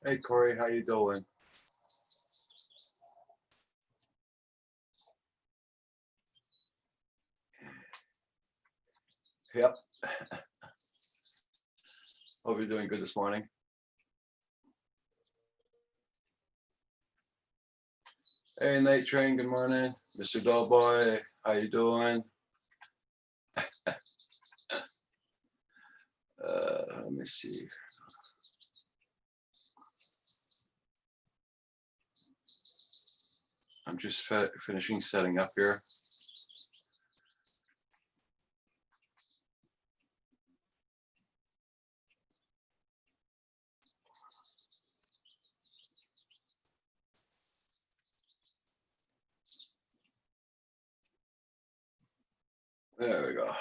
Hey Corey, how you doing? Yep. Hope you're doing good this morning. Hey Night Train, good morning. Mr. Doughboy, how you doing? Let me see. I'm just finishing setting up here. There we go.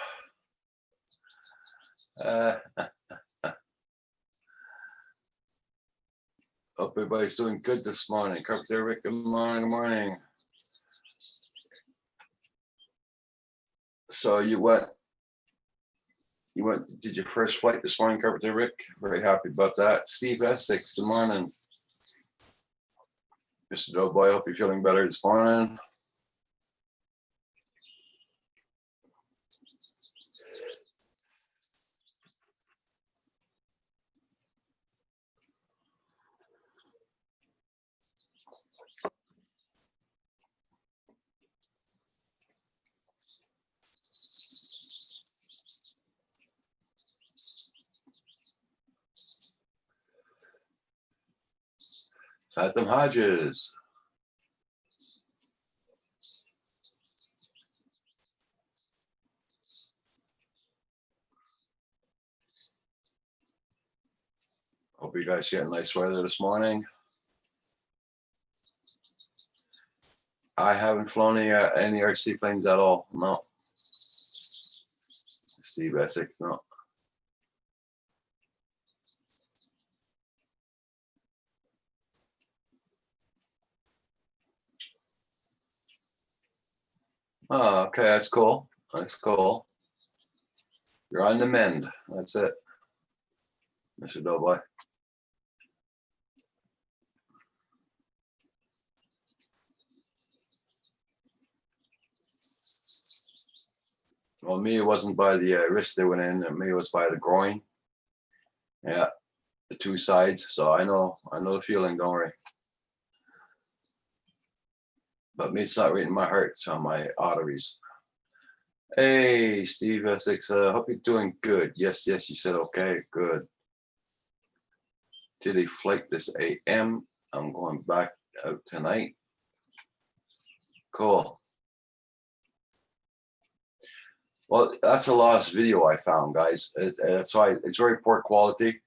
Hope everybody's doing good this morning. Carpenter Rick, good morning, good morning. So you went, did your first flight this morning, Carpenter Rick? Very happy about that. Steve Essex, good morning. Mr. Doughboy, hope you're feeling better this morning. Fathom Hodges. Hope you guys getting nice weather this morning. I haven't flown any RC planes at all. No. Steve Essex, no. Oh, okay, that's cool. That's cool. You're on the mend. That's it, Mr. Doughboy. Well, me, it wasn't by the wrist they went in. Me, it was by the groin. Yeah, the two sides. So I know the feeling. Don't worry. But me, it's not right in my heart. It's on my arteries. Hey, Steve Essex. Hope you're doing good. Yes, you said okay. Good. Did a flight this AM. I'm going back out tonight. Cool. Well, that's the last video I found, guys. That's why it's very poor quality,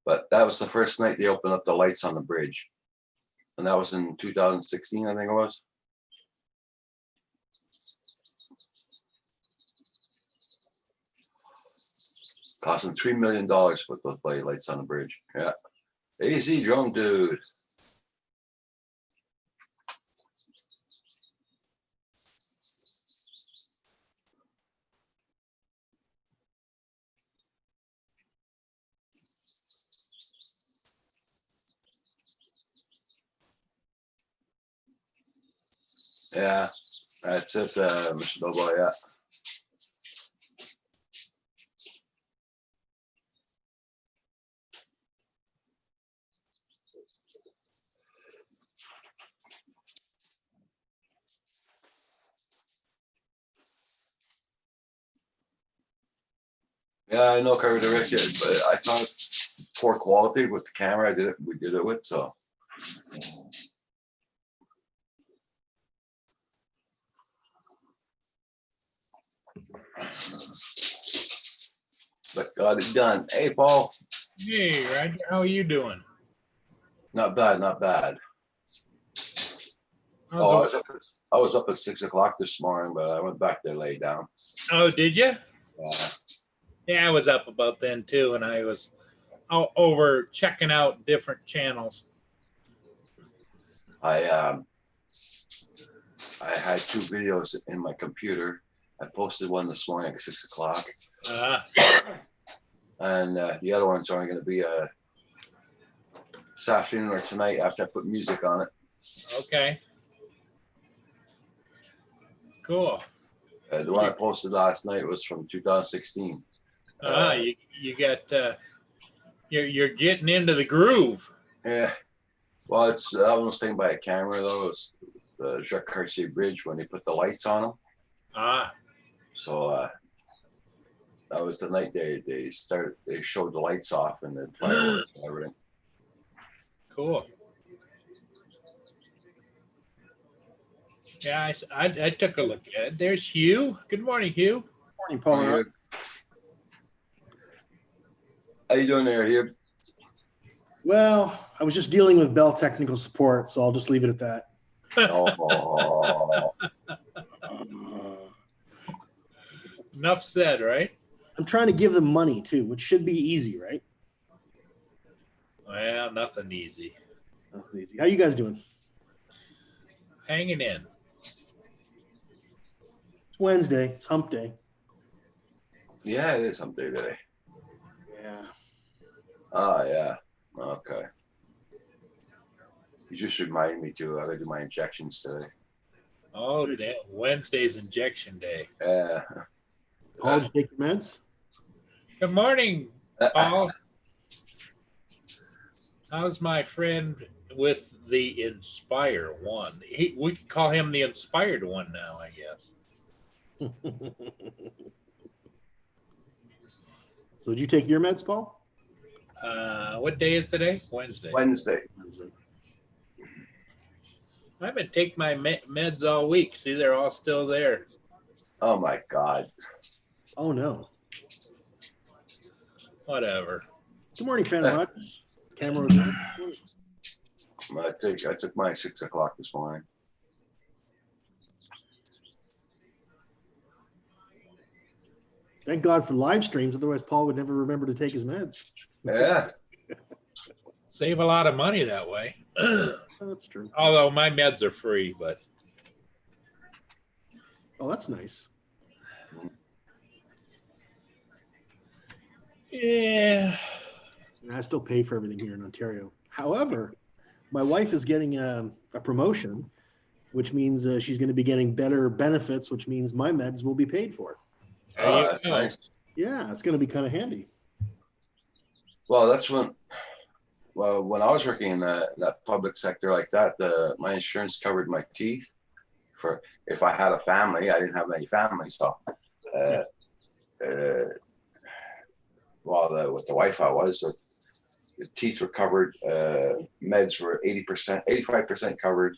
but that was the first night they opened up the lights on the bridge. And that was in 2016, I think it was. Cost them $3 million to put those lights on the bridge. Yeah. AZ drone dude. Yeah, that's it, Mr. Doughboy, yeah. Yeah, I know Carter Richard, but I found it poor quality with the camera we did it with, so. But got it done. Hey, Paul. Hey, Roger, how are you doing? Not bad, not bad. Oh, I was up at 6 o'clock this morning, but I went back there, laid down. Oh, did you? Yeah. Yeah, I was up about then too, and I was over checking out different channels. I had two videos in my computer. I posted one this morning at 6 o'clock. And the other one's only going to be this afternoon or tonight after I put music on it. Okay. Cool. The one I posted last night was from 2016. You got you're getting into the groove. Yeah. Well, it's I was taken by a camera though. It's the Jacques Cartier Bridge when they put the lights on them. Ah, So that was the night they showed the lights off and the fireworks and everything. cool. Yeah, I took a look at it. There's Hugh. Good morning, Hugh. Morning, Paul. How you doing there, Hugh? Well, I was just dealing with Bell technical support, so I'll just leave it at that. Oh, Enough said, right? I'm trying to give them money too, which should be easy, right? Well, nothing easy. Nothing easy. How you guys doing? Hanging in. It's Wednesday. It's hump day. yeah, it is something today. Yeah. Oh, yeah. Okay. You just reminded me too. I gotta do my injections today. Oh, Wednesday's injection day. Yeah. Paul, did you take your meds? Good morning, Paul. How's my friend with the Inspire one? We could call him the Inspired one now, I guess. So did you take your meds, Paul? What day is today? Wednesday. Wednesday. Wednesday. I've been taking my meds all week. See, they're all still there. Oh my God. Oh no. Whatever. Good morning, Phantom Hodges. Camera. I took mine 6 o'clock this morning. Thank God for live streams, otherwise Paul would never remember to take his meds. Yeah. Save a lot of money that way. Oh, that's true. Although my meds are free, but Oh, that's nice. yeah. And I still pay for everything here in Ontario. However, my wife is getting a promotion, which means she's going to be getting better benefits, which means my meds will be paid for. There you That's go. nice. Yeah, it's going to be kind of handy. Well, when I was working in that public sector like that, my insurance covered my teeth. For if I had a family, I didn't have any family, so with the wife I was, the teeth were covered, meds were 80%, 85% covered.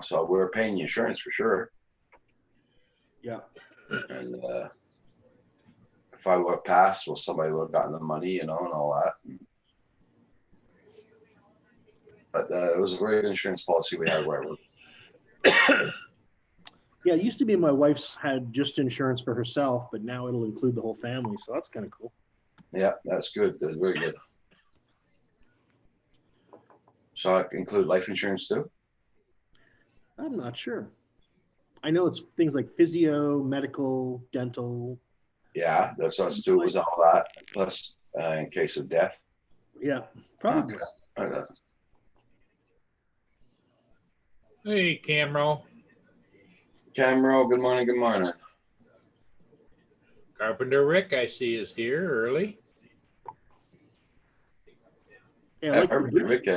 So we were paying the insurance for sure. Yeah. And if I would have passed, well, somebody would have gotten the money, and all that. But it was a very good insurance policy we had where I worked. Yeah, it used to be my wife's had just insurance for herself, but now it'll include the whole family. So that's kind of cool. Yeah, that's good. That's very good. So I include life insurance too? I'm not sure. I know it's things like physio, medical, dental. Yeah, that's us too, was all that, plus in case of death. Yeah, probably. Okay. Hey, Camro. Camero, good morning, good morning. Carpenter Rick, I see, is here early. Yeah, I like the Rick,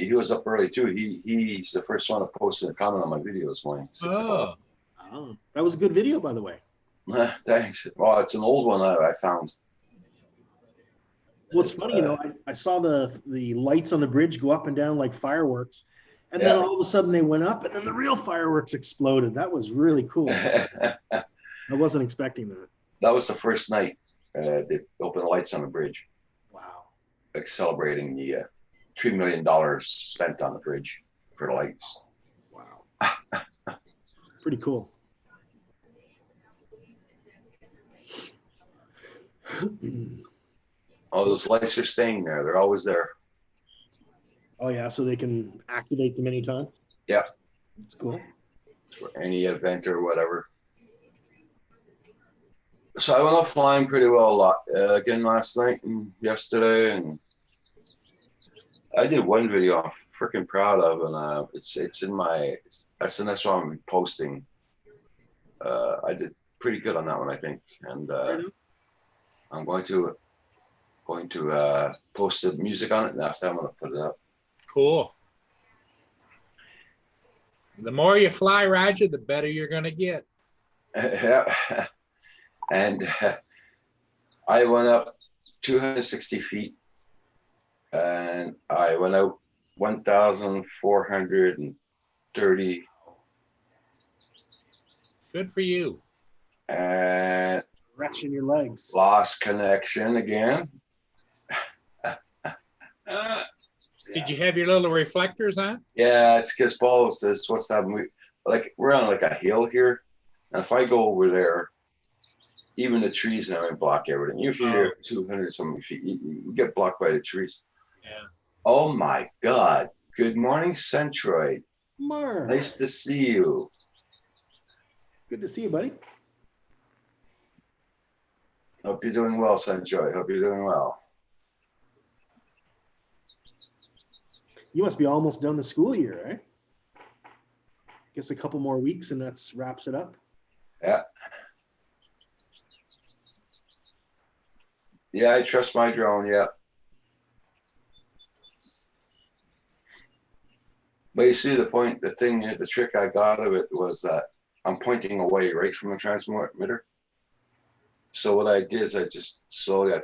he was up early too. He's the first one to post a comment on my video this morning. 6 o'clock. Oh, that was a good video, by the way. Thanks. Well, it's an old one I found. Well, it's funny, I saw the lights on the bridge go up and down like fireworks, and then all of a sudden they went up, and then the real fireworks exploded. That was really cool. I wasn't expecting that. That was the first night they opened the lights on the bridge. Wow. Like celebrating the $3 million spent on the bridge for the lights. Wow. Pretty cool. Oh, those lights are staying there. They're always there. Oh yeah, so they can activate them anytime? Yeah. That's cool. For any event or whatever. So I went up flying pretty well a lot again last night and yesterday, and I did one video I'm freaking proud of, and it's in my SNS one I'm posting. I did pretty good on that one, I think, and I'm going to post the music on it, and after I'm going to put it up. Cool. The more you fly, Roger, the better you're going to get. Yeah. And I went up 260 feet, and I went out 1,430, Good for you. and Stretching your legs. lost connection again. Did you have your little reflectors on? Yeah, it's because Paul says, what's that? Like, we're on like a hill here, and if I go over there, even the trees and everything block everything. Usually you're 200 something feet, you get blocked by the trees. Yeah. Oh my God. Good morning, Centroid. Mark. Nice to see you. Good to see you, buddy. Hope you're doing well, Centroid. Hope you're doing well. You must be almost done the school year, right? Guess a couple more weeks and that's wraps it up. Yeah. Yeah, I trust my drone, yeah. But you see the trick I got of it was that I'm pointing away right from the transmitter. So what I did is I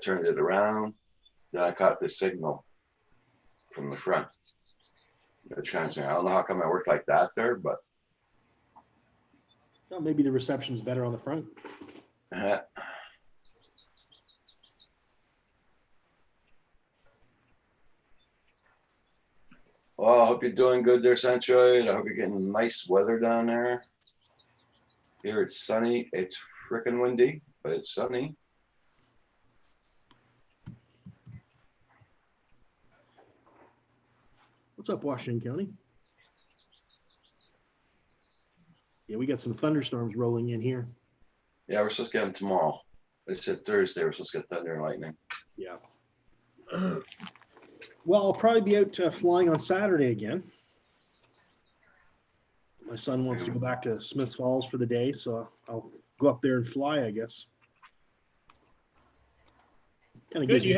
turned it around, then I caught the signal from the front. The transmitter. I don't know how come I worked like that there, but Well, maybe the reception's better on the front. Well, I hope you're doing good there, Centroid. I hope you're getting nice weather down there. Here it's sunny. It's freaking windy, but it's sunny. What's up, Washington County? Yeah, we got some thunderstorms rolling in here. Yeah, we're supposed to get them tomorrow. They said Thursday we're supposed to get thunder and lightning. Yeah. Well, I'll probably be out flying on Saturday again. My son wants to go back to Smiths Falls for the day, so I'll go up there and fly, I guess. Kind of Good. gives me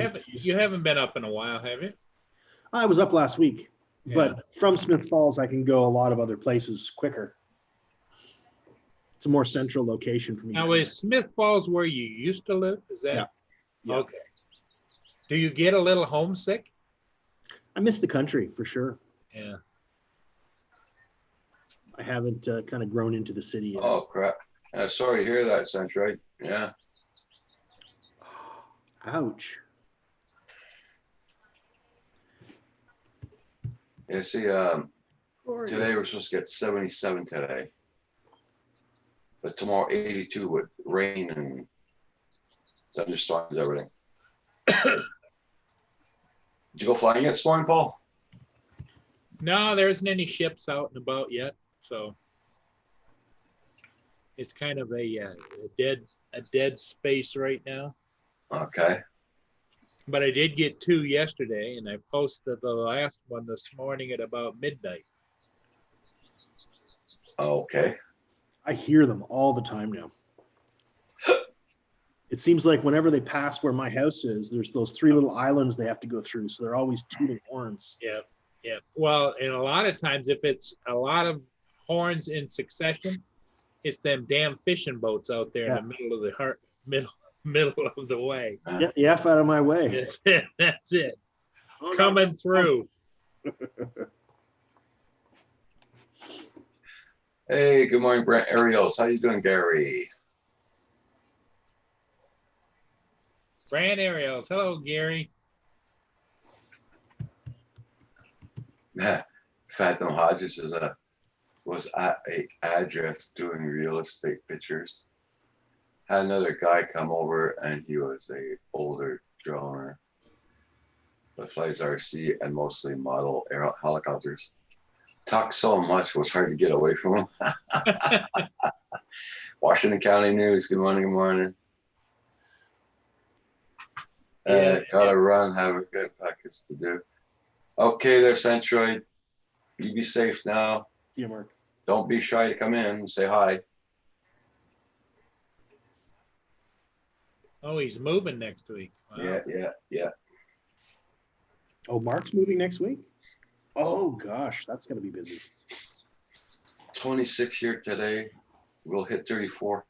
You haven't been up in a while, have you? I was up last week, Yeah. but from Smiths Falls, I can go a lot of other places quicker. It's a more central location for me. Now, is Smith Falls where you used to live? Is that? Yeah. Yeah. Okay. Do you get a little homesick? I miss the country for sure. Yeah. I haven't kind of grown into the city yet. Oh crap! Sorry to hear that, Centroid. Yeah. Ouch. Yeah. See, today we're supposed to get 77 today, but tomorrow 82 with rain and thunderstorms and everything. Did you go flying yet, Storm Paul? No, there isn't any ships out and about yet, so it's kind of a dead space right now. Okay. But I did get 2 yesterday, and I posted the last one this morning at about midnight. Okay. I hear them all the time now. It seems like whenever they pass where my house is, there's those 3 little islands they have to go through. So they're always tooting horns. Yeah, yeah. Well, and a lot of times, if it's a lot of horns in succession, it's them damn fishing boats out there in the middle of the middle of the way. Get the F out of my way. That's it. Oh, no. Coming through. Hey, good morning, Brent Ariels. How you doing, Gary? Brand Ariels. Hello, Gary. Phantom Hodges was at a address doing real estate pictures. Had another guy come over, and he was a older droner that flies RC and mostly model air helicopters. Talked so much, it was hard to get away from him. Washington County News. Good morning. Good morning. Gotta run, have a good package to do. Okay there, Centroid. You be safe now. See you, Mark. Don't be shy to come in and say hi. Oh, he's moving next week. Wow. Yeah. Oh, Mark's moving next week? Oh, gosh, that's going to be busy. 26 here today. We'll hit 34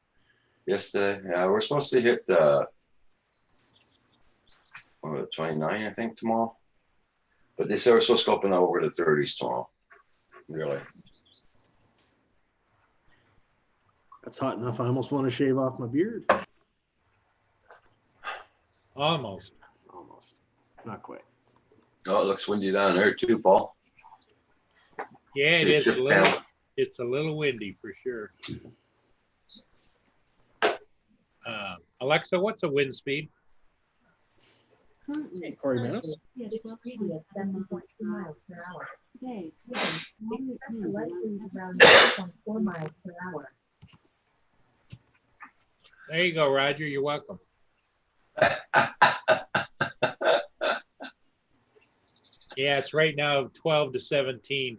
yesterday. Yeah, we're supposed to hit 29, I think, tomorrow. But they said we're supposed to open over the 30s tomorrow. Really? That's hot enough. I almost want to shave off my beard. Almost. Almost. Not quite. Oh, it looks windy down there too, Paul. Yeah, it See is a ship little. down. It's a little windy for sure. Alexa, what's a wind speed? Hey, Corey Manos. Previous 7.2 miles per hour. Today, expect the light winds around 9.4 miles per hour. There you go, Roger. You're welcome. Yeah, it's right now 12 to 17,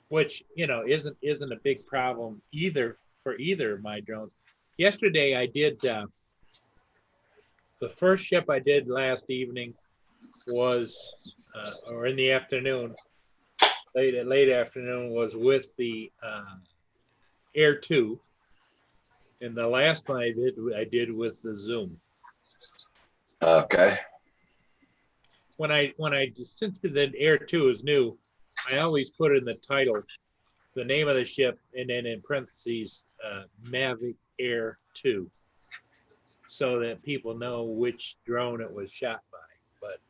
which, you know, isn't a big problem either for either of my drones. Yesterday I did the first ship I did last evening was or in the afternoon, late afternoon, was with the Air 2, and the last one I did with the Zoom. Okay. When I since the Air 2 is new, I always put in the title the name of the ship and then in parentheses Mavic Air 2, so that people know which drone it was shot by. But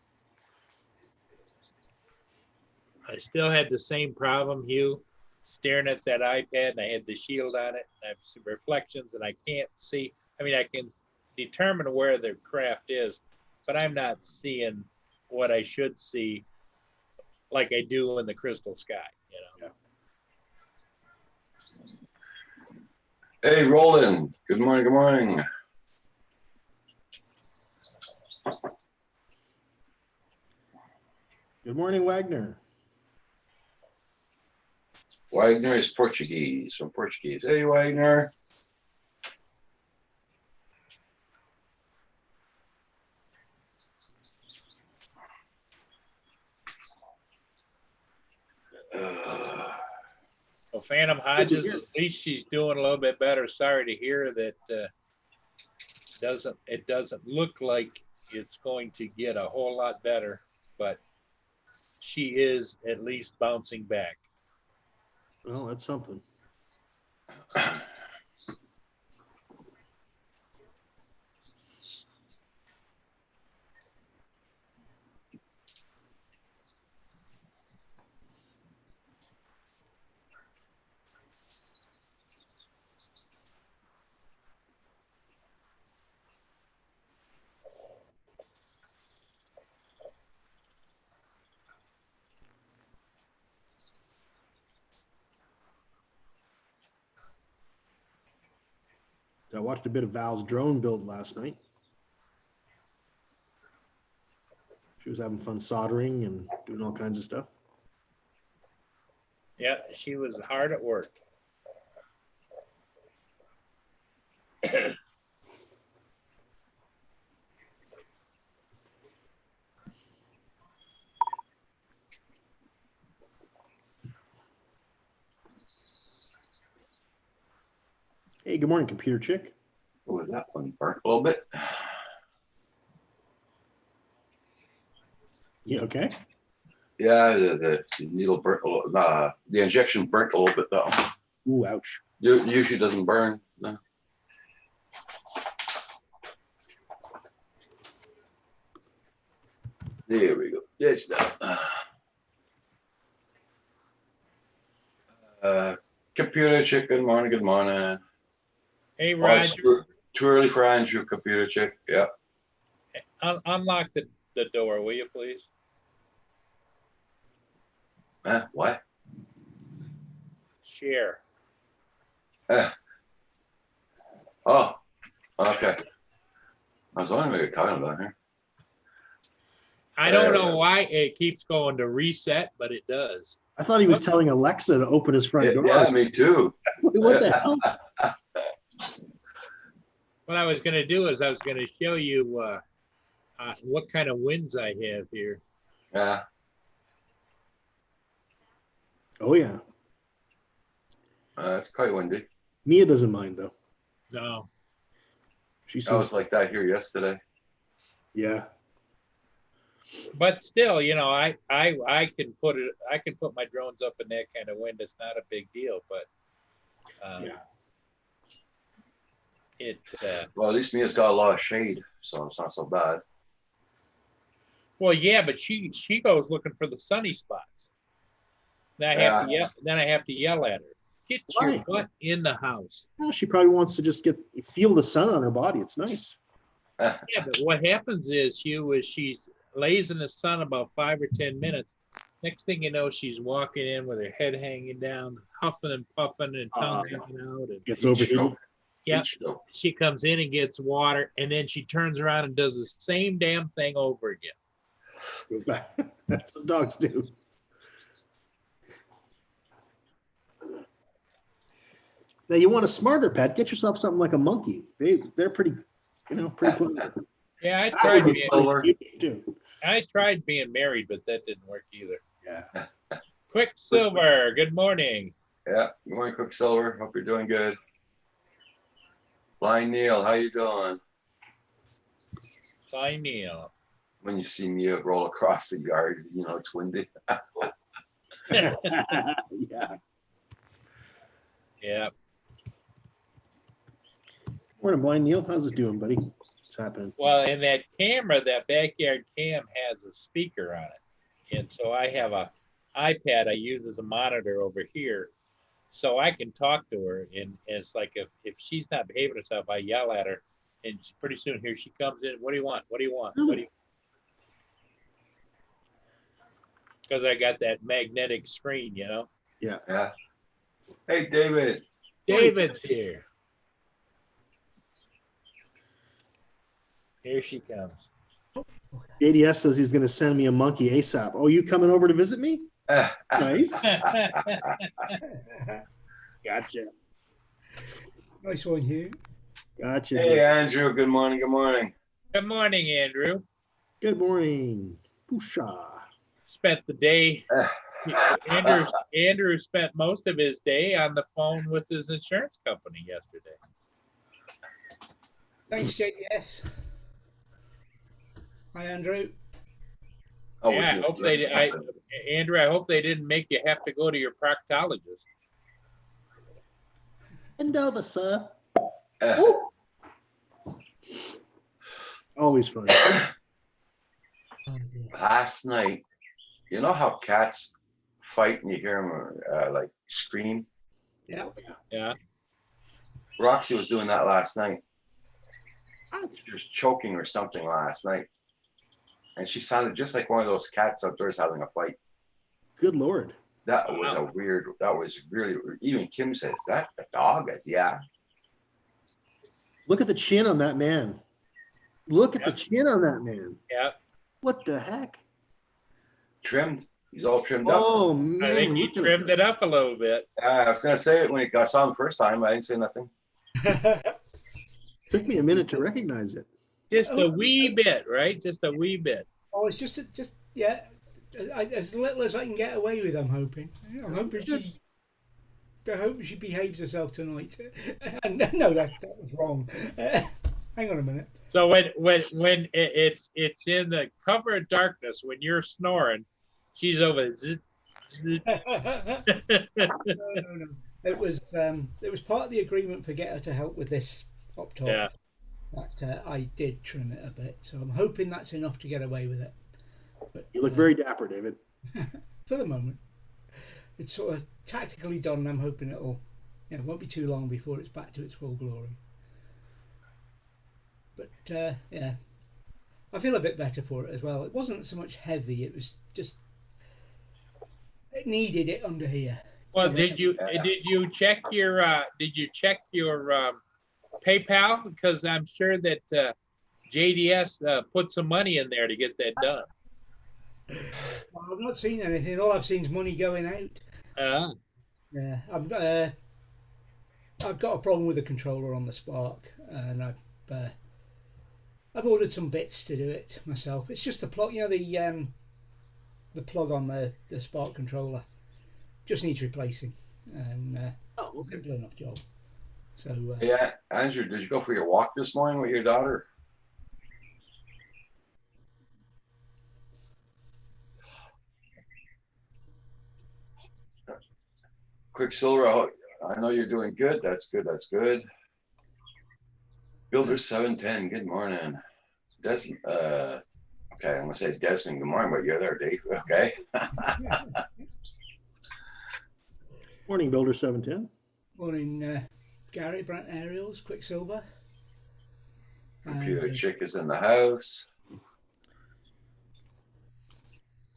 I still had the same problem, Hugh, staring at that iPad, and I had the shield on it, and I have some reflections, and I can't see. I mean, I can determine where the craft is, but I'm not seeing what I should see like I do in the crystal sky, you know. Hey, Roland. Good morning. Good morning. Good morning, Wagner. Wagner is Portuguese, from Portuguese. Hey, Wagner. Well, Phantom Hodges, at least she's doing a little bit better. Sorry to hear that it doesn't look like it's going to get a whole lot better, but she is at least bouncing back. Well, that's something. So I watched a bit of Val's drone build last night. She was having fun soldering and doing all kinds of stuff. Yeah, she was hard at work. Hey, good morning, computer chick. Oh, that one burnt a little bit. You okay? Yeah, the needle burnt a little. The injection burnt a little bit though. Ooh, ouch. Usually doesn't burn. No. There we go. It's done. Computer chick, good morning, good morning. Hey, Oh, it's Roger, too early for Andrew, computer chick. Yeah. unlock the door, will you please? What? Share. Oh, okay. I was was wondering what you're talking about here. I don't know why it keeps going to reset, but it does. I thought he was telling Alexa to open his front door. Yeah, me too. What the hell? What I was gonna do is I was gonna show you what kind of winds I have here. Yeah. Oh yeah. It's quite windy. Mia doesn't mind though. No, She I says, was like that here yesterday. yeah. but still, you know, I can put it. I can put my drones up in that kind of wind. It's not a big deal, but Yeah. it. Well, at least Mia's got a lot of shade, so it's not so bad. Well, yeah, but she goes looking for the sunny spots. Then I have to yell. Then I have to yell at her. Get your Why? butt in the house. Well, she probably wants to just feel the sun on her body. It's nice. Yeah, but what happens is, Hugh, is she lays in the sun about 5 or 10 minutes. Next thing you know, she's walking in with her head hanging down, huffing and puffing, and tongue hanging out. And Gets overheated. yeah, Each though. she comes in and gets water, and then she turns around and does the same damn thing over again. Goes back. That's what dogs do. Now you want a smarter pet, get yourself something like a monkey. They're pretty, pretty clever. Yeah, I tried being, Silver. Too. I tried being married, but that didn't work either. Yeah. Quicksilver, good morning. Yeah. Good morning, Quicksilver. Hope you're doing good. Blind Neil, how you doing? Bye, Neil. When you see Mia roll across the yard, you know it's windy. Yeah. Yeah. Morning, Blind Neil. How's it doing, buddy? What's happening? Well, and that camera, that backyard cam has a speaker on it. And so I have a iPad I use as a monitor over here. So I can talk to her. And it's like if she's not behaving herself, I yell at her. And pretty soon here she comes in. What do you want? What do you want? What do you? Because I got that magnetic screen, you know. Yeah. Hey, David. David's here. Here she comes. JDS says he's going to send me a monkey ASAP. Oh, you coming over to visit me? Nice. Gotcha. Nice one, Hugh. Gotcha. Hey, Andrew. Good morning. Good morning. Good morning, Andrew. Good morning. Pusha. Spent the day. Andrew spent most of his day on the phone with his insurance company yesterday. Thanks, JDS. Hi, Andrew. Oh, Yeah, I hope they. Andrew, I hope they didn't make you have to go to your proctologist. Bend over, sir. Uh, Always fun. last night, you know how cats fight and you hear them like scream? Yeah. Yeah. Roxy was doing that last night. She was choking or something last night. And she sounded just like one of those cats outdoors having a fight. Good Lord. That was that was really, even Kim says, that a dog? I said, yeah. Look at the chin on that man. Look at the chin on that man. Yeah. What the heck? Trimmed. He's all trimmed up. Oh, man. I think you look at trimmed it up a little bit. I was going to say it when I saw him first time. I didn't say nothing. Took me a minute to recognize it. Just a wee bit, right? Just a wee bit. Oh, it's just yeah, as little as I can get away with. I'm hoping. I'm hoping she behaves herself tonight. No, that was wrong. Hang on a minute. So when it's in the cover of darkness, when you're snoring, she's over. No. It was part of the agreement for Get Her to help with this up top. Yeah. That I did trim it a bit, so I'm hoping that's enough to get away with it. But You look very dapper, David. for the moment, it's sort of tactically done, and I'm hoping it won't be too long before it's back to its full glory. But yeah, I feel a bit better for it as well. It wasn't so much heavy; it was just it needed it under here. Well, did you check your PayPal? Because I'm sure that JDS put some money in there to get that done. Well, I've not seen anything. All I've seen is money going out. Yeah, I've got a problem with the controller on the Spark, and I've ordered some bits to do it myself. It's just the plug, the plug on the Spark controller just needs replacing, and simple enough job. So Yeah, Andrew, did you go for your walk this morning with your daughter? Quicksilver, I know you're doing good. That's good. That's good. Builder 710, good morning. Desmond, okay, I'm gonna say Desmond, good morning, but you're there, Dave. Okay. Morning, Builder 710. morning, Gary, Brant Aerials, Quicksilver. Computer chick is in the house.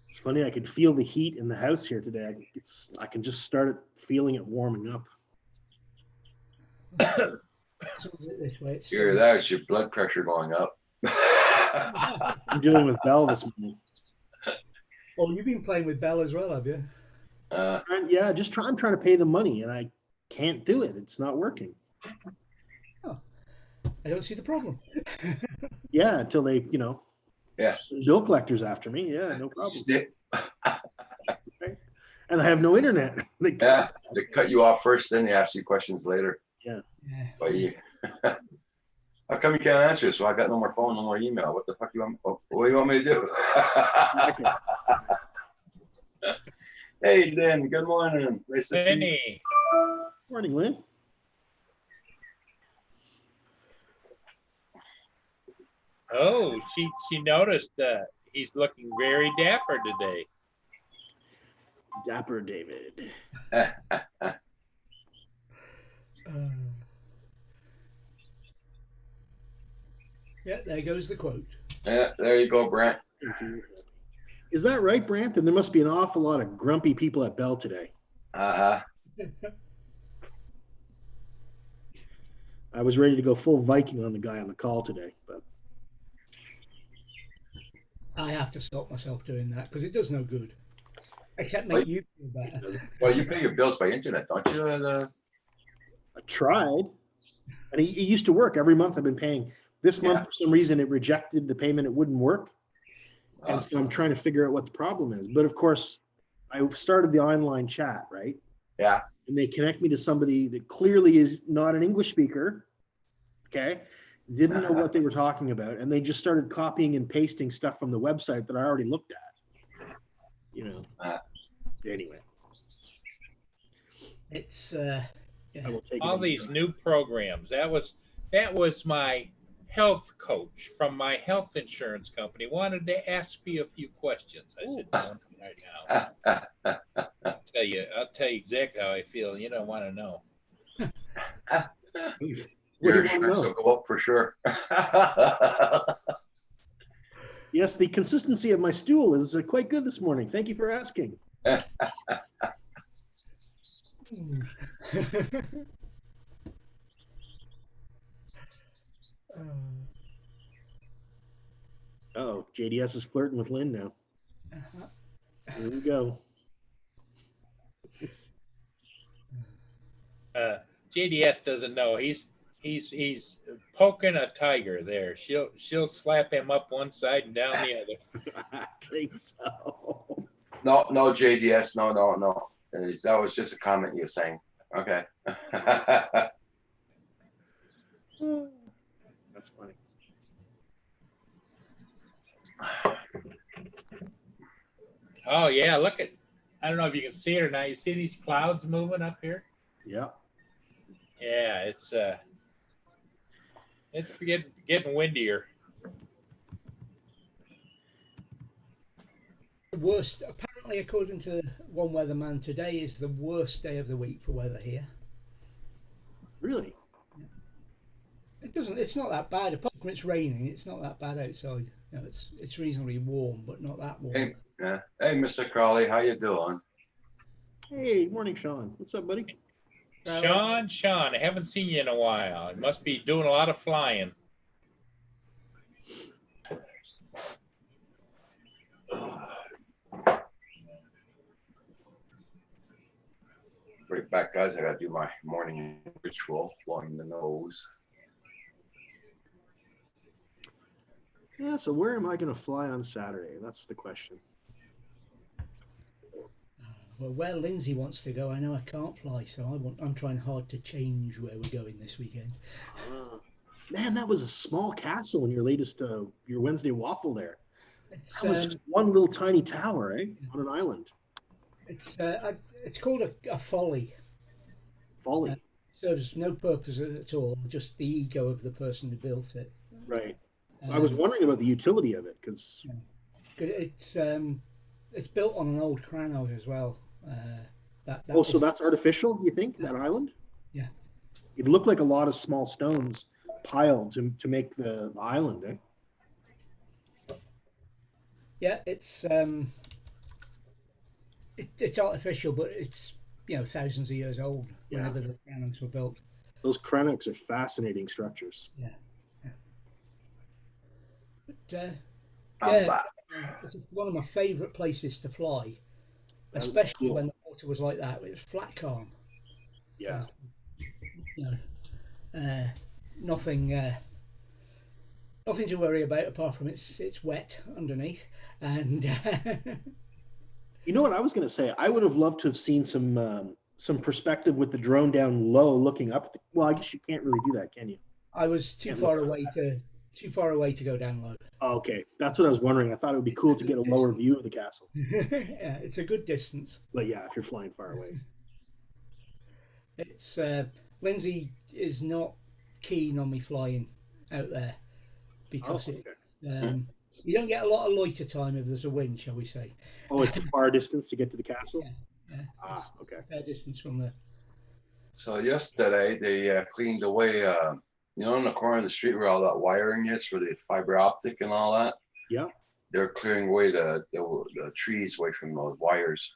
It's funny, I can feel the heat in the house here today. I can just start feeling it warming up. This way, it's, Hear that? It's your blood pressure going up. I'm dealing with Bell this morning. Oh, you've been playing with Bell as well, have you? Yeah, I'm trying to pay the money and I can't do it. It's not working. I don't see the problem. Yeah, until they, Yeah. bill collectors after me. Yeah, no problem. Snip. Okay. And I have no internet. Yeah, they cut you off first, then they ask you questions later. Yeah. But you, how come you can't answer? So I got no more phone, no more email. What the fuck you want? What do you want me to do? Hey, Lynn. Good morning. Nice to see you. Penny. Morning, Lynn. Oh, she noticed he's looking very dapper today. Dapper David. Yeah, there goes the quote. Yeah, there you go, Brent. Is that right, Brant? Then there must be an awful lot of grumpy people at Bell today. Uh-huh. I was ready to go full Viking on the guy on the call today, but I have to stop myself doing that because it does no good. Except make you feel better. Well, you pay your bills by internet, don't you? I tried. And it used to work every month. I've been paying. This month, Yeah. for some reason, it rejected the payment. It wouldn't work. And so I'm trying to figure out what the problem is. But of course, I started the online chat, right? Yeah. And they connect me to somebody that clearly is not an English speaker. Okay. Didn't know what they were talking about. And they just started copying and pasting stuff from the website that I already looked at. Anyway. It's I will take All it. these new programs. That was my health coach from my health insurance company wanted to ask me a few questions. I said, no, right now. I'll tell you exactly how I feel. You don't want to know. What do Your you want to insurance know? will go up for sure. Yes, the consistency of my stool is quite good this morning. Thank you for asking. Oh, JDS is flirting with Lynn now. Here we go. JDS doesn't know. He's poking a tiger there. She'll slap him up one side and down the other. I think so. No, JDS. No. That was just a comment you were saying. Okay. That's funny. Oh yeah, look at. I don't know if you can see it or not. You see these clouds moving up here? Yeah. Yeah, it's getting windier. The worst, apparently, according to one weatherman, today is the worst day of the week for weather here. Really? It's not that bad. Apart from it's raining, it's not that bad outside. It's reasonably warm, but not that warm. Hey, hey, Mr. Crawley, how you doing? Hey, morning, Sean. What's up, buddy? Sean, I haven't seen you in a while. You must be doing a lot of flying. Right back, guys. I gotta do my morning ritual, blowing the nose. Yeah, so where am I going to fly on Saturday? That's the question. Well, where Lindsay wants to go, I know I can't fly, so I'm trying hard to change where we're going this weekend. Man, that was a small castle in your latest, your Wednesday waffle there. It's That was just one little tiny tower, eh? On an island. it's called a folly. Folly. Serves no purpose at all, just the ego of the person who built it. Right. I was wondering about the utility of it because It's built on an old crannog as well. so that's artificial, you think, that island? Yeah. It looked like a lot of small stones piled to make the island, eh? Yeah, it's artificial, but it's thousands of years old. Yeah. Whenever the crannogs were built. Those cranogs are fascinating structures. Yeah. But I'm back. it's one of my favourite places to fly, That's especially cool. when the water was like that. It was flat calm. Yeah. Nothing to worry about apart from it's wet underneath, and You know what I was going to say? I would have loved to have seen some perspective with the drone down low, looking up. Well, I guess you can't really do that, can you? I was too far away to go down low. Oh, okay, that's what I was wondering. I thought it would be cool to get a lower view of the castle. Yeah, it's a good distance. But yeah, if you're flying far away. It's Lindsay is not keen on me flying out there because you don't get a lot of loiter time if there's a wind, shall we say? Oh, it's a far distance to get to the castle? Yeah. Ah, okay. Fair distance from there. So yesterday they cleaned away, in the corner of the street where all that wiring is for the fiber optic and all that. Yeah. They're clearing away the trees away from those wires.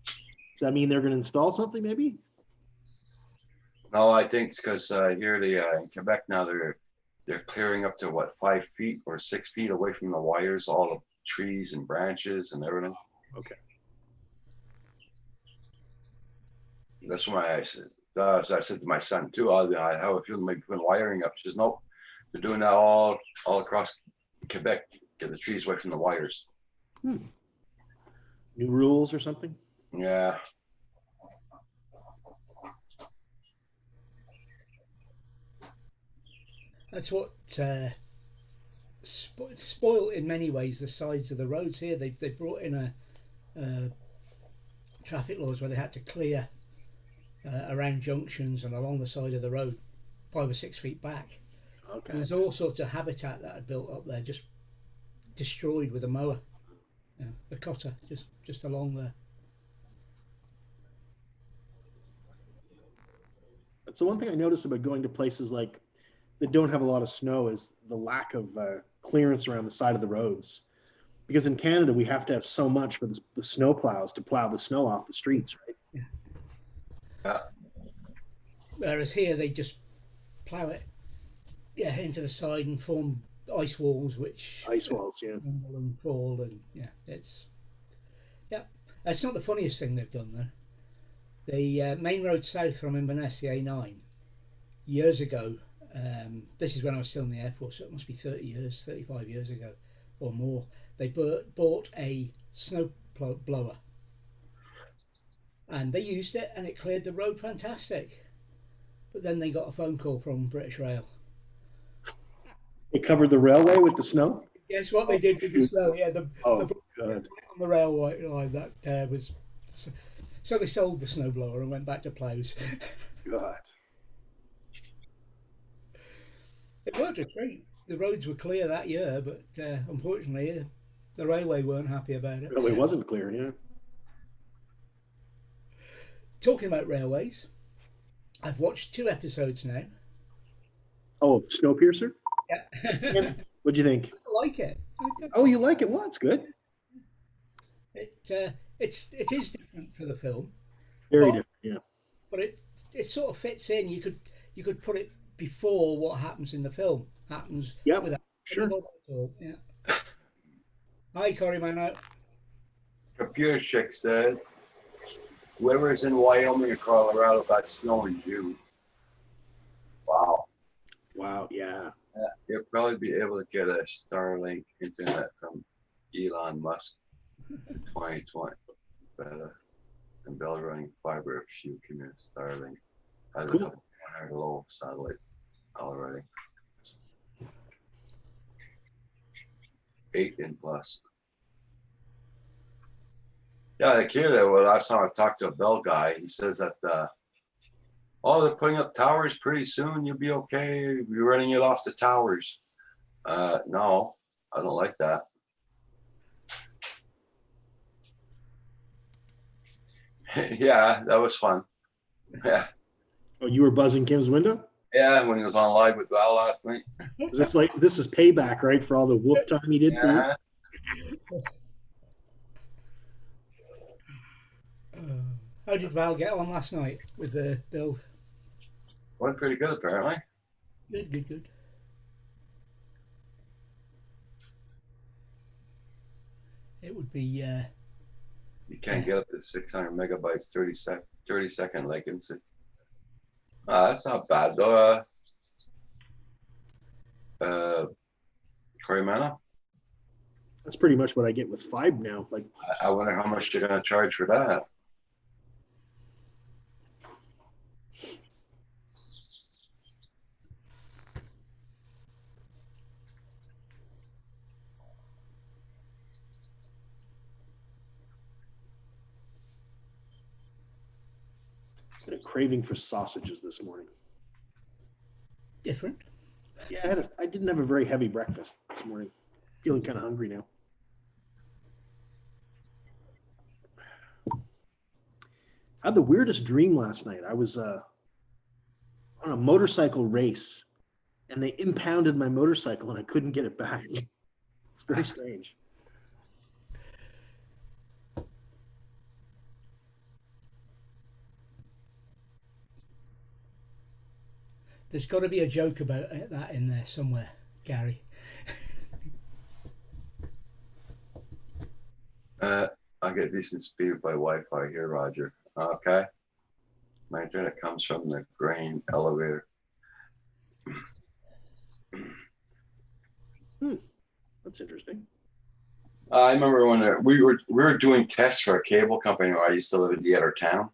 Does that mean they're going to install something maybe? No, I think it's because here in Quebec now they're clearing up to 5 feet or 6 feet away from the wires, all the trees and branches and everything. Okay. That's why I said. I said to my son too. I have a feeling maybe putting wiring up. She says nope, they're doing that all across Quebec. Get the trees away from the wires. New rules or something? Yeah. That's what spoiled in many ways the sides of the roads here. They brought in a traffic laws where they had to clear around junctions and along the side of the road 5 or 6 feet back. Okay. And there's all sorts of habitat that had built up there, just destroyed with a mower. The cotter just along there. That's the one thing I notice about going to places like that don't have a lot of snow is the lack of clearance around the side of the roads. Because in Canada, we have to have so much for the snow plows to plow the snow off the streets, right? Yeah. Whereas here they just plough it, into the side and form ice walls, which Ice walls, yeah. rumble and fall, and it's not the funniest thing they've done though. The main road south from Inverness, the A9, years ago. This is when I was still in the Air Force, so it must be 35 years ago or more. They bought a snow blower. And they used it and it cleared the road fantastic. But then they got a phone call from British Rail. They covered the railway with the snow? Guess what they did with the snow? Yeah, the God. on the railway line that was. So they sold the snowblower and went back to ploughs. God. It worked a treat. The roads were clear that year, but unfortunately, the railway weren't happy about it. Railway wasn't clear, yeah. Talking about railways, I've watched 2 episodes now. Oh, Snowpiercer? Yeah. What'd you think? I like it. Oh, you like it? Well, that's good. It is different for the film, Very Well- different, yeah. but it sort of fits in. You could put it before what happens in the film happens. Yeah, without sure. Yeah. Hi, Corey, man. Computer chick said, whoever's in Wyoming or Colorado got snow in June. Wow. Wow. Yeah. You'll probably be able to get a Starlink internet from Elon Musk in 2020. Better than Bell running fiber if you commute Starlink. Has Cool. a low satellite already. 8 and plus. Yeah, the kid that last time I talked to a Bell guy, he says that oh, they're putting up towers pretty soon. You'll be okay. You'll be running it off the towers. No, I don't like that. Yeah, that was fun. Yeah, Oh, you were buzzing Kim's window? yeah, when he was on live with Val last night. Is this like this is payback, right, for all the whoop time he did for you? Yeah, How did Val get on last night with the build? went pretty good apparently. Good, good, good. It would be, You can't get up to 600 megabytes, 30-second latency. That's not bad though. Corey Mana, That's pretty much what I get with Fibe now. Like, I wonder how much you're gonna charge for that. I had a craving for sausages this morning. different. Yeah, I didn't have a very heavy breakfast this morning. Feeling kind of hungry now. I had the weirdest dream last night. I was on a motorcycle race, and they impounded my motorcycle, and I couldn't get it back. It's very strange. There's got to be a joke about that in there somewhere, Gary. I get decent speed by Wi-Fi here, Roger. Okay. My internet comes from the grain elevator. That's interesting. I remember when we were doing tests for a cable company where I used to live in the other town.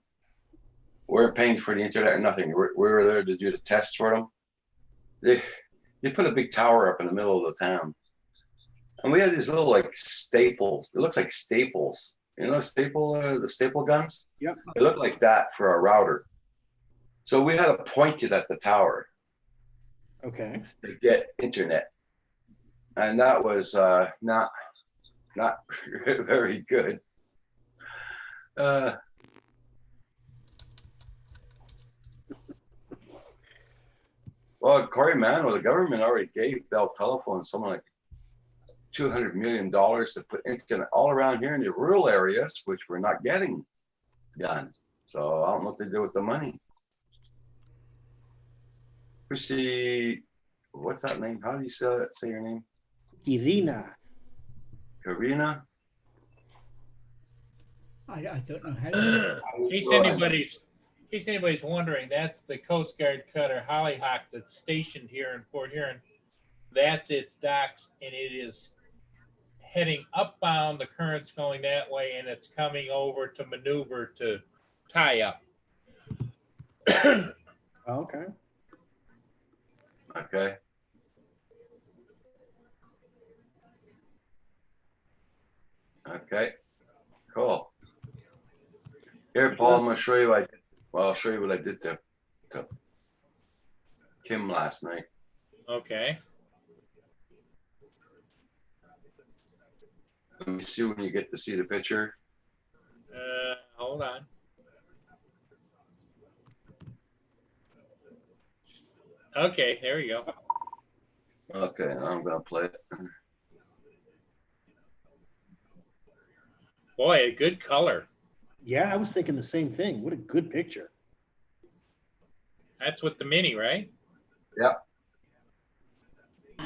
We weren't paying for the internet or nothing. We were there to do the tests for them. They put a big tower up in the middle of the town. And we had these little like staples. It looks like staples. You know, the staple guns? Yep. It looked like that for a router. So we had to point it at the tower Okay. to get internet. And that was not very good. Well, Corey Mano, the government already gave Bell Telephone something like $200 million to put internet all around here in the rural areas, which we're not getting done. So I don't know what they do with the money. Chrissy, what's that name? How do you say your name? Irina. Karina? I don't know how. In case anybody's wondering, that's the Coast Guard cutter Hollyhock that's stationed here in Port Huron. That's its docks, and it is heading upbound. The current's going that way, and it's coming over to maneuver to tie up. Okay. Okay. Okay. Cool. Here, Paul, I'm gonna show you I'll show you what I did to Kim last night. Okay. Let me see when you get to see the picture. Hold on. Okay, there we go. Okay, I'm gonna play it. Boy, a good color. Yeah, I was thinking the same thing. What a good picture. That's with the Mini, right? Yep.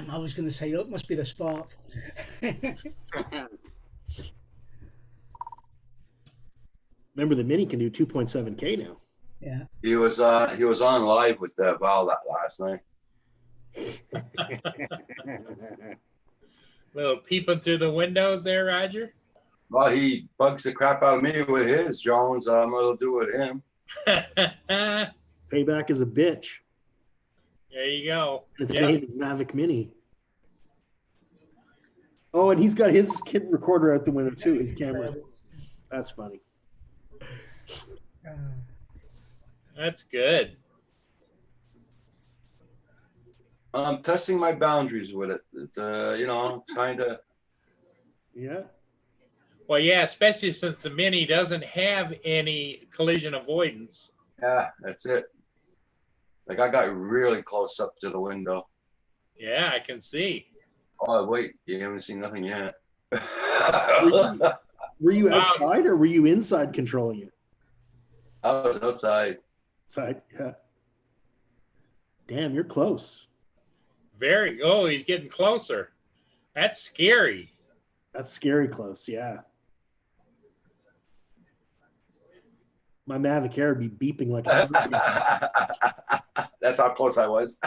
I was going to say, it must be the Spark. Remember, the Mini can do 2.7K now. Yeah. He was on live with Val that last night. Little peeping through the windows there, Roger. Well, he bugs the crap out of me with his drones. I'm gonna do with him. There Payback is a bitch. you go. Its Yeah. name is Mavic Mini. Oh, and he's got his kit recorder out the window too, his camera. That's funny. That's good. I'm testing my boundaries with it. It's, trying to. Yeah. Well, yeah, especially since the Mini doesn't have any collision avoidance. Yeah, that's it. Like I got really close up to the window. Yeah, I can see. Oh wait, you haven't seen nothing yet. Were you Wow. outside or were you inside controlling it? I was outside. Outside, yeah. Damn, you're close. Very. Oh, he's getting closer. That's scary. That's scary close, yeah. My Mavic Air would be beeping like a surgeon. That's how close I was.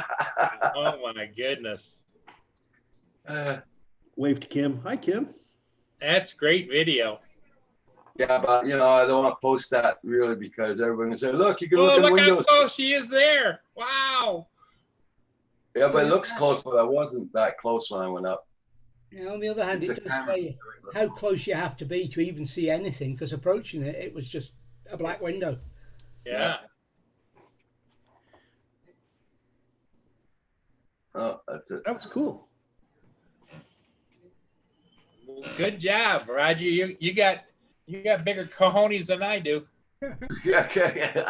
Oh my goodness. Wave to Kim. Hi, Kim. That's great video. Yeah, but I don't want to post that really because everyone can say, "Look, you can Oh, look in look how windows." close she is there. Wow. Yeah, but it looks close, but I wasn't that close when I went up. Yeah, on the other hand, It's it a does camera. say how close you have to be to even see anything, because approaching it, it was just a black window. Yeah. Oh, that's it. That was cool. Well, good job, Roger. You got bigger cojones than I do. Yeah, okay.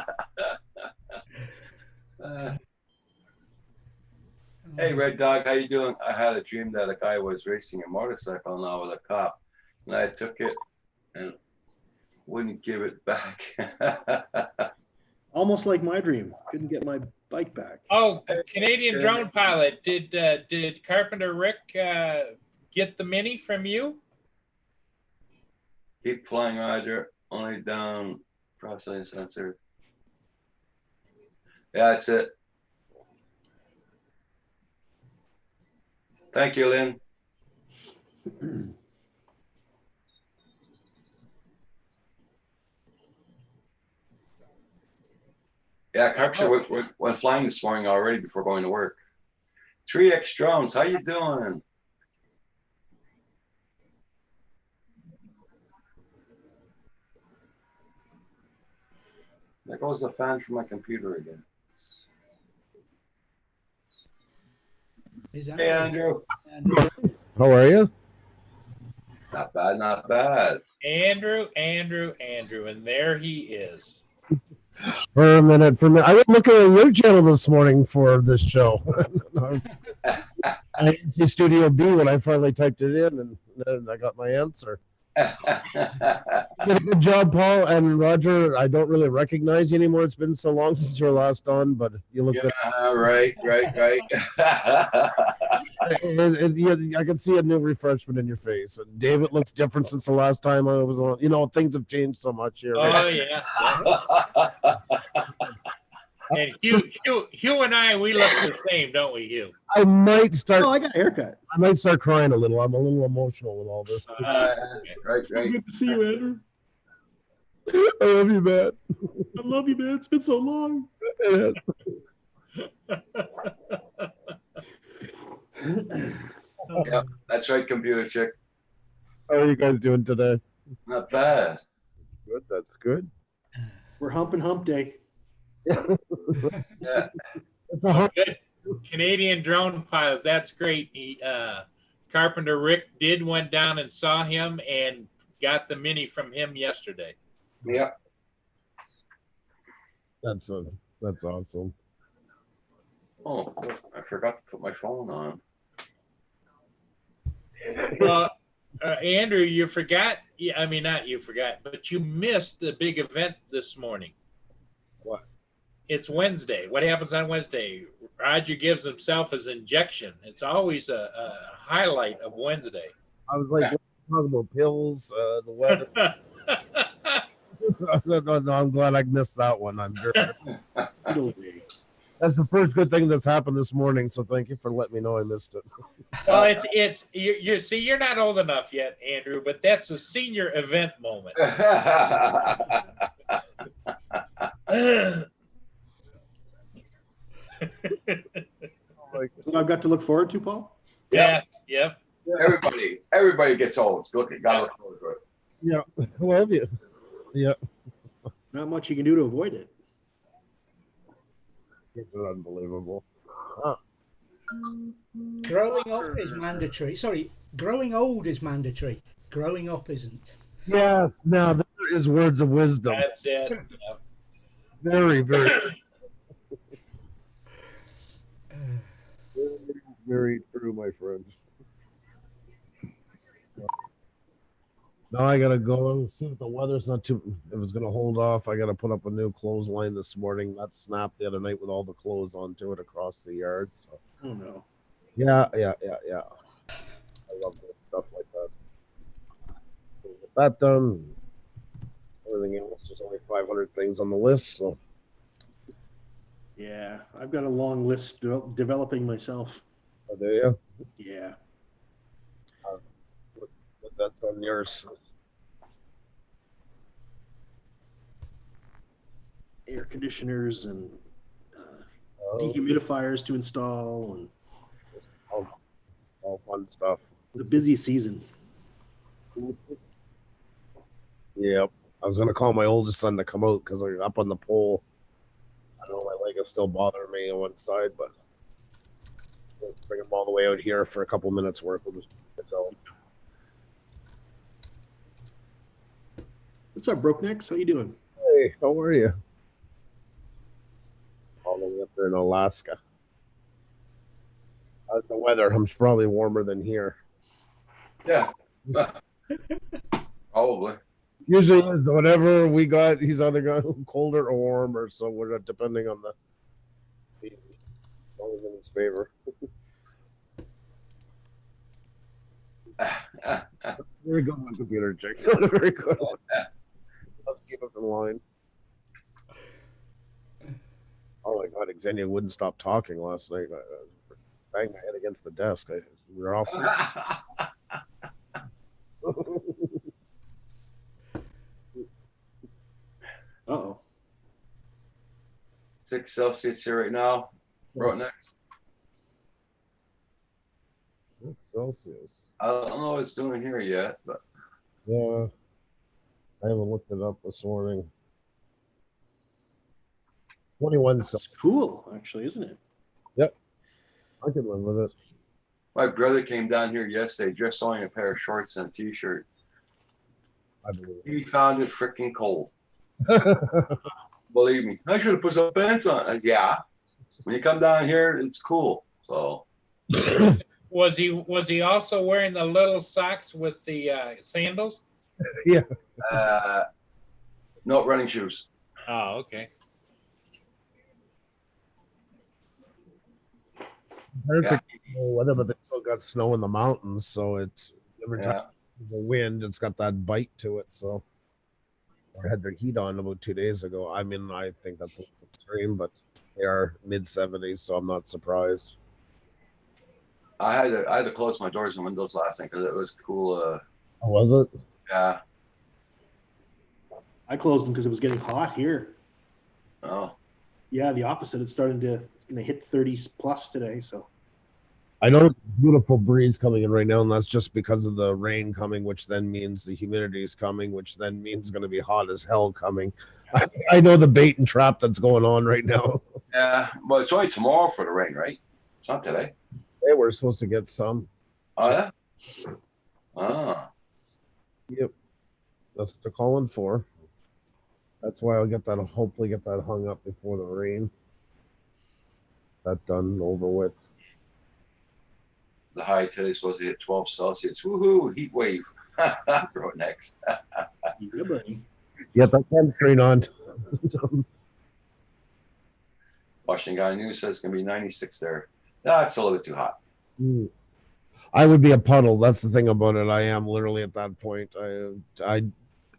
Hey, Red Dog, how you doing? I had a dream that a guy was racing a motorcycle now with a cop, and I took it and wouldn't give it back. Almost like my dream. Couldn't get my bike back. Oh, Canadian drone pilot. Did Carpenter Rick get the Mini from you? Keep flying, Roger. Only down processing sensor. Yeah, that's it. Thank you, Lynn. Yeah, Carpenter went flying this morning already before going to work. 3X drones, how you doing? There goes the fan from my computer again. Is that Hey, Andrew. How are you? Not bad, not bad. Andrew, and there he is. For a minute, I was looking at your channel this morning for this show. I didn't see Studio B when I finally typed it in, and then I got my answer. You did a good job, Paul and Roger. I don't really recognize you anymore. It's been so long since you were last on, but you look good. Yeah, right. I can see a new refreshment in your face. And David looks different since the last time I was on. Things have changed so much here. Oh yeah. And Hugh and I, we look the same, don't we, Hugh? I might start. Oh, I got a haircut. I might start crying a little. I'm a little emotional with all this. Right. Good to see you, Andrew. I love you, man. I love you, man. It's been so long. Yeah, that's right, computer chick. How are you guys doing today? Not bad. Good. That's good. We're humping hump day. Yeah. It's a hard. Good. Canadian drone pilot. That's great. Carpenter Rick went down and saw him and got the Mini from him yesterday. Yeah. That's awesome. Oh, I forgot to put my phone on. Well, Andrew, you forgot. Yeah, I mean, not you forgot, but you missed the big event this morning. What? It's Wednesday. What happens on Wednesday? Roger gives himself his injection. It's always a highlight of Wednesday. I was like, what are you talking about pills, the weather. No, I'm glad I missed that one. Good day. That's the first good thing that's happened this morning. So thank you for letting me know I missed it. Well, it's you see, you're not old enough yet, Andrew, but that's a senior event moment. So I've got to look forward to, Paul. Yeah, yep. Everybody gets old. Gotta look forward to it. Yeah. Well, have you? Yeah. Not much you can do to avoid it. It's unbelievable. Growing up is mandatory. Sorry, growing old is mandatory. Growing up isn't. Yes. Now there is words of wisdom. That's it. Yep. Very, very, very true, my friend. Now I gotta go and see if the weather's not too. If it's gonna hold off, I gotta put up a new clothesline this morning. That snapped the other night with all the clothes onto it across the yard. So Oh no. yeah. I love doing stuff like that. Get that done. Everything else, there's only 500 things on the list. So Yeah, I've got a long list developing myself. there you. Yeah. That's on yours. Air conditioners and Oh, dehumidifiers to install, and all fun stuff. the busy season. Yep. I was gonna call my oldest son to come out because I'm up on the pole. I know my leg is still bothering me on one side, but we'll bring him all the way out here for a couple minutes work with him. So What's up, Broke Necks? How you doing? hey, how are you? All the way up there in Alaska. How's the weather? I'm probably warmer than here. Yeah. Probably. Usually is whatever we got. He's either got colder or warmer, so we're depending on the. Always in his favor. Very good one, computer check. Very good one. Let's keep us in line. Oh my God, Xenia wouldn't stop talking last night. I banged my head against the desk. We were off. Uh-oh. 6 Celsius here right now. Right next. Celsius. I don't know what it's doing here yet, but Yeah. I haven't looked it up this morning. 21 That's Celsius. cool, actually, isn't it? I can live with it. my brother came down here yesterday just owning a pair of shorts and a t-shirt. I believe He found it freaking cold. it. Believe me. I should have put some pants on. I said, yeah. When you come down here, it's cool. So Was he also wearing the little socks with the sandals? no running shoes. Oh, okay. It's Yeah. cool weather, but they still got snow in the mountains, so it's every time Yeah. the wind, it's got that bite to it. So I had their heat on about 2 days ago. I mean, I think that's a little extreme, but they are mid-70s, so I'm not surprised. I had to close my doors and windows last night because it was cool. Oh, was it? Yeah. I closed them because it was getting hot here. Oh. Yeah, the opposite. It's going to hit 30s plus today. So I know it's a beautiful breeze coming in right now, and that's just because of the rain coming, which then means the humidity is coming, which then means it's going to be hot as hell coming. I know the bait and trap that's going on right now. Yeah. Well, it's only tomorrow for the rain, right? It's not today. Hey, we're supposed to get some. Oh, yeah? Ah. Yep. That's what they're calling for. That's why I'll hopefully get that hung up before the rain. That done, over with. The high today's supposed to hit 12 Celsius. Woohoo! Heat wave. Right next. yeah, buddy. Get that 10 straight on. Washington County News says it's going to be 96 there. That's a little bit too hot. I would be a puddle. That's the thing about it. I am literally at that point.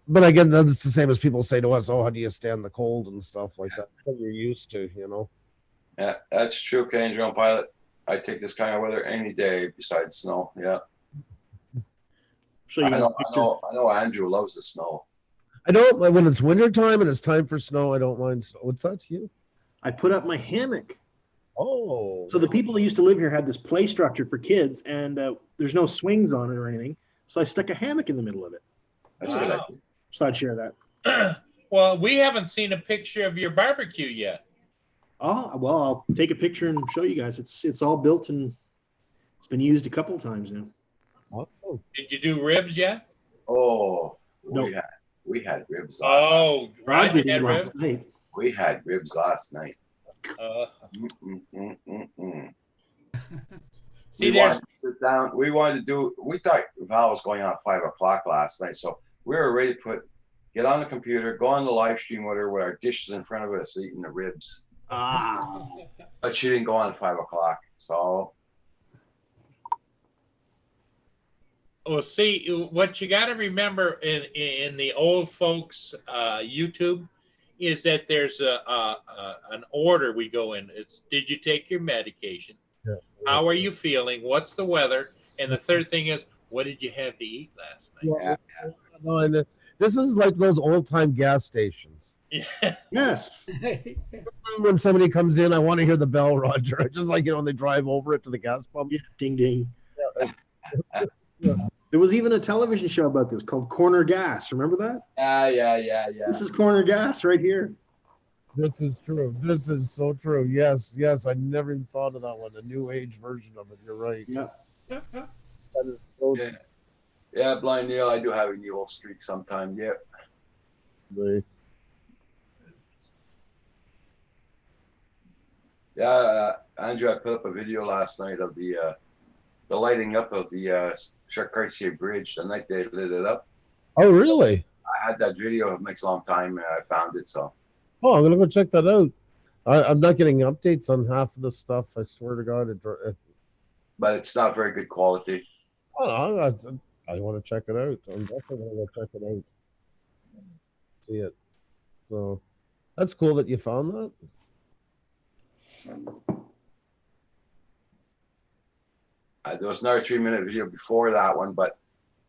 but again, that's the same as people say to us, "Oh, how do you stand the cold and stuff like that?" What you're used to, you know. Yeah, that's true, Canadian Drone Pilot. I take this kind of weather any day besides snow. Yeah, Show you I guys know, a picture. I know. Andrew loves the snow. I don't when it's winter time and it's time for snow. I don't mind. What's that to you? I put up my hammock. Oh, So the people that used to live here had this play structure for kids, and there's no swings on it or anything. So I stuck a hammock in the middle of it. That's a good Wow. idea. So I'd share that. Well, we haven't seen a picture of your barbecue yet. Oh well, I'll take a picture and show you guys. It's all built and it's been used a couple of times now. awesome. Did you do ribs yet? Oh, Nope. we had ribs last. Oh, Roger Roger did had ribs. last night. We had ribs last night. See, We there's wanted to sit down. We wanted to do. We thought Val was going on at 5 o'clock last night, so we were ready to get on the computer, go on the live stream with her, with our dishes in front of us, eating the ribs. Ah, But she didn't go on at 5 o'clock. So well, see, what you got to remember in the old folks YouTube is that there's an order we go in. It's did you take your medication? Yeah. How are you feeling? What's the weather? And the third thing is, what did you have to eat last night? Yeah. No, and this is like those old time gas stations. Yeah. yes. When somebody comes in, I want to hear the bell, Roger. Just like when they drive over it to the gas pump. Yeah, ding ding. There was even a television show about this called Corner Gas. Remember that? yeah. This is Corner Gas right here. This is true. This is so true. Yes. I never even thought of that one. A new age version of it. You're right. Yeah. That is so Yeah. Yeah, Blind Neil, I do have an evil streak sometime. Yeah. true. Yeah, Andrew, I put up a video last night of the lighting up of the Cartier Bridge the night they lit it up. Oh, really? I had that video. It makes a long time. I found it. So Oh, I'm gonna go check that out. I'm not getting updates on half of the stuff. I swear to God. but it's not very good quality. I want to check it out. I'm definitely gonna go check it out. See it. So that's cool that you found that. There was another 3-minute video before that one, but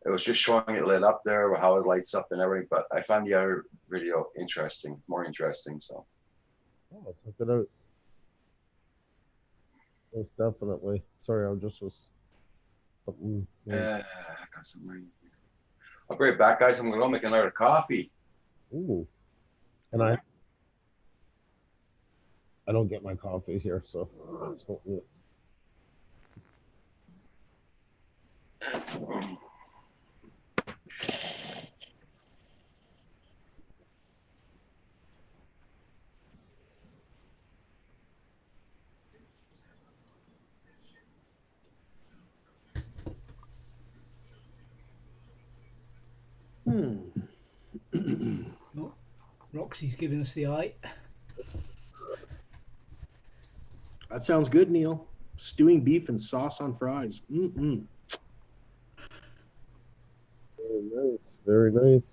it was just showing it lit up there, how it lights up and everything. But I found the other video interesting, more interesting. So Oh, check it out. Most definitely. Sorry, I just was. Something, yeah, I got some rain. I'll be right back, guys. I'm gonna go make another coffee. Ooh. And I don't get my coffee here, so. Roxy's giving us the eye. That sounds good, Neil. Stewing beef and sauce on fries. Mm-mm. Very nice. Very nice.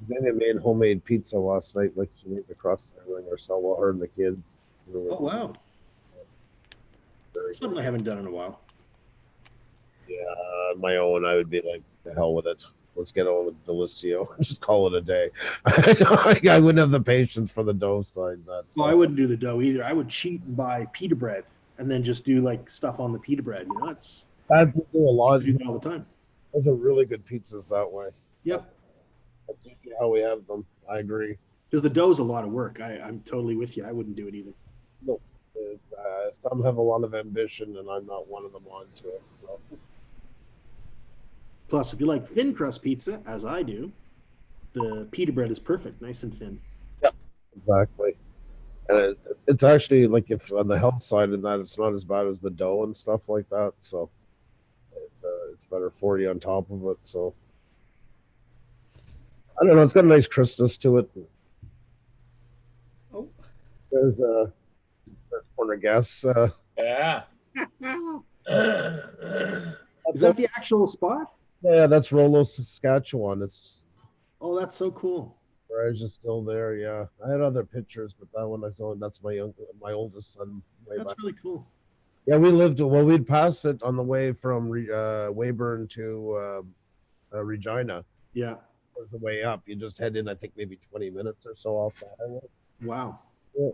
Xenia made homemade pizza last night, like she made the crust and everything herself, while her and the kids. Oh wow. Something I haven't done in a while. Yeah, my own, I would be like, the hell with it. Let's get on with Delicio. Just call it a day. I wouldn't have the patience for the dough side. Well, I wouldn't do the dough either. I would cheat and buy pita bread and then just do like stuff on the pita bread. You know, it's I do a lot. I do that all the time. Those are really good pizzas that way. Yep. That's usually how we have them. I agree. Because the dough's a lot of work. I'm totally with you. I wouldn't do it either. Some have a lot of ambition, and I'm not one of them onto it. So. Plus, if you like thin crust pizza, as I do, the pita bread is perfect, nice and thin. Exactly. And it's actually like if on the health side in that it's not as bad as the dough and stuff like that. So it's better for you on top of it. So I don't know. It's got a nice crispness to it. Oh, There's Corner Gas. Yeah. That's Is that the actual spot? Yeah, that's Rollo, Saskatchewan. It's Oh, that's so cool. Garage is still there. Yeah, I had other pictures, but that one I saw. That's my oldest son. Way That's back. really cool. Yeah, we lived. Well, we'd pass it on the way from Weyburn to Regina. Yeah. Was the way up. You just head in. I think maybe 20 minutes or so off the highway. Wow. Yeah.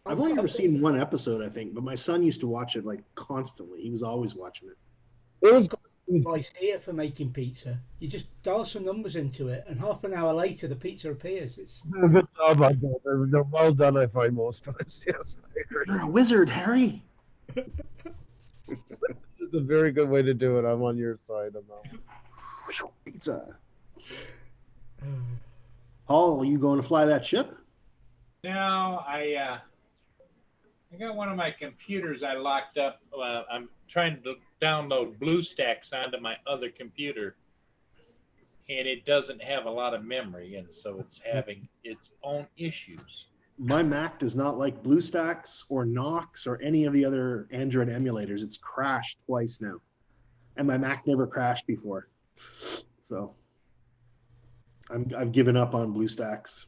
I've only ever seen one episode, I think, but my son used to watch it like constantly. He was always watching it. It was. Advice here for making pizza. You just dial some numbers into it, and half an hour later, the pizza appears. It's Good job on that. They're well done. I find most times. Yes, I agree. You're a wizard, Harry. It's a very good way to do it. I'm on your side on that one. Pizza. Paul, are you going to fly that ship? No, I got one of my computers I locked up. I'm trying to download BlueStacks onto my other computer, and it doesn't have a lot of memory, and so it's having its own issues. My Mac does not like BlueStacks or Knox or any of the other Android emulators. It's crashed twice now, and my Mac never crashed before. So I've given up on BlueStacks.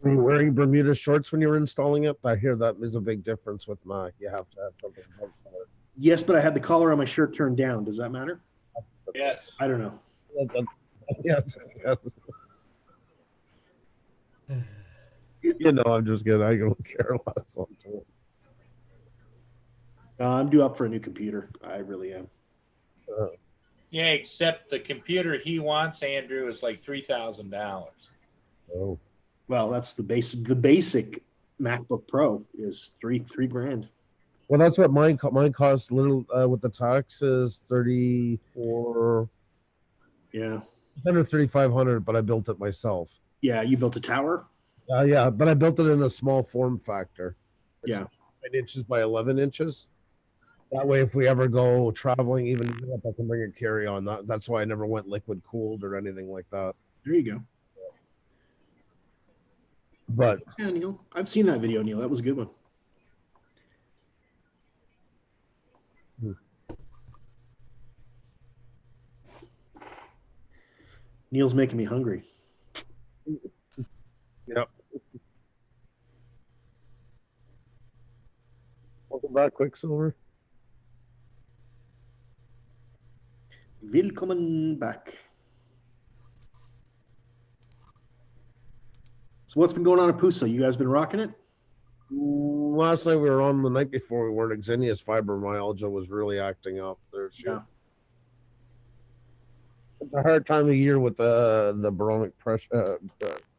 Were you wearing Bermuda shorts when you were installing it? I hear that is a big difference with Mac. You have to have something. Yes, but I had the collar on my shirt turned down. Does that matter? Yes. I don't know. Yes, yes. You know, I'm just kidding. I don't care less. I'm due up for a new computer. I really am. Yeah, except the computer he wants, Andrew, is like $3,000. Oh. Well, that's the basic MacBook Pro is three grand. Well, that's what mine costs. Little with the taxes, 34. Yeah. It's under 3,500, but I built it myself. Yeah, you built a tower? Yeah, but I built it in a small form factor. It's Yeah. 9 inches by 11 inches. That way, if we ever go traveling, even in Europe, I can bring a carry on. That's why I never went liquid cooled or anything like that. There you go. But Yeah, Neil. I've seen that video, Neil. That was a good one. Neil's making me hungry. Yep. Welcome back, Quicksilver. Willkommen back. So what's been going on at Pusa? You guys been rocking it? Last night we were on. The night before we weren't. Xenius fibromyalgia was really acting up. Yeah. It's a hard time of year with the barometric pressure,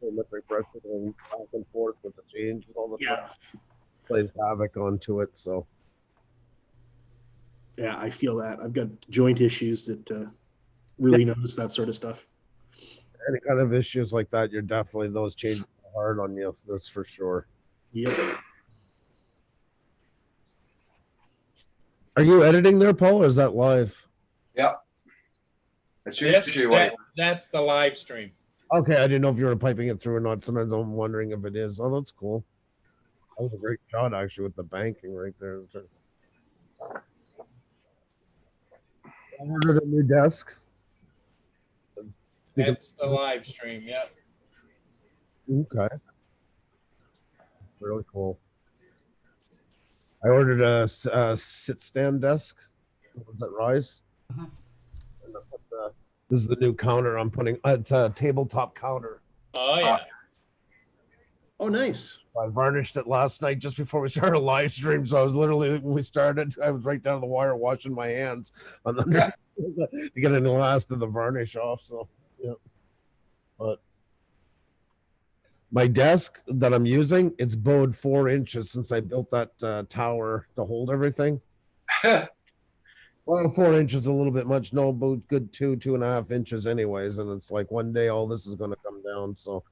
barometric pressure going back and forth with the change and all the Yeah. plays havoc onto it. So Yeah, I feel that. I've got joint issues that really notice that sort of stuff. any kind of issues like that, you're definitely those changes are hard on you. That's for sure. Yep. Are you editing there, Paul, or is that live? Yeah. That's Yes, usually what. that's the live stream. Okay, I didn't know if you were piping it through or not. Sometimes I'm wondering if it is. Oh, that's cool. That was a great shot, actually, with the banking right there. I ordered a new desk. That's the live stream. Yep. Okay. Really cool. I ordered a sit-stand desk. Was that Rise? Uh-huh. And I put this is the new counter I'm putting. It's a tabletop counter. Oh yeah. Oh, nice. I varnished it last night just before we started a live stream. So I was literally, when we started, I was right down to the wire washing my hands on the to get the last of the varnish off. So, yeah. But my desk that I'm using, it's bowed 4 inches since I built that tower to hold everything. Well, 4 inches is a little bit much. No, but good 2.5 inches anyways. And it's like one day all this is going to come down. So,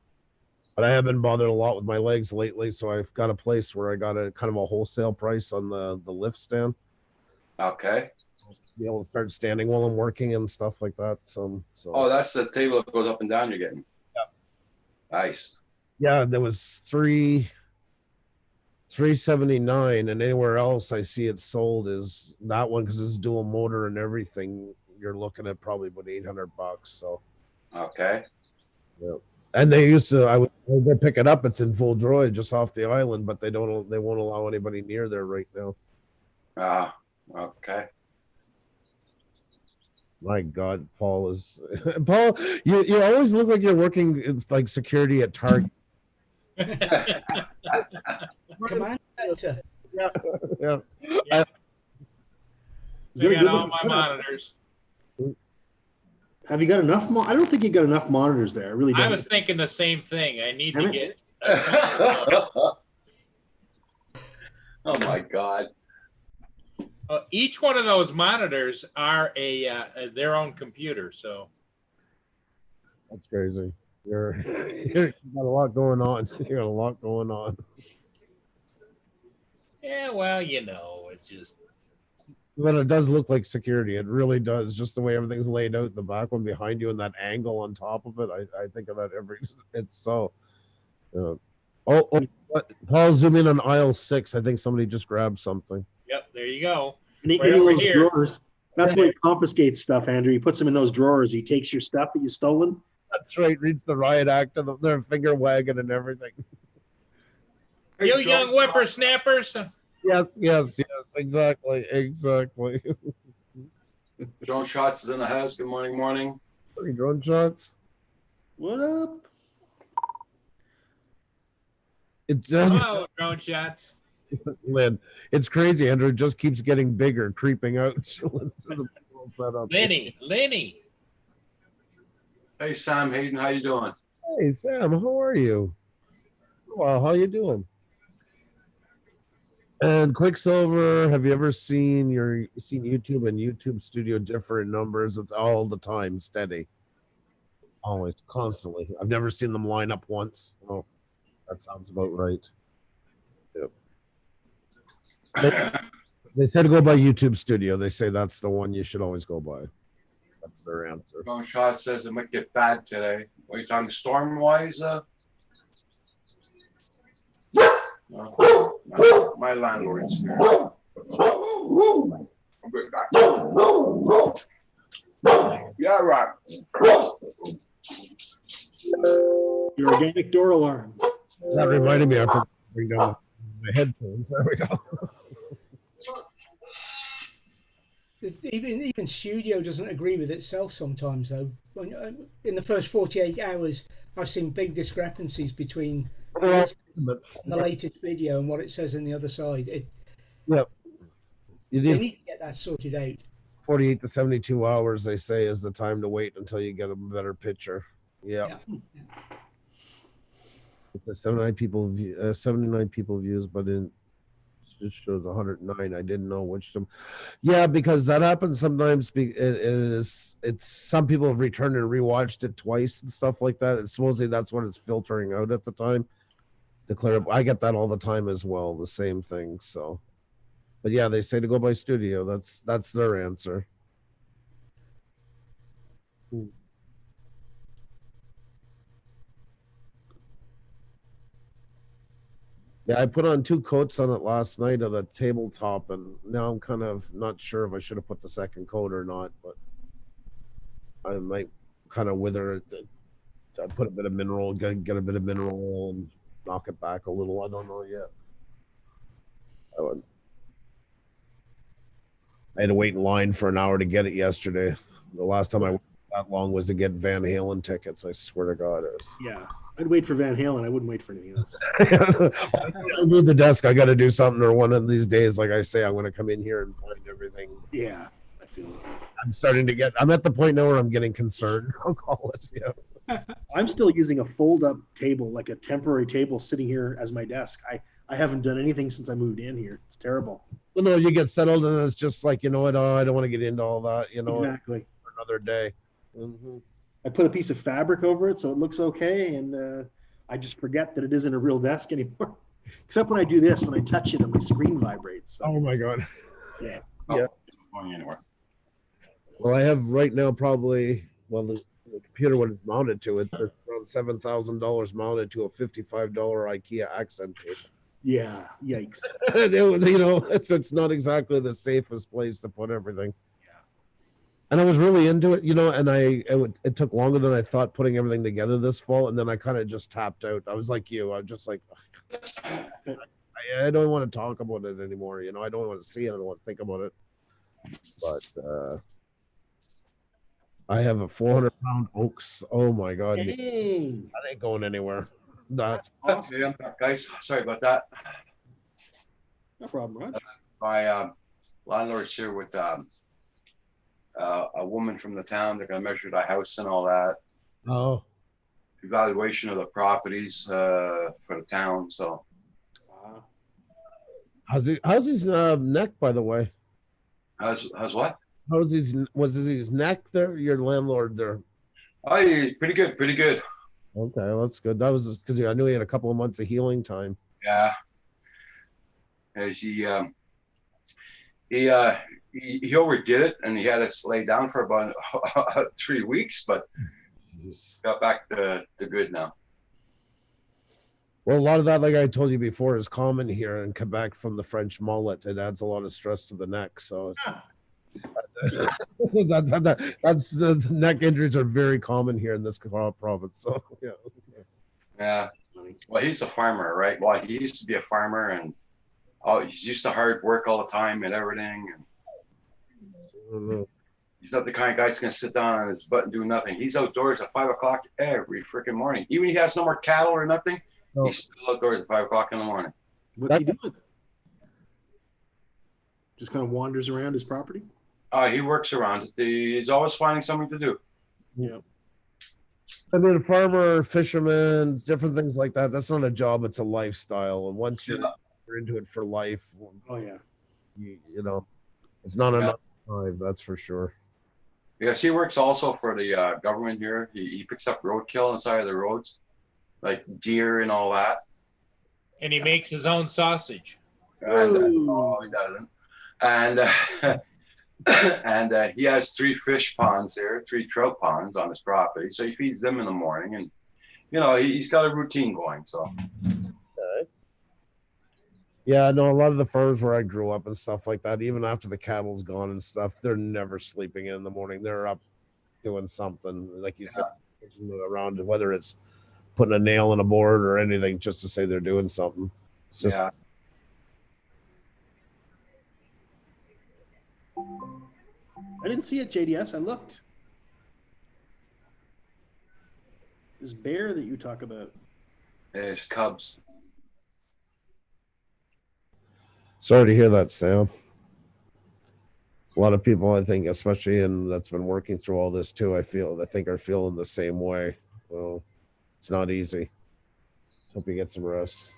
but I have been bothered a lot with my legs lately. So I've got a place where I got a kind of a wholesale price on the lift stand. Okay. Be able to start standing while I'm working and stuff like that. So Oh, that's the table that goes up and down you're getting. Yeah. Nice. yeah, there was three $379, and anywhere else I see it sold is that one because it's dual motor and everything. You're looking at probably about $800. So, Okay. and they used to, I would go pick it up. It's in full droid just off the island, but they won't allow anybody near there right now. Okay. My God, Paul is Paul. You always look like you're working. It's like security at Target. Command center. Yeah. So I got all my monitors. Have you got enough? I don't think you got enough monitors there. I really don't. I was thinking the same thing. I need to Damn get. Oh my God. Each one of those monitors are their own computer. So That's crazy. You got a lot going on. You got a lot going on. yeah, well, it's just But it does look like security. It really does. Just the way everything's laid out, the back one behind you, and that angle on top of it. I think of that every. It's so. Paul, zoom in on aisle 6. I think somebody just grabbed something. Yep, there you go. In Right over those here. drawers. That's where he confiscates stuff, Andrew. He puts them in those drawers. He takes your stuff that you stolen. That's right. Reads the riot act of their finger wagging and everything. You young whippersnappers. Yes. Exactly. Drone Shots is in the house. Good morning. 3 drone shots. What up? It's Hello, drone shots. Lynn. It's crazy. Andrew it just keeps getting bigger, creeping out. This is a cool setup. Lenny. Hey, Sam Hayden, how you doing? Hey Sam, how are you? Well, how you doing? And Quicksilver, have you ever seen YouTube and YouTube Studio differ in numbers? It's all the time, steady. Always, constantly. I've never seen them line up once. Oh, that sounds about right. Yep. They said to go by YouTube Studio. They say that's the one you should always go by. That's their answer. Drone Shot says it might get bad today. What are you talking storm-wise? No, my landlord's here. I'll bring it back. Yeah, right. Your organic door alarm. That reminded me, I forgot to bring down my headphones. There we go. Even Studio doesn't agree with itself sometimes, though. In the first 48 hours, I've seen big discrepancies between the latest video and what it says in the other side. Yep. They need to get that sorted out. 48 to 72 hours, they say, is the time to wait until you get a better picture. Yeah. It's a 79 people views, but it just shows 109. I didn't know which them. Yeah, because that happens sometimes. It's some people have returned and rewatched it twice and stuff like that. And supposedly that's what it's filtering out at the time. I get that all the time as well. The same thing. So, but yeah, they say to go by Studio. That's their answer. Yeah, I put on 2 coats on it last night of the tabletop, and now I'm kind of not sure if I should have put the second coat or not, but I might kind of wither it. I put a bit of mineral, get a bit of mineral oil and knock it back a little. I don't know yet. I had to wait in line for an hour to get it yesterday. The last time I waited that long was to get Van Halen tickets. I swear to God. Yeah, I'd wait for Van Halen. I wouldn't wait for anything else. I move the desk. I got to do something, or one of these days, like I say, I'm going to come in here and find everything. Yeah, I feel it. I'm at the point now where I'm getting concerned. I'll call it. Yeah. I'm still using a fold-up table, like a temporary table, sitting here as my desk. I haven't done anything since I moved in here. It's terrible. Well, no, you get settled, and it's just like, you know what? Oh, I don't want to get into all that. You know, Exactly. for another day. Mm-hmm. I put a piece of fabric over it so it looks okay, and I just forget that it isn't a real desk anymore. Except when I do this, when I touch it, and my screen vibrates. So Oh my God. Yeah. Yeah. Going anywhere. Well, I have right now probably the computer when it's mounted to it, there's around $7,000 mounted to a $55 IKEA accent table. Yeah. Yikes. It's not exactly the safest place to put everything. And I was really into it, and it took longer than I thought putting everything together this fall, and then I kind of just tapped out. I was like you, I'm just like, I don't want to talk about it anymore. I don't want to see it. I don't want to think about it. But I have a 400-pound oaks. Oh my God. Dang. That ain't going anywhere. That's Awesome. Yeah, I'm back, guys. Sorry about that. No problem, Raj. My landlord's here with a woman from the town. They're gonna measure the house and all that. oh, Evaluation of the properties for the town. So Wow. how's his neck, by the way? how's what? Was his neck there? Your landlord there? Oh, he's pretty good, pretty good. Okay, that's good. That was because I knew he had a couple of months of healing time. Yeah. As he overdid it, and he had us lay down for about 3 weeks, but Jeez. got back to good now. Well, a lot of that, like I told you before, is common here in Quebec from the French mullet. It adds a lot of stress to the neck. So it's, Ah. that's the neck injuries are very common here in this province. So yeah. Yeah. Well, he's a farmer, right? Well, he used to be a farmer, and he's used to hard work all the time and everything. And I don't know. he's not the kind of guy that's gonna sit down on his butt and do nothing. He's outdoors at 5 o'clock every freaking morning. Even if he has no more cattle or nothing, No. he's still outdoors at 5 o'clock in the morning. What's he doing? Just kind of wanders around his property? He works around it. He's always finding something to do. Yeah. I mean, a farmer, fisherman, different things like that. That's not a job; it's a lifestyle. And once you're into it for life, Oh, yeah. it's not Yeah. enough time. That's for sure. Yes, he works also for the government here. He picks up roadkill on the side of the roads, like deer and all that. And he makes his own sausage. And Ooh. no, he doesn't. And and he has 3 fish ponds there, 3 trout ponds on his property. So he feeds them in the morning, and he's got a routine going. So Yeah, no, a lot of the farms where I grew up and stuff like that, even after the cattle's gone and stuff, they're never sleeping in the morning. They're up doing something, like you said, around, whether it's putting a nail in a board or anything, just to say they're doing something. It's just, yeah, I didn't see it, JDS. I looked. This bear that you talk about. there's cubs. Sorry to hear that, Sam. A lot of people, I think, especially that's been working through all this too, I think are feeling the same way. Well, it's not easy. Hope you get some rest.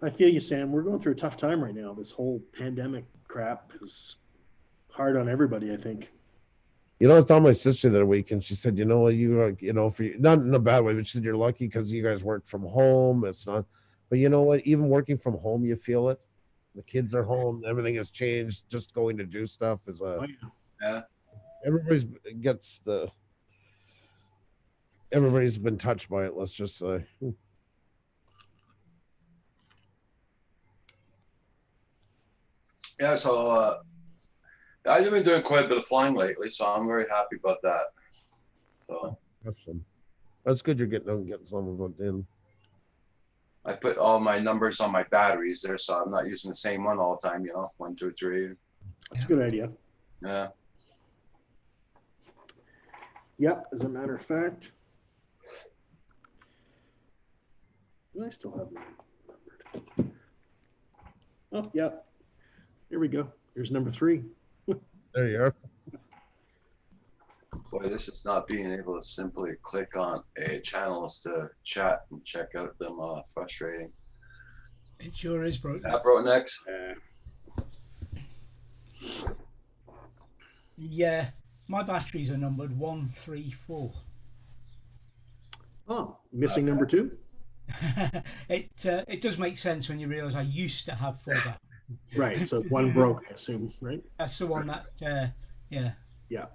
I feel you, Sam. We're going through a tough time right now. This whole pandemic crap is hard on everybody, I think. I was telling my sister the other week, and she said, for not in a bad way, but she said you're lucky because you guys work from home. It's not, but you know what? Even working from home, you feel it. The kids are home. Everything has changed. Just going to do stuff is Oh, yeah. Yeah, everybody's been touched by it. Let's just say. yeah. So I've been doing quite a bit of flying lately, so I'm very happy about that. So That's good. You're getting some of it in. I put all my numbers on my batteries there, so I'm not using the same one all the time. 1, 2, 3. That's a good idea. Yeah. Yep, as a matter of fact. I still have them numbered. Oh, yeah. Here we go. Here's number 3. There you are. Boy, this is not being able to simply click on a channels to chat and check out them. Frustrating. It sure is, bro. App wrote next. Yeah, my batteries are numbered 1, 3, 4. Oh, missing number 2? It does make sense when you realise I used to have 4 batteries. Right, so one broke, I assume, right? That's the one that Yeah.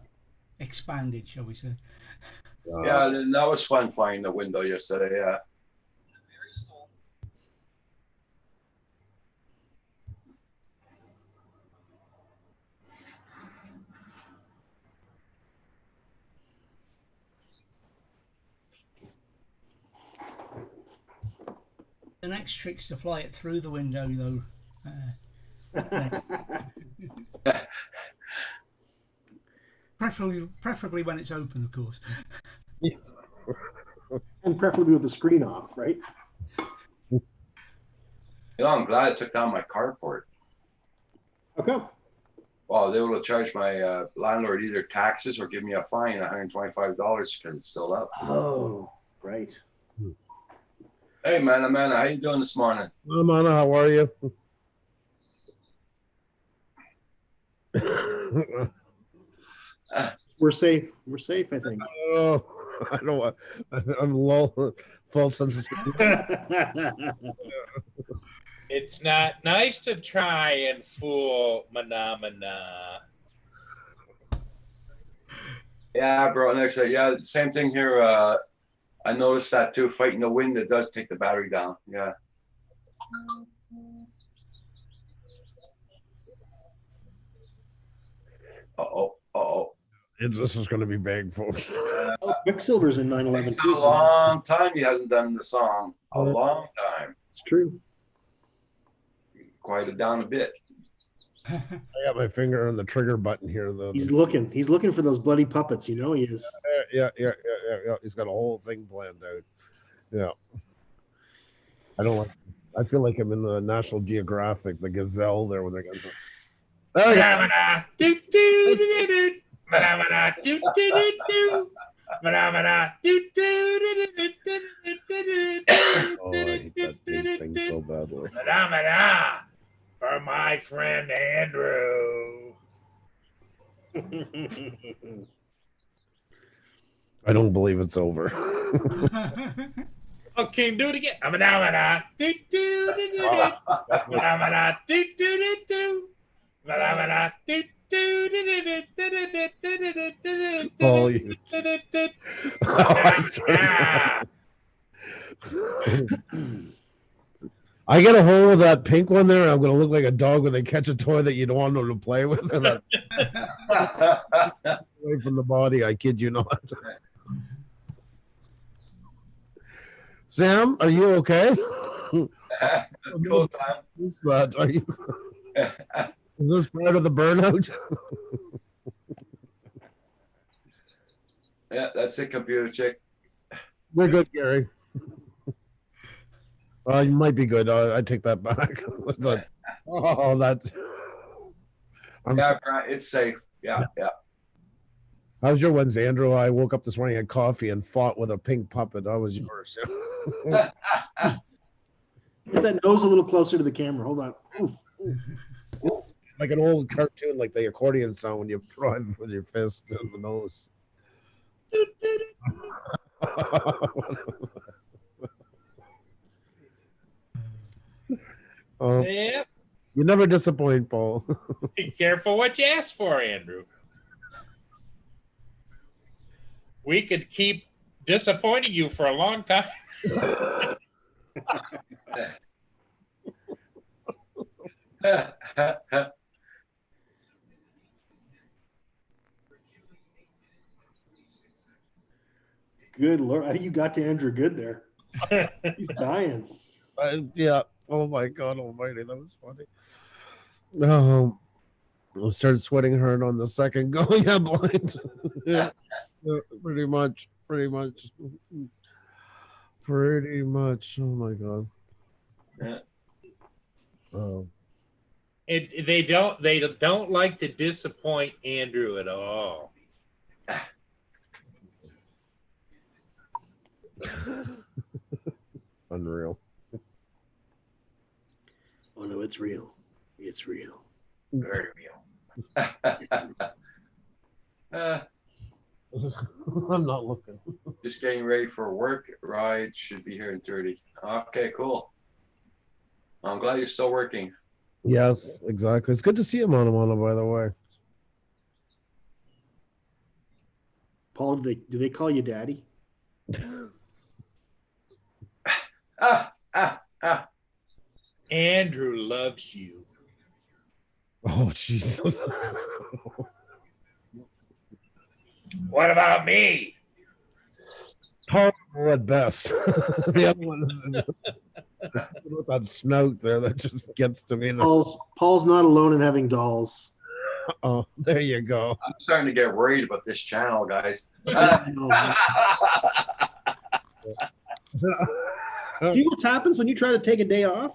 expanded, shall we say? Yeah, that was fun flying the window yesterday. Yeah. The next trick's to fly it through the window, though. Preferably when it's open, of course. And preferably with the screen off, right? You know, I'm glad I took down my carport. Okay. Well, they will charge my landlord either taxes or give me a fine, $125 because it's still up. Oh, right. Hey, man, Amanda, how you doing this morning? Amanda, how are you? We're safe. We're safe, I think. Oh, I don't want. I'm low. False sense of security. It's not nice to try and fool Manamana. Yeah, bro. Next, yeah, same thing here. I noticed that too. Fighting the wind, it does take the battery down. Yeah. Uh-oh. Uh-oh. This is going to be big, folks. Oh, Quicksilver's in 9/11 It's too. a long time he hasn't done the song. A long time. It's true. Quieted down a bit. I got my finger on the trigger button here, though. He's looking. He's looking for those bloody puppets. You know he is. Yeah. He's got a whole thing planned out. Yeah. I don't like. I feel like I'm in the National Geographic, the Gazelle there when they're going. There we go. Manamana, do do do do. Manamana, do do do do. Manamana, do do do do do. Oh, I hate that big thing so badly. Manamana, for my friend Andrew. I don't believe it's over. Okay, do it again. Manamana, do do do do do. Manamana, do do do do. Manamana, do do do do do do do do. Paul, you. I get a hold of that pink one there, I'm going to look like a dog when they catch a toy that you don't want them to play with. And that away from the body, I kid you not. Sam, are you okay? Cool time. What's that? Are you? Is this part of the burnout? Yeah, that's it, computer chick. We're good, Gary. You might be good. I take that back. It's like, oh, that's. Yeah, Grant, it's safe. Yeah, yeah. How's your Wednesday, Andrew? I woke up this morning, had coffee, and fought with a pink puppet. That was yours. Get that nose a little closer to the camera. Hold on. Oof. Like an old cartoon, like the accordion sound when you drive with your fist in the nose. Yep. You never disappoint, Paul. Be careful what you ask for, Andrew. We could keep disappointing you for a long time. Good Lord. I think you got to Andrew good there. He's dying. Yeah. Oh my God Almighty, that was funny. I started sweating hard on the second go. Yeah, blind. Yeah, pretty much. Oh my God. Yeah. Oh. They don't like to disappoint Andrew at all. Unreal. Oh no, it's real. It's real. Very real. I'm not looking. Just getting ready for work. Ride should be here in 30. Okay, cool. I'm glad you're still working. Yes, exactly. It's good to see you, Mono, by the way. Paul, do they call you daddy? Andrew loves you. Oh, Jesus. What about me? Tolerable at best. The other one is With that snout there, that just gets to me. Paul's not alone in having dolls. Oh, there you go. I'm starting to get worried about this channel, guys. See what happens when you try to take a day off?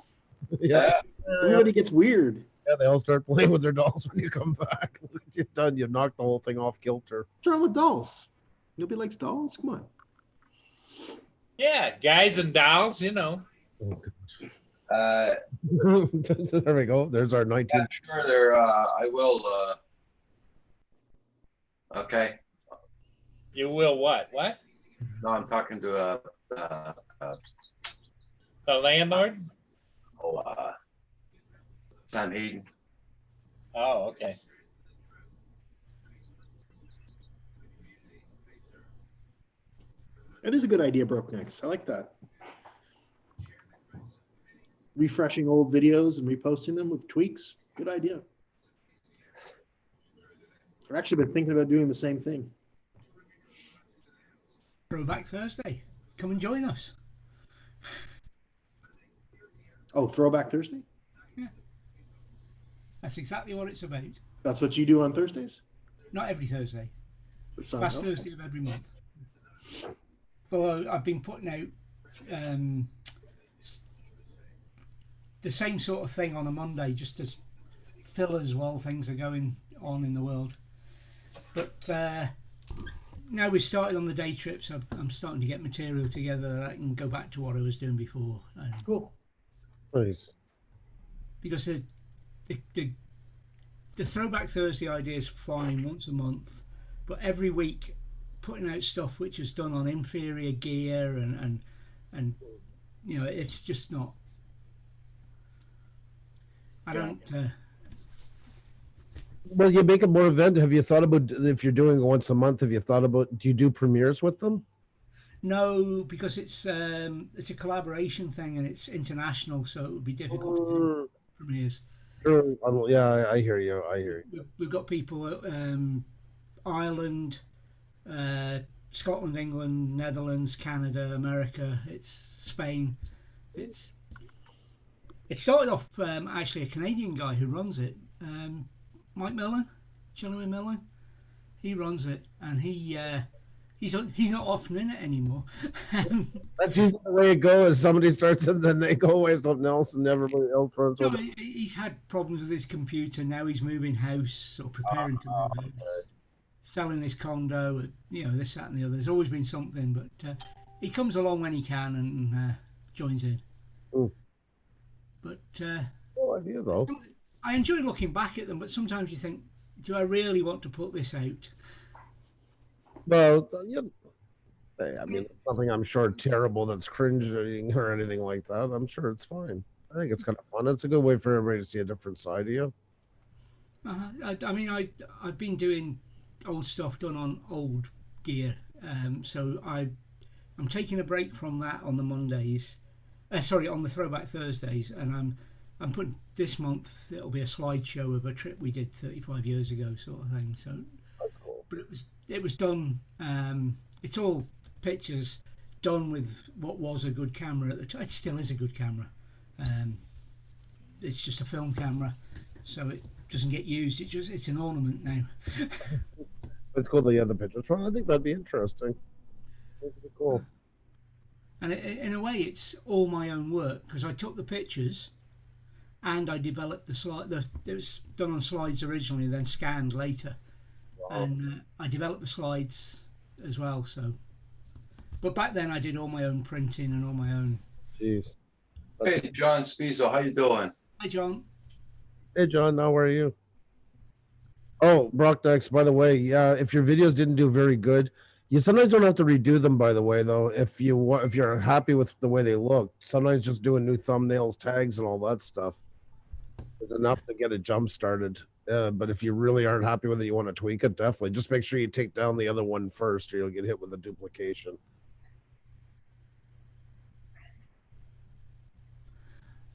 Yeah, Everybody gets weird. yeah, they all start playing with their dolls when you come back. Look what you've done. You've knocked the whole thing off kilter. What's wrong with dolls? Nobody likes dolls? Come on. Yeah, guys and dolls, you know. Uh, There we go. There's our 19. yeah, sure, there. I will. Okay. You will what? What? No, I'm talking to The landlord? Sam Hayden. Oh, okay. That is a good idea, Broke Necks. I like that. Refreshing old videos and reposting them with tweaks. Good idea. I've actually been thinking about doing the same thing. Throwback Thursday. Come and join us. Oh, Throwback Thursday? That's exactly what it's about. That's what you do on Thursdays? Not every Thursday. That sounds Last helpful. Thursday of every month. Well, I've been putting out the same sort of thing on a Monday just to fill us while things are going on in the world. But now we've started on the day trips, I'm starting to get material together that I can go back to what I was doing before. Cool. Nice. Because the Throwback Thursday idea is fine once a month, but every week putting out stuff which is done on inferior gear and you know, it's just not. I don't. Well, you make it more event. Have you thought about, if you're doing it once a month, have you thought about, do you do premieres with them? No, because it's a collaboration thing and it's international, so it would be difficult to do premieres. Sure. Yeah, I hear you. I hear you. We've got people Ireland, Scotland, England, Netherlands, Canada, America. It's Spain. It started off actually a Canadian guy who runs it, Mike Millen, Jeremy Millen. He runs it, and he's not often in it anymore. That's usually the way it goes. Somebody starts and then they go away with something else, and everybody else runs No, with it. he's had problems with his computer. Now he's moving house or preparing to move house, selling his condo. You know, this, that, and the other. There's always been something, but he comes along when he can and joins in. Mm. But No idea though. I enjoy looking back at them. But sometimes you think, do I really want to put this out? Well, yeah. I mean, it's nothing I'm sure terrible that's cringing or anything like that. I'm sure it's fine. I think it's kind of fun. It's a good way for everybody to see a different side of you. I mean, I've been doing old stuff done on old gear, so I'm taking a break from that on the Mondays. Sorry, on the Throwback Thursdays, and I'm putting this month. It'll be a slideshow of a trip we did 35 years ago, sort of thing. So, That's cool. but it was done. It's all pictures done with what was a good camera at the time. It still is a good camera. It's just a film camera, so it doesn't get used. It's an ornament now. It's cool that you have the pictures from. I think that'd be interesting. That'd be cool. And in a way, it's all my own work because I took the pictures and I developed the slide. It was done on slides originally, then scanned later, and I developed the slides as well. So, but back then I did all my own printing and all my own. Jeez. Hey, John Spizo, how you doing? Hi, John. Hey, John, how are you? Oh, Brockdex, by the way, yeah, if your videos didn't do very good, you sometimes don't have to redo them, by the way, though. If you're happy with the way they look, sometimes just doing new thumbnails, tags, and all that stuff is enough to get it jump started. But if you really aren't happy with it, you want to tweak it, definitely. Just make sure you take down the other one first, or you'll get hit with a duplication.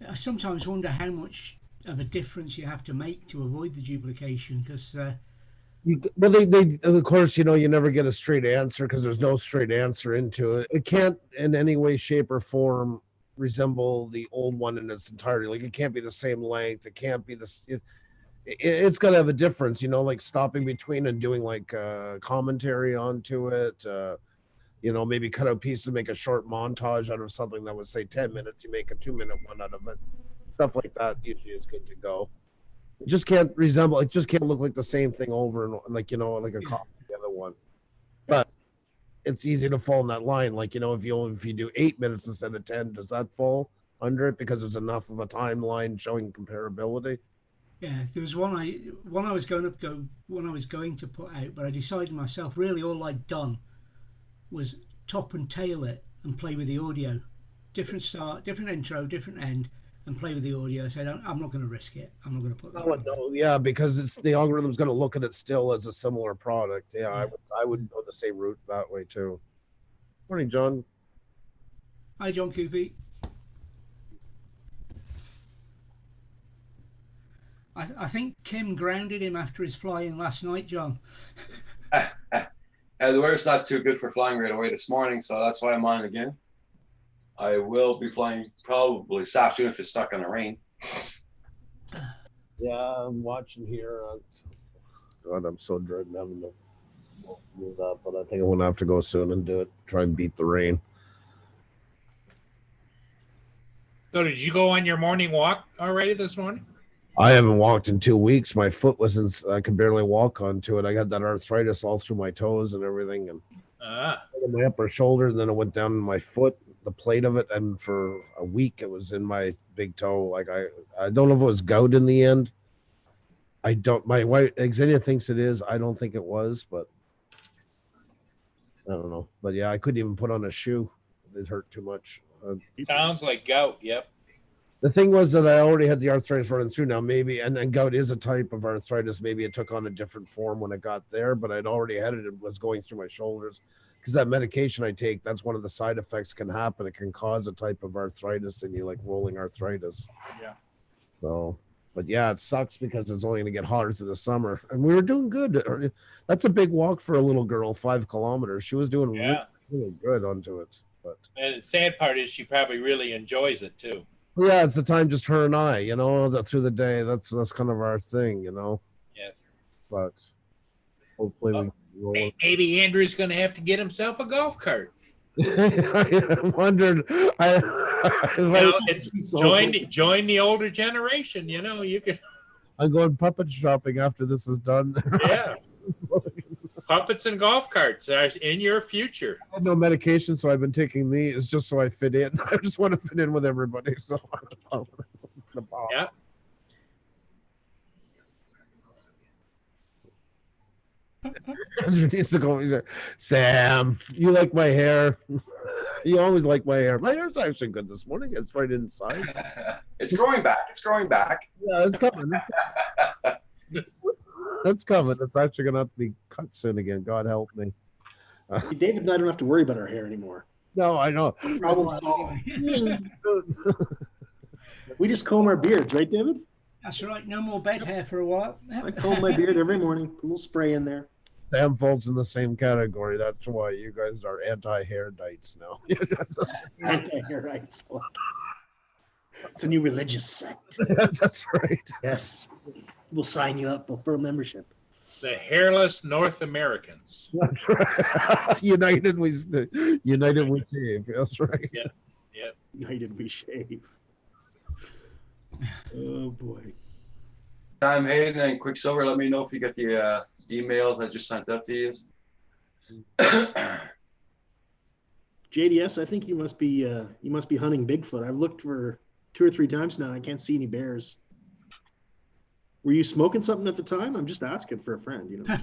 I sometimes wonder how much of a difference you have to make to avoid the duplication because Well, they of course, you know, you never get a straight answer because there's no straight answer into it. It can't in any way, shape, or form resemble the old one in its entirety. Like it can't be the same length. It can't be it's got to have a difference, you know, like stopping between and doing like commentary onto it. You know, maybe cut out pieces, make a short montage out of something that was say 10 minutes. You make a 2-minute one out of it. Stuff like that usually is good to go. It just can't resemble. It just can't look like the same thing over and like, you know, like a copy of the other one. But it's easy to fall in that line. Like, you know, if you do 8 minutes instead of 10, does that fall under it because there's enough of a timeline showing comparability? Yeah, there was one I was going to put out, but I decided myself really all I'd done was top and tail it and play with the audio. Different start, different intro, different end, and play with the audio. I said, I'm not going to risk it. I'm not going to put that. No, yeah, because it's the algorithm's going to look at it still as a similar product. Yeah, I would go the same route that way too. Morning, John. Hi, John Coopy. I think Kim grounded him after his flying last night, John. The weather's not too good for flying right away this morning, so that's why I'm on again. I will be flying probably this afternoon if it's stuck in the rain. Yeah, I'm watching here. God, I'm so dreading having to do that, but I think I'm gonna have to go soon and do it. Try and beat the rain. So did you go on your morning walk already this morning? I haven't walked in 2 weeks. My foot wasn't. I could barely walk onto it. I got that arthritis all through my toes and everything, and my upper shoulder. And then it went down in my foot, the plate of it, and for a week it was in my big toe. Like I don't know if it was gout in the end. I don't. My wife Xenia thinks it is. I don't think it was, but I don't know. But yeah, I couldn't even put on a shoe. It hurt too much. Sounds like gout. Yep. The thing was that I already had the arthritis running through now, maybe, and gout is a type of arthritis. Maybe it took on a different form when it got there, but I'd already had it. It was going through my shoulders because that medication I take, that's one of the side effects can happen. It can cause a type of arthritis in you, like rolling arthritis. Yeah. So, but yeah, it sucks because it's only going to get hotter through the summer. And we were doing good. That's a big walk for a little girl, 5 kilometers. She was doing really good onto it. But and the sad part is she probably really enjoys it too. yeah, it's the time just her and I, you know, that through the day. That's kind of our thing, you know. Yeah. But hopefully we can roll. Maybe Andrew's going to have to get himself a golf cart. I wondered. It's join the older generation. You know, you can. I'm going puppet shopping after this is done. Yeah. Puppets and golf carts are in your future. I had no medication, so I've been taking these just so I fit in. I just want to fit in with everybody. So yeah. Andrew needs to go. He's like, Sam, you like my hair? You always like my hair. My hair's actually good this morning. It's right inside. It's growing back. It's growing back. Yeah, it's coming. It's coming. It's actually going to have to be cut soon again. God help me. David and I don't have to worry about our hair anymore. No, I know. Problem solved. We just comb our beards, right, David? That's right. No more bed hair for a while. I comb my beard every morning. Put a little spray in there. Sam falls in the same category. That's why you guys are anti-hair dites now. Anti-hair rights. It's a new religious sect. That's right. Yes. We'll sign you up for a membership. The hairless North Americans. That's right. United we shave. That's right. Yeah. Yeah. United we shave. Oh boy. Sam Hayden and Quicksilver, let me know if you get the emails I just sent out to you. JDS, I think you must be hunting Bigfoot. I've looked for 2 or 3 times now. I can't see any bears. Were you smoking something at the time? I'm just asking for a friend, you know.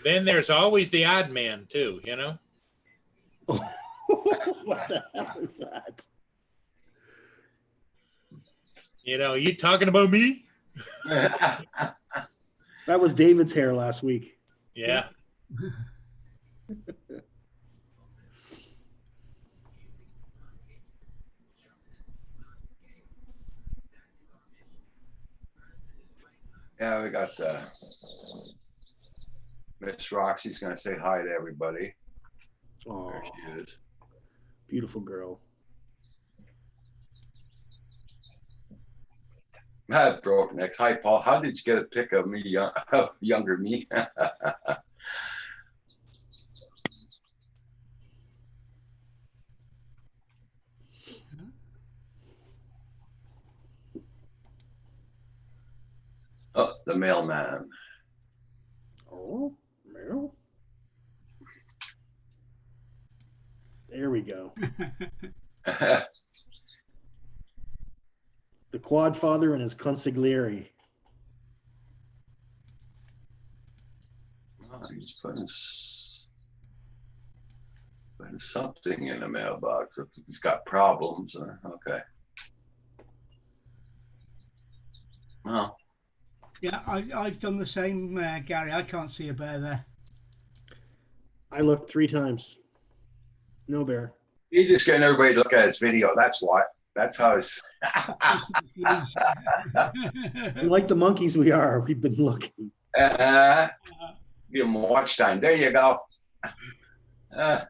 Then there's always the odd man too, you know. What the hell is that? You know, you talking about me? That was David's hair last week. Yeah. Yeah, we got Miss Roxy's going to say hi to everybody. Oh, There she is. beautiful girl. That broke necks. Hi, Paul. How did you get a pic of me, younger me? Oh, the mailman. Oh, Meryl. There we go. The quad father and his consigliere. Oh, he's putting something in the mailbox. He's got problems. Okay. Well, Yeah, I've done the same, Gary. I can't see a bear there. I looked 3 times. No bear. he's just getting everybody to look at his video. That's why. That's how it's. And like the monkeys we are, we've been looking. Give him watch time. There you go. Oh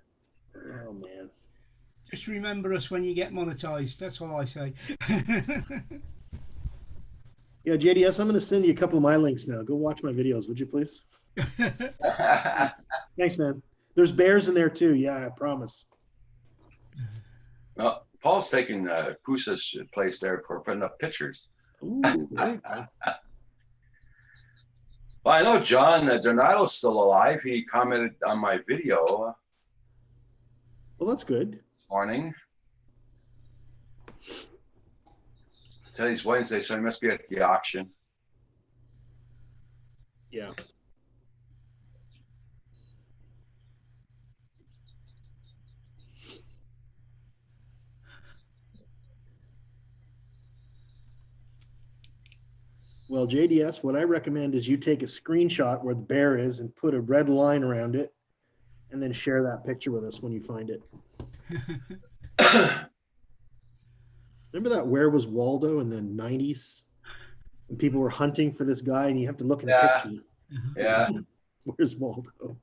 man. Just remember us when you get monetized. That's what I say. Yeah, JDS, I'm going to send you a couple of my links now. Go watch my videos, would you please? Thanks, man. There's bears in there too. Yeah, I promise. Well, Paul's taking Pusa's place there for putting up pictures. Ooh, there you go. Well, I know John Donato's still alive. He commented on my video Well, that's good. this morning. Today's Wednesday, so he must be at the auction. Yeah. Well, JDS, what I recommend is you take a screenshot where the bear is and put a red line around it and then share that picture with us when you find it. Remember that Where Was Waldo in the 90s? When people were hunting for this guy and you have to look in the Yeah. picture. Yeah. Where's Waldo?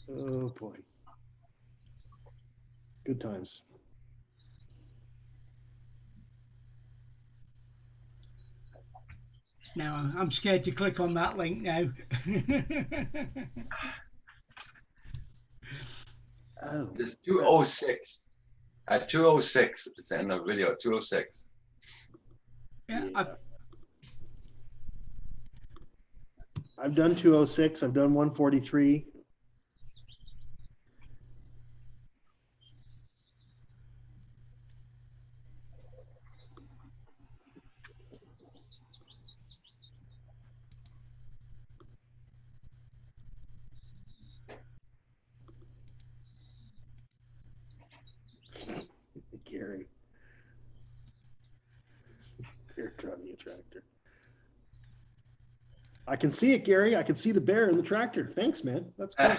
Oh boy. Good times. Now I'm scared to click on that link now. Oh. It's 206. At 206, it's in the video, 206. Yeah, Yeah. I've done 206. I've done 143. Gary. Bear driving a tractor. I can see it, Gary. I can see the bear in the tractor. Thanks, man. That's cool.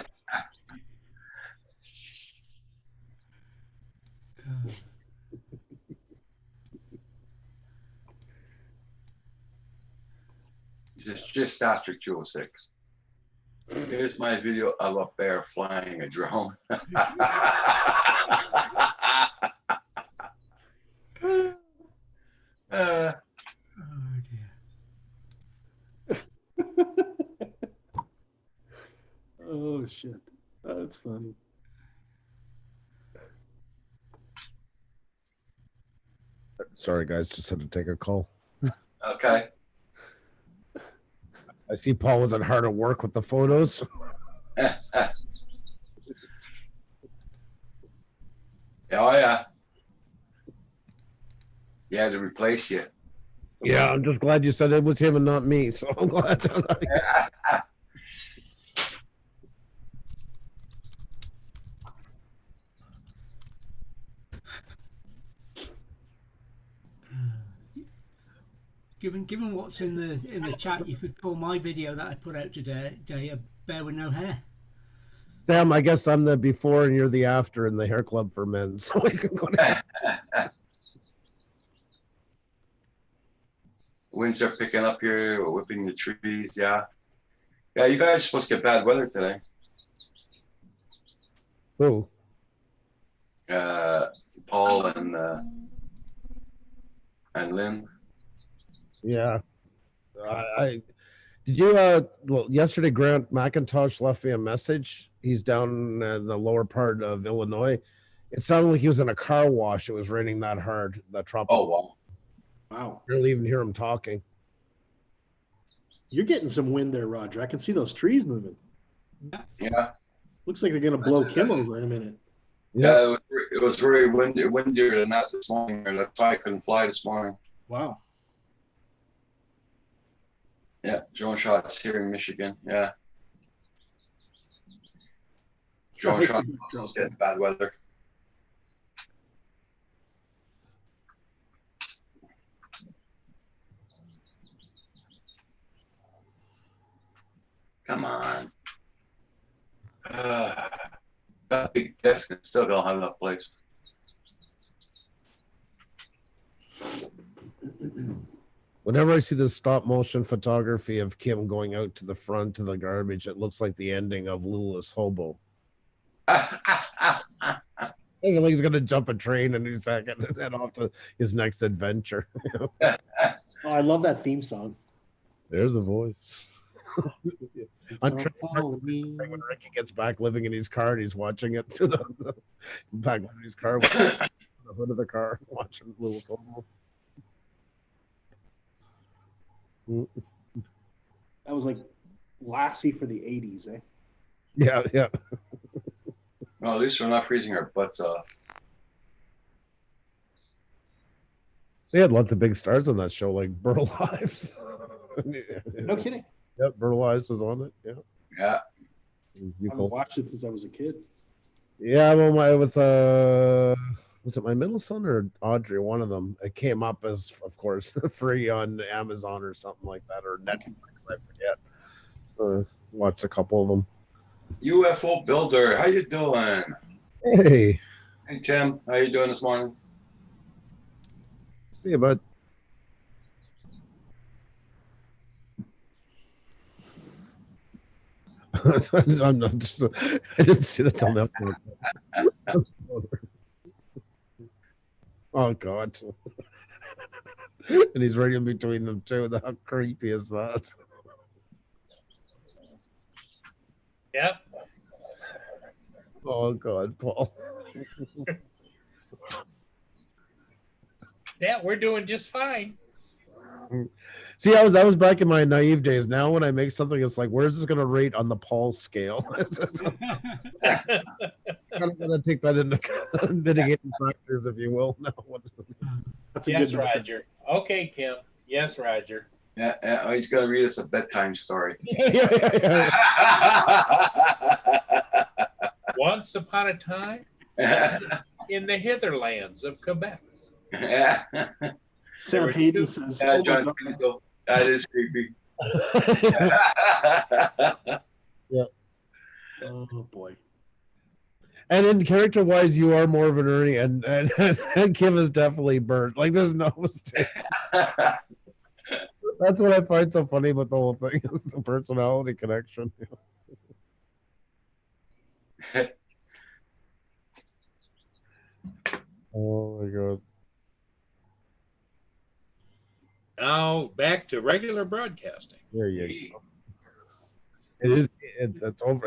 It's just after 206. Here's my video of a bear flying a drone. oh dear. Oh shit. That's funny. Sorry, guys, just had to take a call. Okay. I see Paul wasn't hard at work with the photos. Oh, yeah. He had to replace you. Yeah, I'm just glad you said it was him and not me. So I'm glad. Given what's in the chat, you could call my video that I put out today a bear with no hair. Sam, I guess I'm the before and you're the after in the hair club for men. So we can go to Winds are picking up here, whipping the trees. Yeah. Yeah, you guys are supposed to get bad weather today. Who? Paul and Lynn. Yeah. I did you well, yesterday Grant McIntosh left me a message. He's down in the lower part of Illinois. It sounded like he was in a car wash. It was raining that hard. That tropical. Oh wow. Wow. Barely even hear him talking. You're getting some wind there, Roger. I can see those trees moving. Yeah. Looks like they're going to blow Kim over in a minute. Yeah, it was very windier than that this morning, and that's why I couldn't fly this morning. Wow. Yeah, drone shots here in Michigan. Yeah. Drone shots also getting bad weather. Come on. That big desk and still don't have enough place. Whenever I see this stop motion photography of Kim going out to the front of the garbage, it looks like the ending of Littlest Hobo. I think like he's gonna jump a train in a second and head off to his next adventure. Oh, I love that theme song. There's a voice. On Don't follow me. when Ricky gets back living in his car and he's watching it through the back of his car, with the hood of the car, watching Littlest Hobo. That was like Lassie for the 80s, eh? Yeah, yeah. Well, at least we're not freezing our butts off. They had lots of big stars on that show, like Burl Ives. No kidding. Yep, Burl Ives was on it. Yeah. Yeah. You I haven't cool. watched it since I was a kid. Yeah, well, with was it my middle son or Audrey? One of them. It came up as, of course, free on Amazon or something like that, or Netflix. I forget. So watched a couple of them. UFO Builder, how you doing? Hey, Hey Tim, how you doing this morning? see you, bud. I'm not just. I didn't see the till now. Oh God! And he's right in between them too. How creepy is that? Yep. Oh God, Paul. Yeah, we're doing just fine. See, that was back in my naive days. Now, when I make something, it's like, where's this going to rate on the Paul scale? I'm going to take that into mitigating factors, if you will. No, That's a Yes, good Roger. Okay, Kim. Yes, Roger. Yeah, yeah, he's gonna read us a bedtime story. yeah. Once upon a time in the hitherlands of Quebec. Yeah, Sam Hayden says, yeah, "Oh my John, God." please go. That is creepy. Oh boy. And in character-wise, you are more of an Ernie, and Kim is definitely burnt. Like, there's no mistake. That's what I find so funny about the whole thing is the personality connection. Oh my God. Now back to regular broadcasting. There you go. It's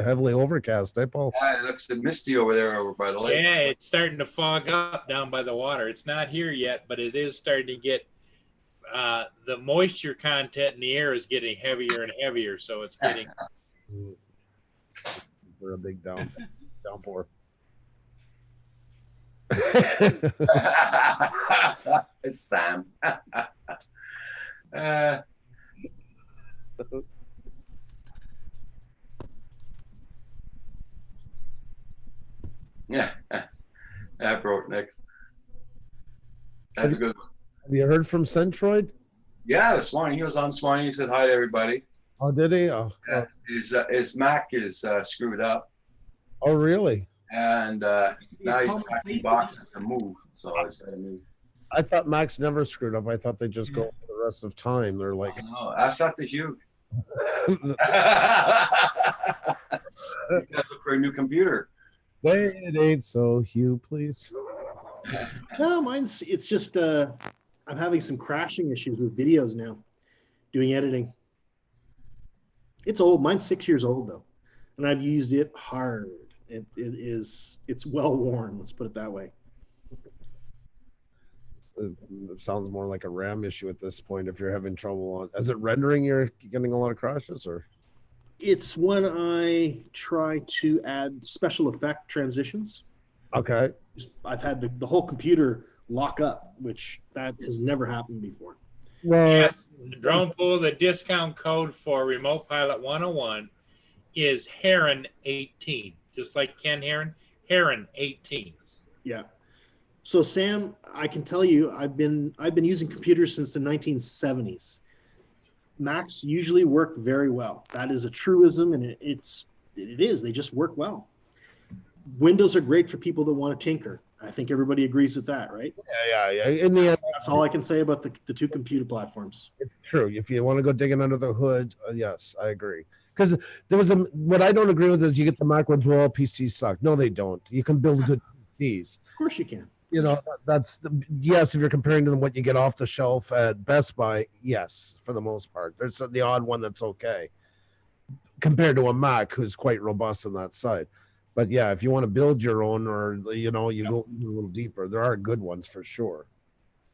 heavily overcast, eh, Paul? Yeah, it looks misty over there over by the lake. Yeah, it's starting to fog up down by the water. It's not here yet, but it is starting to get the moisture content in the air is getting heavier and heavier, so it's getting For a big downpour. It's Sam. Yeah, I broke next. That's a good one. Have you heard from Centroid? Yeah, this morning he was on this morning. He said hi to everybody. Oh, did he? Oh, His Mac is screwed up, oh really? and now he's packing boxes to move. So he's got to move. I thought Max never screwed up. I thought they just go for the rest of time. They're like, No, that's not the Hugh. He's got to look for a new computer. Say it ain't so, Hugh, please. No, it's just I'm having some crashing issues with videos now, doing editing. It's old. Mine's 6 years old though, and I've used it hard. It's well worn. Let's put it that way. It sounds more like a RAM issue at this point. If you're having trouble on, is it rendering? You're getting a lot of crashes, or It's when I try to add special effect transitions. okay? I've had the whole computer lock up, which that has never happened before. Well, Yes, Drone Pool, the discount code for Remote Pilot 101 is Heron 18, just like Ken Heron, Heron 18. Yeah. So Sam, I can tell you, I've been using computers since the 1970s. Macs usually work very well. That is a truism, and it is. They just work well. Windows are great for people that want to tinker. I think everybody agrees with that, right? yeah. In the end, That's all I can say about the two computer platforms. it's true. If you want to go digging under the hood, yes, I agree. Because there was what I don't agree with is you get the Mac ones where all PCs suck. No, they don't. You can build good PCs. Of course you can. You know, yes. If you're comparing to what you get off the shelf at Best Buy, yes, for the most part, there's the odd one that's okay compared to a Mac who's quite robust on that side. But yeah, if you want to build your own, or you go a little deeper, there are good ones for sure.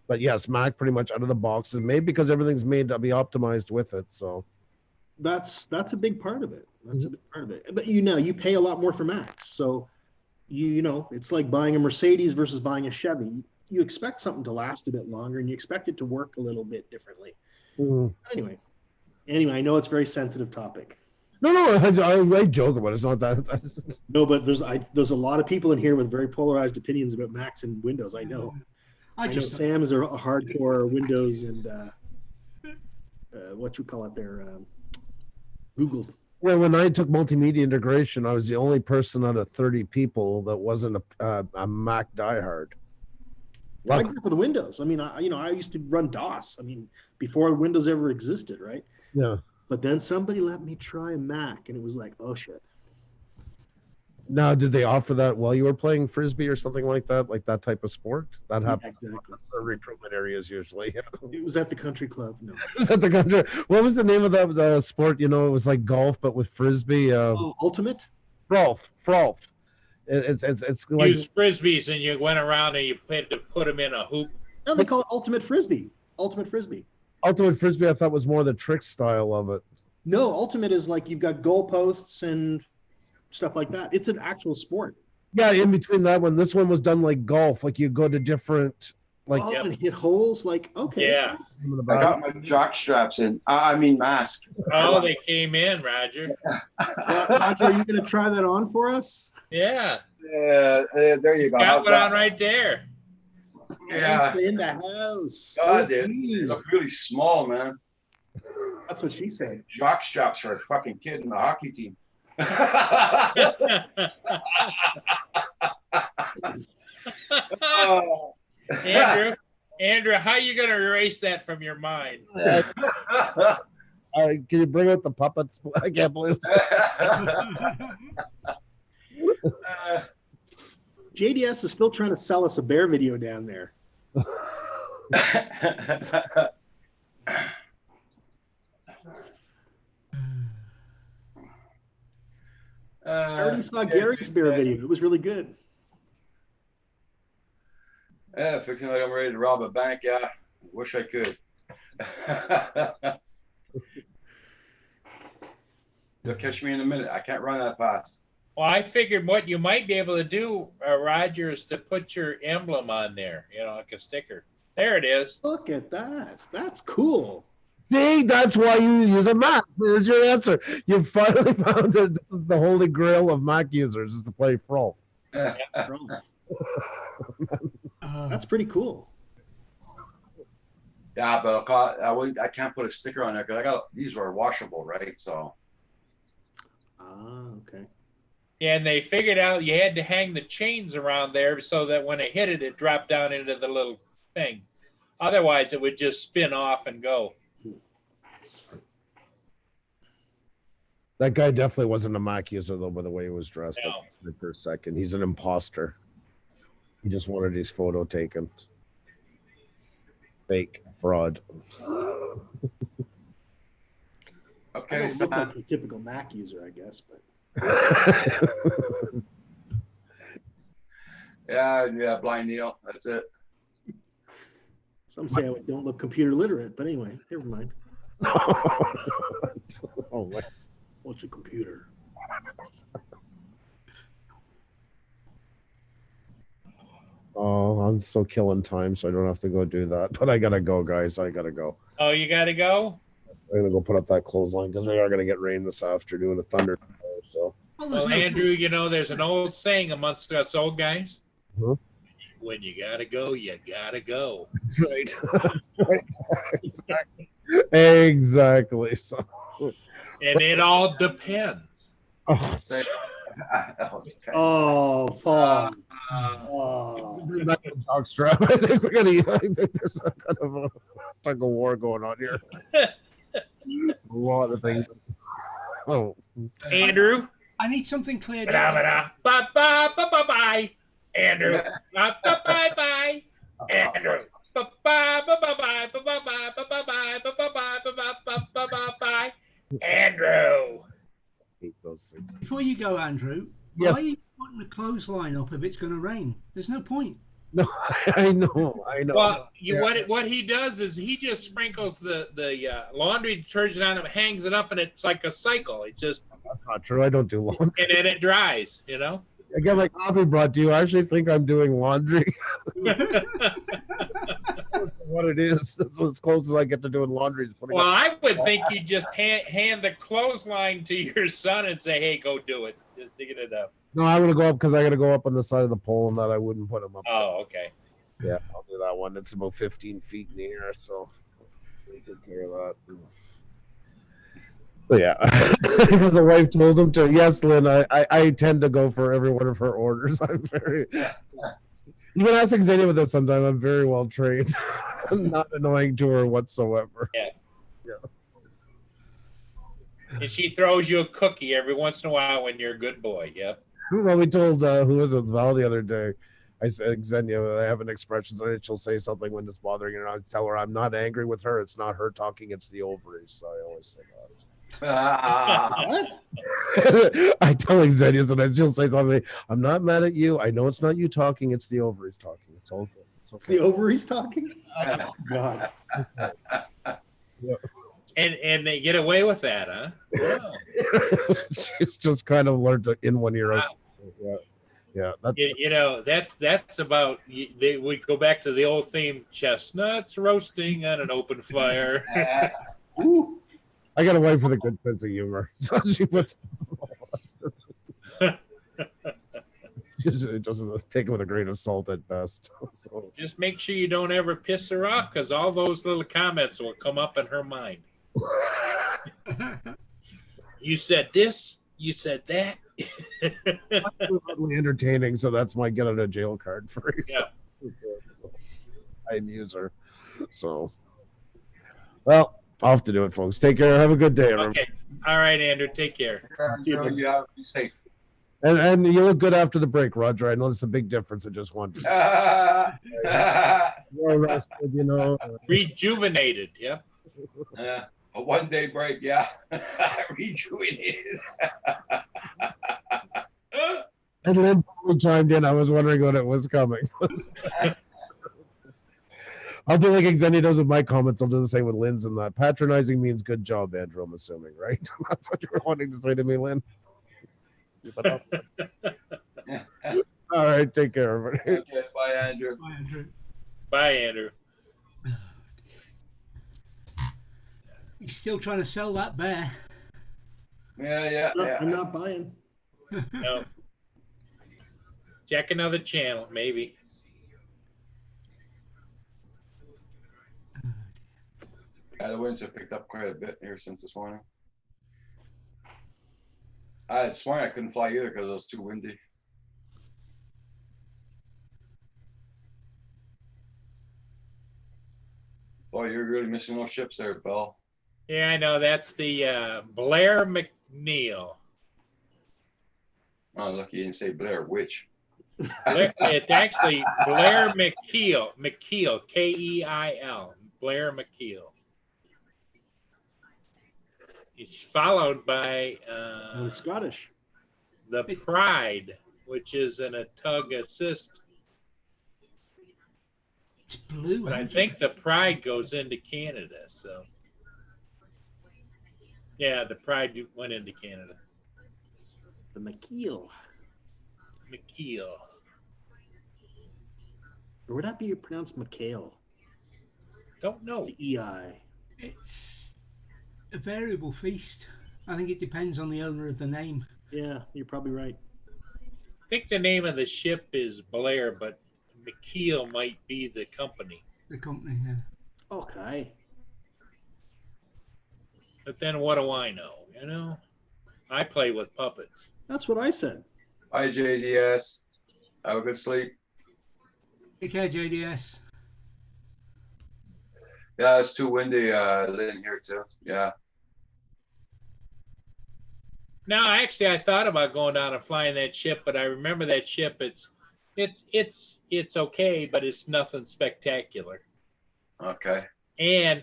But yes, Mac pretty much out of the box is made because everything's made to be optimized with it. So That's a big part of it. That's a big part of it. But you pay a lot more for Macs. So it's like buying a Mercedes versus buying a Chevy. You expect something to last a bit longer, and you expect it to work a little bit differently. Anyway, I know it's a very sensitive topic. no, I joke about it. It's not that. No, but there's a lot of people in here with very polarized opinions about Macs and Windows. I know. I know Sam is a hardcore Windows and what you call it there, Google. Well, when I took multimedia integration, I was the only person out of 30 people that wasn't a Mac diehard. I grew up with Windows. I mean, I used to run DOS. I mean, before Windows ever existed, right? Yeah. But then somebody let me try a Mac, and it was like, oh shit. Now, did they offer that while you were playing Frisbee or something like that type of sport? That happens. Yeah, exactly. That's the recruitment areas usually. It was at the country club. No. Was that the country? What was the name of that sport? It was like golf, but with Frisbee. Ultimate? Frolf. It's like Use Frisbees and you went around and you had to put them in a hoop. No, they call it Ultimate Frisbee. Ultimate Frisbee. Ultimate Frisbee. I thought was more the trick style of it. No, Ultimate is like you've got goalposts and stuff like that. It's an actual sport. Yeah, in between that one, this one was done like golf. Like you go to different, like and hit holes. Like okay, Yeah. I got my jock straps in. Mask. Oh, they came in, Roger. Roger, are you going to try that on for us? Yeah. There you go. Got How's one that? on right there. Yeah. In the house. God, dude. They look really small, man. That's what she said. Jock straps for a fucking kid in the hockey team. Oh. Andrew, how you gonna erase that from your mind? can you bring out the puppets? I can't believe JDS is still trying to sell us a bear video down there. I already saw Gary's bear video. It was really good. Yeah, fixing like I'm ready to rob a bank. Yeah, wish I could. You'll catch me in a minute. I can't run that fast. Well, I figured what you might be able to do, Roger, is to put your emblem on there, like a sticker. There it is. Look at that. That's cool. See, that's why you use a Mac. There's your answer. You finally found it. This is the holy grail of Mac users, is to play Frolf. That's pretty cool. Yeah, but I can't put a sticker on there because these were washable, right? So. Okay. Yeah, and they figured out you had to hang the chains around there so that when it hit it, it dropped down into the little thing. Otherwise, it would just spin off and go. That guy definitely wasn't a Mac user though, by the way he was dressed No. up for a second. He's an imposter. He just wanted his photo taken. Fake fraud. I Okay, don't so look like a typical Mac user, I guess, but yeah, blind Neil. That's it. some say I don't look computer literate. But anyway, never mind. Oh my. What's a computer? Oh, I'm so killing time, so I don't have to go do that. But I gotta go, guys. I gotta go. Oh, you gotta go? I'm gonna go put up that clothesline because we are gonna get rain this afternoon, a thunder. So Oh, there's Well, no Andrew, you know, there's an old saying amongst us old guys. Huh? When you gotta go, you gotta go. that's right. That's right. Exactly. Exactly. So. And it all depends. Oh, Say, okay. Oh, Paul. Oh. bring back the jockstrap. I think we're gonna. I think there's a kind of a tug of war going on here. A lot of things. Oh, Andrew, I need something cleared up. bye. Andrew, bye. Andrew, bye. Andrew. hate those things. Before you go, Andrew, Yes. why are you putting the clothesline up if it's going to rain? There's no point. No, I know. Well, what he does is he just sprinkles the laundry detergent on it, hangs it up, and it's like a cycle. It just That's not true. I don't do laundry. and then it dries. You know. I get my coffee brought to you. I actually think I'm doing laundry. What it is. That's as close as I get to doing laundry. Is putting Well, up. I would think you just hand the clothesline to your son and say, "Hey, go do it. Just dig it up." No, I'm gonna go up because I gotta go up on the side of the pole, and that I wouldn't put them up. Oh, okay. Yeah, I'll do that one. It's about 15 feet in the air, so we take care of that. But yeah, because the wife told him to. Yes, Lynn, I tend to go for every one of her orders. I'm very. You've been asking Xenia with this sometime. I'm very well trained. I'm not annoying to her whatsoever. And she throws you a cookie every once in a while when you're a good boy. Yep. Well, we told who was it, Val, the other day. I said, Xenia, I have an expression, so she'll say something when it's bothering her. And I tell her I'm not angry with her. It's not her talking. It's the ovaries. So I always say that. What? I tell Xenia sometimes she'll say something. I'm not mad at you. I know it's not you talking. It's the ovaries talking. It's all good. It's okay. The ovaries talking? Oh, God. And they get away with that, huh? Wow. She's just kind of learned to in one ear. Wow. Yeah. That's You know, that's about. We go back to the old theme: chestnuts roasting on an open fire. Ooh. I got a wife with a good sense of humor, so she puts. Just take it with a grain of salt at best. So. Just make sure you don't ever piss her off, because all those little comments will come up in her mind. You said this. You said that. Really entertaining, so that's my get out of jail card for you. Yeah. So, I amuse her. So, well, I'll have to do it, folks. Take care. Have a good day, everyone. Okay. All right, Andrew. Take care. Yeah, be safe. And you look good after the break, Roger. I noticed a big difference. I just wanted to say. More rested, you know. Rejuvenated. Yep. A 1 day break, yeah. Rejuvenated. And Lynn finally chimed in. I was wondering when it was coming. I'll do like Xenia does with my comments. I'll do the same with Lynn's and that. Patronizing means good job, Andrew, I'm assuming, right? That's what you were wanting to say to me, Lynn. All right, take care, everybody. Okay, bye, Andrew. Bye, Andrew. Bye, Andrew. He's still trying to sell that bear. Yeah. No, I'm not buying. No. Check another channel, maybe. Yeah, the winds have picked up quite a bit here since this morning. This morning I couldn't fly either because it was too windy. Boy, you're really missing those ships there, Bell. Yeah, I know. That's the Blair Neil. Oh, look, you didn't say Blair Witch. It's actually Blair McKeel. McKeel, Keil. Blair McKeel. He's followed by And it's Scottish. the Pride, which is in a tug assist. It's blue. But I ain't it? think the Pride goes into Canada. So, yeah, the Pride went into Canada. The McKeel. McKeel. Or would that be pronounced McHale? Don't know. The EI. It's a variable feast. I think it depends on the owner of the name. Yeah, you're probably right. I think the name of the ship is Blair, but McKeel might be the company. The company. Yeah. Okay. But then what do I know? You know, I play with puppets. That's what I said. Hi, JDS. Have a good sleep. Take care, JDS. Yeah, it's too windy, Lynn, here too. Yeah. No, actually, I thought about going down and flying that ship, but I remember that ship. It's okay, but it's nothing spectacular. Okay. And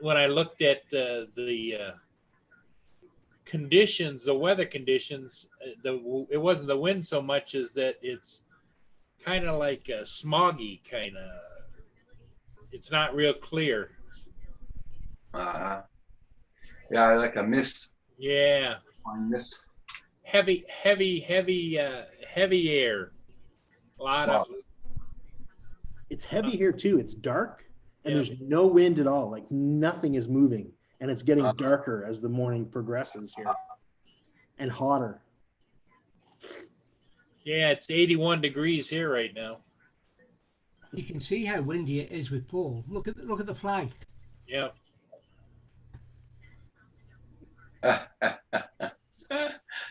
when I looked at the conditions, the weather conditions, it wasn't the wind so much as that it's kind of like a smoggy kind of. It's not real clear. Uh-huh. Yeah, like a mist. Yeah, Fine mist. heavy air. A lot of. It's heavy here too. It's dark and Yeah. there's no wind at all. Like nothing is moving. And it's getting darker as the morning progresses here. And hotter. Yeah, it's 81 degrees here right now. You can see how windy it is with Paul. Look at the flag. Yep.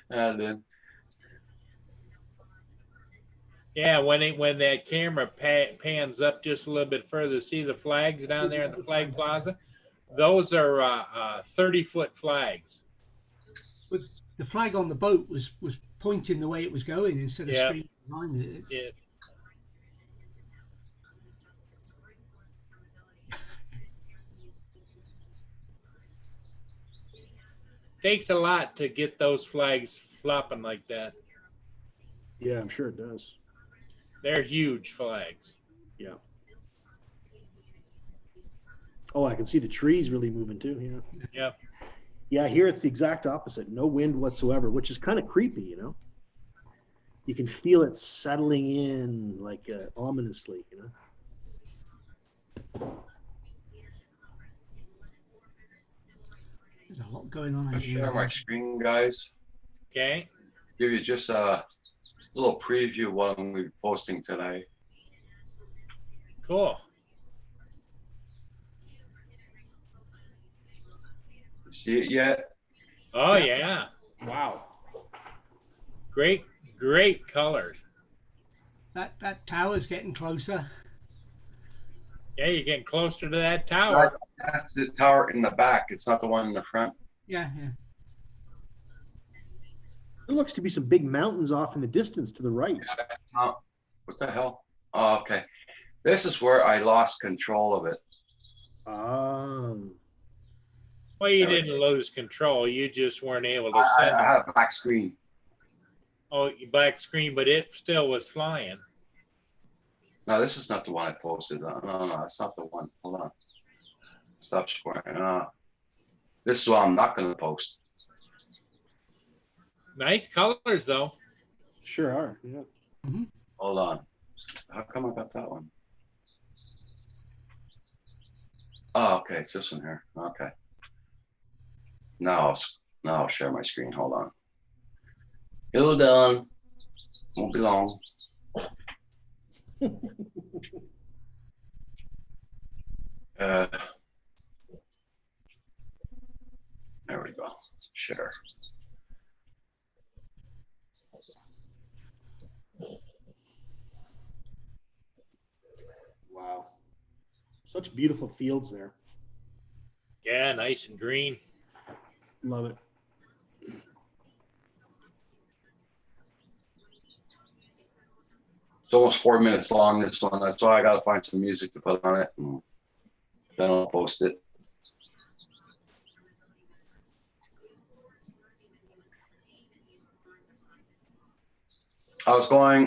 And then, Yeah, when that camera pans up just a little bit further, see the flags down there in the flag plaza? Those are 30-foot flags. But the flag on the boat was pointing the way it was going instead of Yeah. straight behind it. It's, It takes a lot to get those flags flopping like that. Yeah, I'm sure it does. They're huge flags. Yeah. Oh, I can see the trees really moving too. Yeah. Yep. Yeah, here it's the exact opposite. No wind whatsoever, which is kind of creepy, you know? You can feel it settling in like ominously, you know? there's a lot going on I'll out share my here. screen, guys. Okay. Give you just a little preview of what I'm going to be posting tonight. Cool. See it yet? Oh yeah. Wow. Great colors. That tower's getting closer. Yeah, you're getting closer to that tower. That's the tower in the back. It's not the one in the front. Yeah, yeah. There looks to be some big mountains off in the distance to the right. Oh, what the hell? Oh, okay. This is where I lost control of it. Well, you didn't lose control. You just weren't able to I send it. had a black screen. Oh, black screen, but it still was flying. No, this is not the one I posted. No, that's not the one. Hold on. Stop squaring. This is what I'm not going to post. Nice colors though. Sure are. Yeah. Hold on. How come I got that one? Oh, okay. It's this one here. Okay. Now I'll share my screen. Hold on. Hold on. Won't be long. There we go. Share. Wow. Such beautiful fields there. Yeah, nice and green. Love it. It's almost 4 minutes long, this one. That's why I gotta find some music to put on it, and then I'll post it. I was going,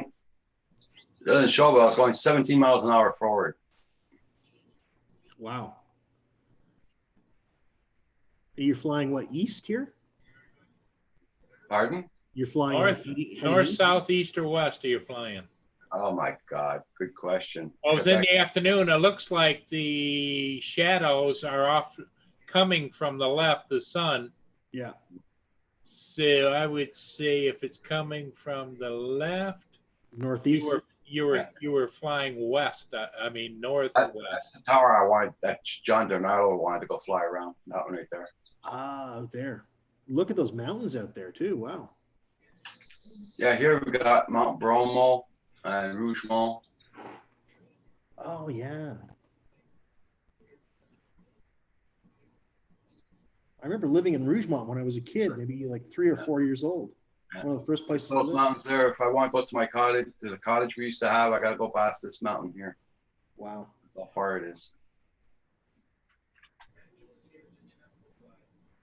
it doesn't show, but I was going 17 miles an hour forward. Wow. Are you flying what, east here? Pardon? You're flying North, heading north, east? south, east, or west are you flying? Oh my God, good question. Oh, it's in the afternoon. It looks like the shadows are off coming from the left, the sun. Yeah. So I would say if it's coming from the left, Northeast. you were flying west. I mean north That's west. the tower I wanted, that John Donato wanted to go fly around, that one right there. Ah, out there. Look at those mountains out there too. Wow. Yeah, here we got Mount Bromo and Rougemont. Oh yeah. I remember living in Rougemont when I was a kid, maybe like 3 or 4 years old. One of the first places I Those lived. mountains there, if I want to go to my cottage, to the cottage we used to have, I gotta go past this mountain here. Wow. How far it is.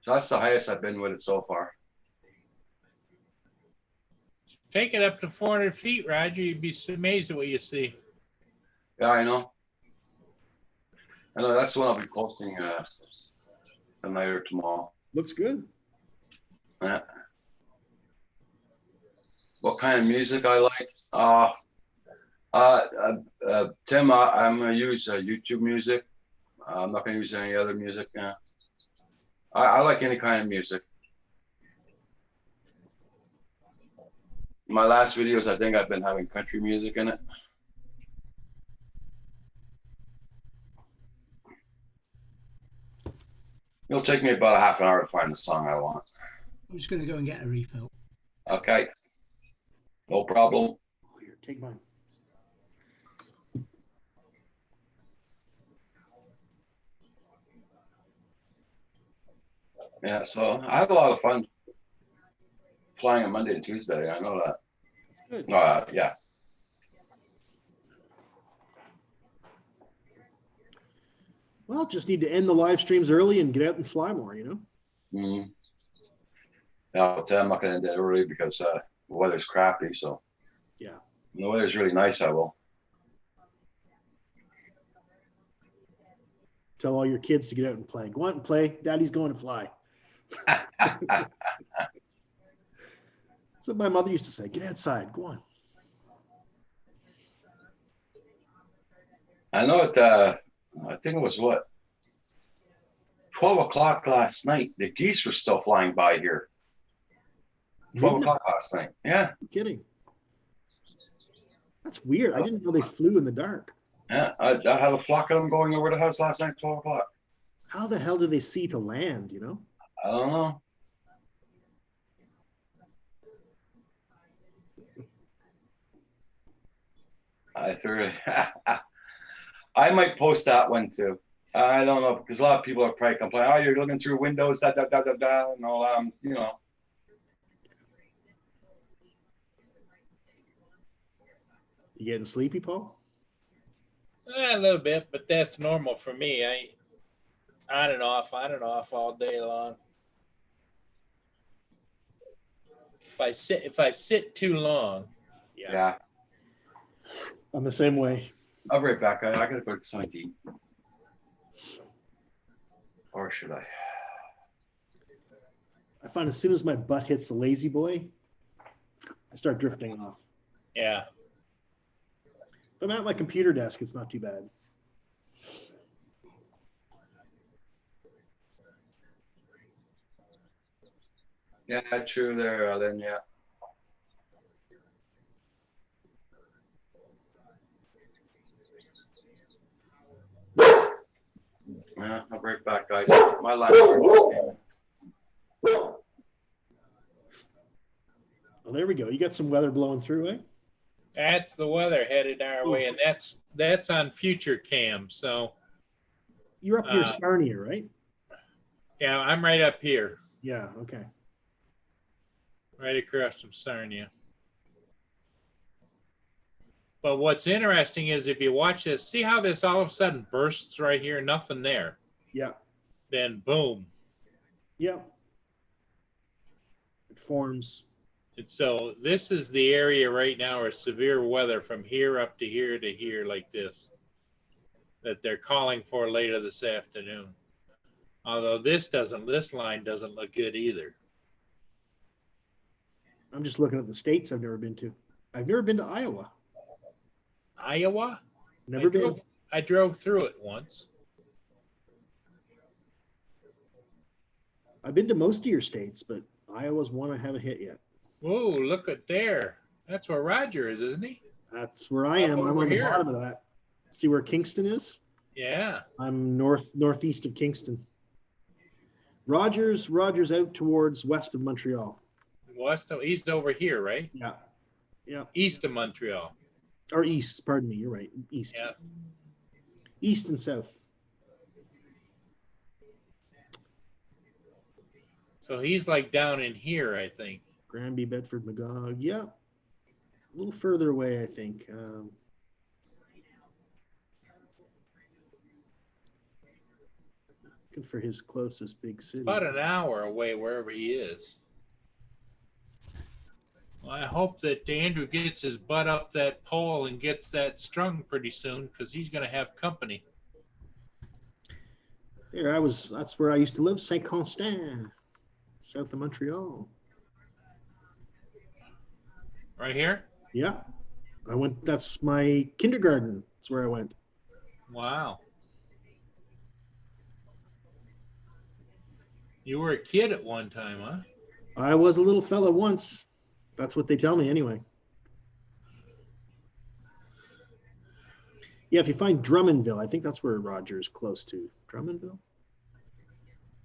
So that's the highest I've been with it so far. Take it up to 400 feet, Roger. You'd be amazed at what you see. Yeah, I know. I know, that's the one I'll be posting tonight or tomorrow. Looks good. Yeah. What kind of music I like? Tim, I'm gonna use YouTube music. I'm not gonna use any other music. Yeah. I like any kind of music. My last videos, I think I've been having country music in it. It'll take me about a half an hour to find the song I want. I'm just going to go and get a refill. Okay. No problem. Oh, here, take mine. Yeah, so I had a lot of fun flying on Monday and Tuesday. I know that. Good. Yeah. Well, just need to end the live streams early and get out and fly more, you know? Mm. No, but I'm not going to end it early because the weather's crappy. So Yeah. when the weather's really nice, I will. Tell all your kids to get out and play. Go out and play. Daddy's going to fly. That's what my mother used to say. Get outside. Go on. I know it. I think it was what 12 o'clock last night. The geese were still flying by here. 12 Midnight. o'clock last night. Yeah, I'm kidding. That's weird. I didn't know they flew in the dark. yeah. I had a flock of them going over the house last night at 12 o'clock. How the hell did they see to land, you know? I don't know. I threw it. I might post that one too. I don't know because a lot of people are probably complaining. Oh, you're looking through windows, da da da da da, and all. You know. You getting sleepy, Paul? A little bit, but that's normal for me. I on and off all day long. If I sit too long, Yeah. I'm the same way. I'll be right back. I gotta go to something to eat. Or should I? I find as soon as my butt hits the lazy boy, I start drifting off. yeah. If I'm at my computer desk, it's not too bad. Yeah, true there. Then yeah. Yeah, I'll be right back, guys. My line. Oh, there we go. You got some weather blowing through, eh? That's the weather headed our way, and that's on future cam. So You're up near Sarnia, right? yeah, I'm right up here, Yeah, okay. right across from Sarnia. But what's interesting is if you watch this, see how this all of a sudden bursts right here, nothing there. Yeah. Then boom. Yeah. It forms. And so this is the area right now where severe weather from here up to here like this that they're calling for later this afternoon. Although this line doesn't look good either. I'm just looking at the states I've never been to. I've never been to Iowa. Iowa? Never been. I drove through it once. I've been to most of your states, but Iowa's one I haven't hit yet. Whoa, look at there. That's where Roger is, isn't he? That's where I am. I'm over on the here. bottom of that. See where Kingston is? Yeah. I'm northeast of Kingston. Rogers out towards west of Montreal. East over here, right? Yeah. Yeah. East of Montreal. Or east, pardon me. You're right. East. Yeah. East and south. So he's like down in here, I think. Granby, Bedford, Magog. Yeah. A little further away, I think. Looking for his closest big city. About an hour away, wherever he is. Well, I hope that Andrew gets his butt up that pole and gets that strung pretty soon, because he's going to have company. There, that's where I used to live, Saint Constant, south of Montreal. Right here? Yeah. That's my kindergarten. That's where I went. Wow. You were a kid at one time, huh? I was a little fella once. That's what they tell me anyway. Yeah, if you find Drummondville, I think that's where Roger's close to. Drummondville?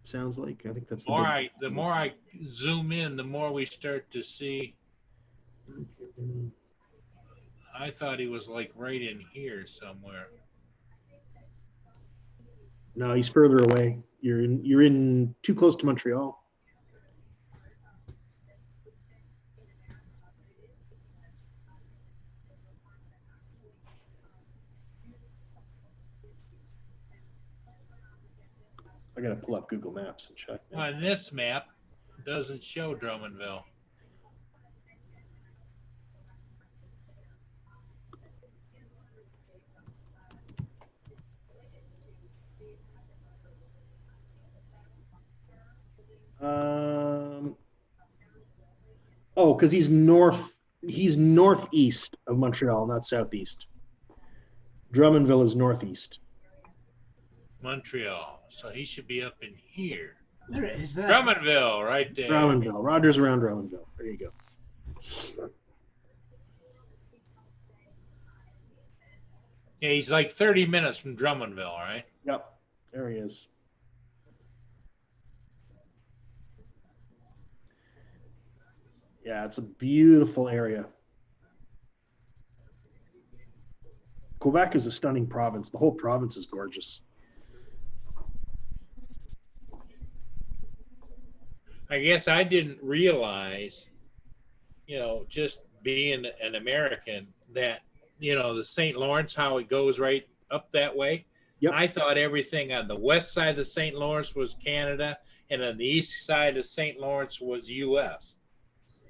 Sounds like. I think that's The more I zoom in, the more we start to see. I thought he was like right in here somewhere. No, he's further away. You're in too close to Montreal. I gotta pull up Google Maps and check. On this map, it doesn't show Drummondville. Oh, because he's northeast of Montreal, not southeast. Drummondville is northeast. Montreal. So he should be up in here. There it is there. Drummondville, right there. Drummondville. Rogers around Drummondville. There you go. Yeah, he's like 30 minutes from Drummondville, right? Yep. There he is. Yeah, it's a beautiful area. Quebec is a stunning province. The whole province is gorgeous. I guess I didn't realize, just being an American, that, the St. Lawrence, how it goes right up that way. Yep. I thought everything on the west side of St. Lawrence was Canada, and on the east side of St. Lawrence was U.S.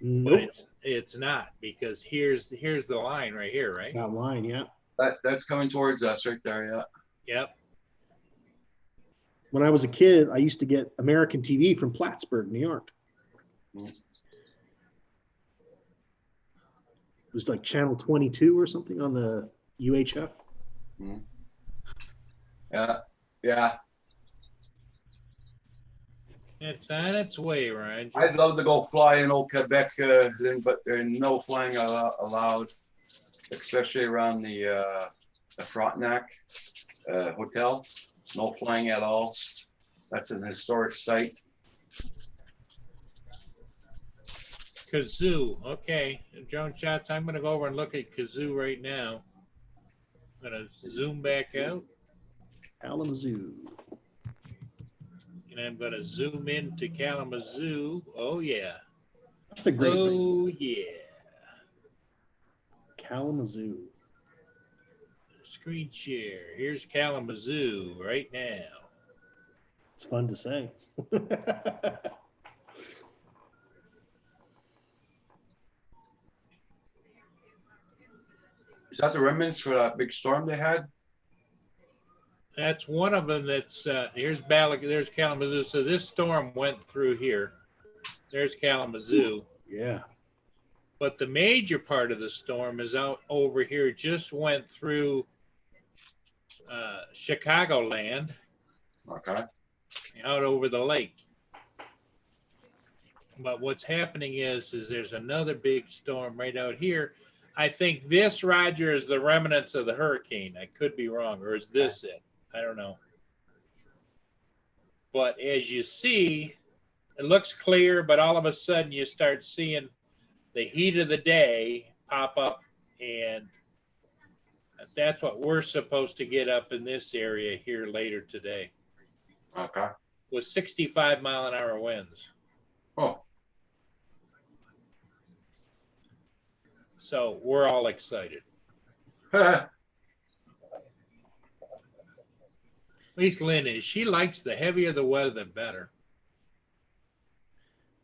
Nope. But it's not, because here's the line right here, right? That line, yeah. That's coming towards us right there, yeah. Yep. When I was a kid, I used to get American TV from Plattsburgh, New York. It was like channel 22 or something on the UHF. Yeah. It's on its way, Ryan. I'd love to go fly in old Quebec, but there's no flying allowed, especially around the Frontenac Hotel. No flying at all. That's an historic site. Kazoo. Okay. Drone shots. I'm going to go over and look at Kazoo right now. I'm going to zoom back out. Kalamazoo. And I'm going to zoom into Kalamazoo. Oh, yeah. That's a great Oh, yeah. Kalamazoo. screen share. Here's Kalamazoo right now. It's fun to say. Is that the remnants for that big storm they had? That's one of them. That's here's there's Kalamazoo. So this storm went through here. There's Kalamazoo. Yeah. But the major part of the storm is out over here. Just went through Chicagoland, Okay. out over the lake. But what's happening is there's another big storm right out here. I think this, Roger, is the remnants of the hurricane. I could be wrong, or is this it? I don't know. But as you see, it looks clear, but all of a sudden you start seeing the heat of the day pop up, and that's what we're supposed to get up in this area here later today Okay. with 65-mile-an-hour winds. Oh, So we're all excited. yeah. At least Lynn is. She likes the heavier the weather, the better.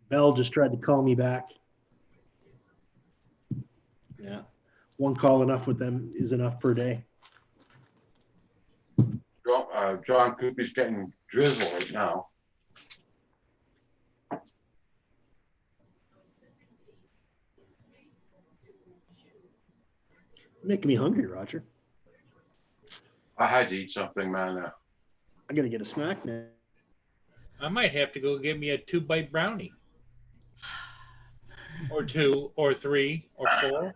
Bell just tried to call me back. Yeah. One call enough with them is enough per day. John Coopy's getting drizzle right now. Making me hungry, Roger. I had to eat something, man. I gotta get a snack now. I might have to go get me a 2-bite brownie. Or 2, or 3, or 4.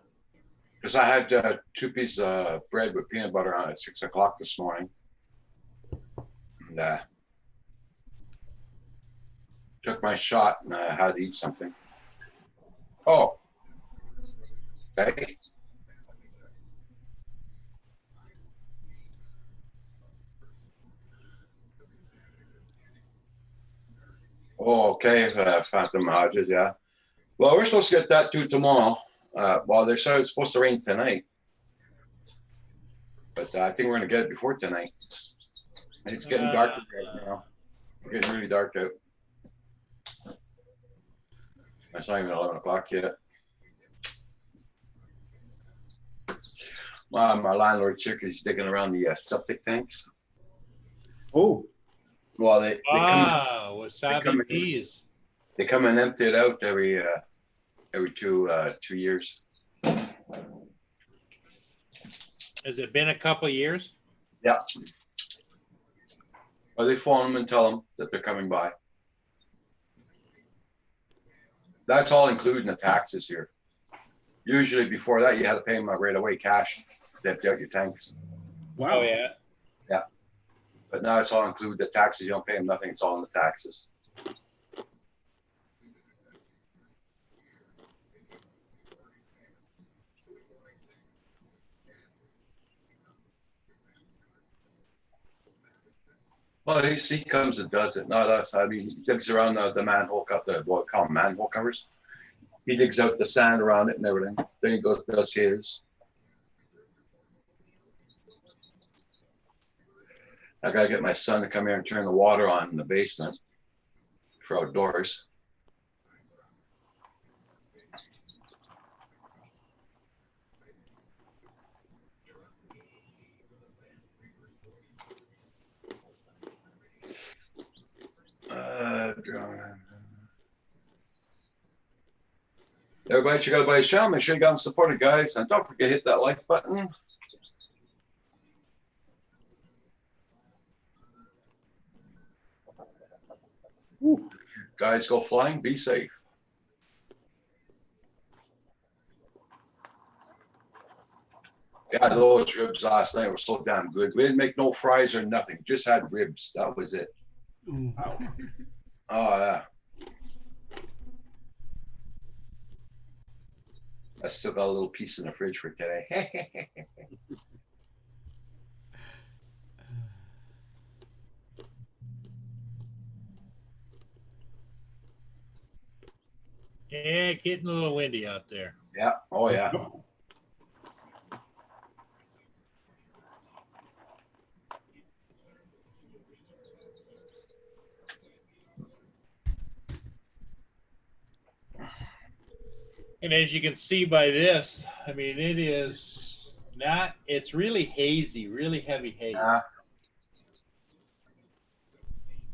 Because I had 2 pieces of bread with peanut butter on it at 6 o'clock this morning. And took my shot and I had to eat something. Oh. Okay. Oh, okay. Phantom Hodges, yeah. Well, we're supposed to get that too tomorrow. Well, they said it's supposed to rain tonight. But I think we're going to get it before tonight. And it's getting dark right now. It's getting really dark out. It's not even 11 o'clock yet. My landlord's here because he's digging around the septic tanks. Oh, Well, they Wasabi peas. they come and empty it out every 2 years. Has it been a couple of years? Yeah. Or they phone them and tell them that they're coming by. That's all including the taxes here. Usually before that, you had to pay them right away cash to empty out your tanks. wow. Oh, yeah. But now it's all included. The taxes, you don't pay them nothing. It's all in the taxes. Well, he comes and does it, not us. I mean, he digs around the manhole what we call them manhole covers. He digs out the sand around it and everything. Then he goes and does his. I gotta get my son to come here and turn the water on in the basement for outdoors. Everybody check out everybody's channel. Make sure you got them supported, guys. And don't forget to hit that like button. Woo. Guys, go flying. Be safe. Yeah, those ribs last night were so damn good. We didn't make no fries or nothing. Just had ribs. That was it. Ooh. Oh, yeah. I still got a little piece in the fridge for today. Yeah, getting a little windy out there. Yeah. Oh, yeah. And as you can see by this, I mean, it is not, it's really hazy, really heavy haze.